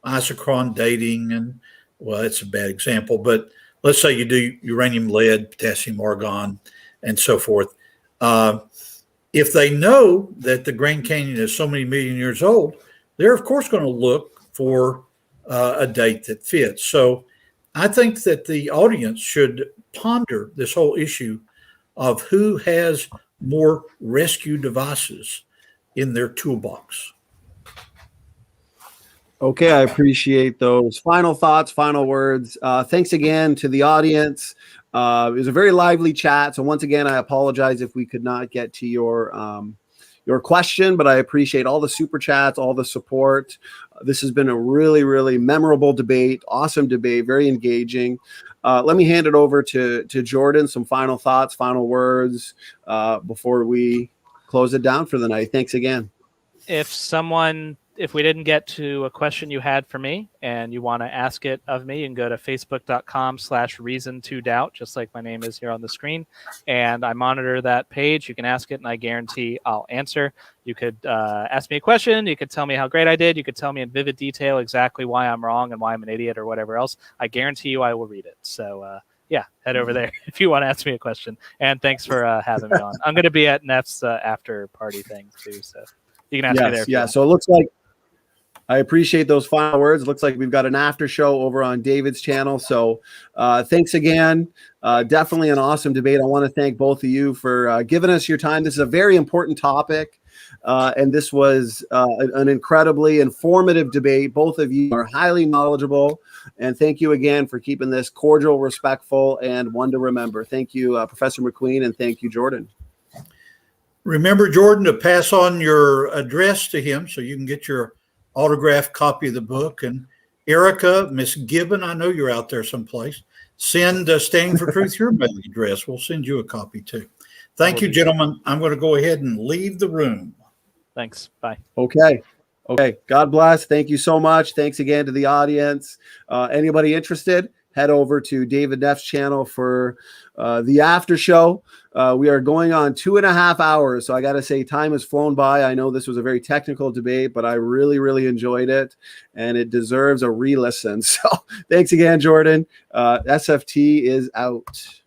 isochron dating. And, well, it's a bad example, but let's say you do uranium, lead, potassium, argon, and so forth. If they know that the Grand Canyon is so many million years old, they're, of course, going to look for a date that fits. So I think that the audience should ponder this whole issue of who has more rescue devices in their toolbox. Okay, I appreciate those final thoughts, final words. Thanks again to the audience. It was a very lively chat. So once again, I apologize if we could not get to your question, but I appreciate all the super chats, all the support. This has been a really, really memorable debate, awesome debate, very engaging. Let me hand it over to Jordan. Some final thoughts, final words before we close it down for the night. Thanks again. If we didn't get to a question you had for me and you want to ask it of me, you can go to facebook.com/reason2doubt, just like my name is here on the screen. And I monitor that page. You can ask it and I guarantee I'll answer. You could ask me a question. You could tell me how great I did. You could tell me in vivid detail exactly why I'm wrong and why I'm an idiot or whatever else. I guarantee you I will read it. So yeah, head over there if you want to ask me a question. And thanks for having me on. I'm going to be at Neff's after party thing too. So you can ask me there. Yeah. So it looks like I appreciate those final words. It looks like we've got an after show over on David's channel. So thanks again. Definitely an awesome debate. I want to thank both of you for giving us your time. This is a very important topic. And this was an incredibly informative debate. Both of you are highly knowledgeable. And thank you again for keeping this cordial, respectful, and one to remember. Thank you, Professor McQueen, and thank you, Jordan. Remember, Jordan, to pass on your address to him so you can get your autographed copy of the book. And Erica, Miss Gibbon, I know you're out there someplace. Send Standing for Truth your mailing address. We'll send you a copy too. Thank you, gentlemen. I'm going to go ahead and leave the room. Thanks. Bye. Okay. God bless. Thank you so much. Thanks again to the audience. Anybody interested, head over to David Neff's channel for the after show. We are going on 2.5 hours. So I got to say, time has flown by. I know this was a very technical debate, but I really, really enjoyed it and it deserves a re-listen. So thanks again, Jordan. SFT is out.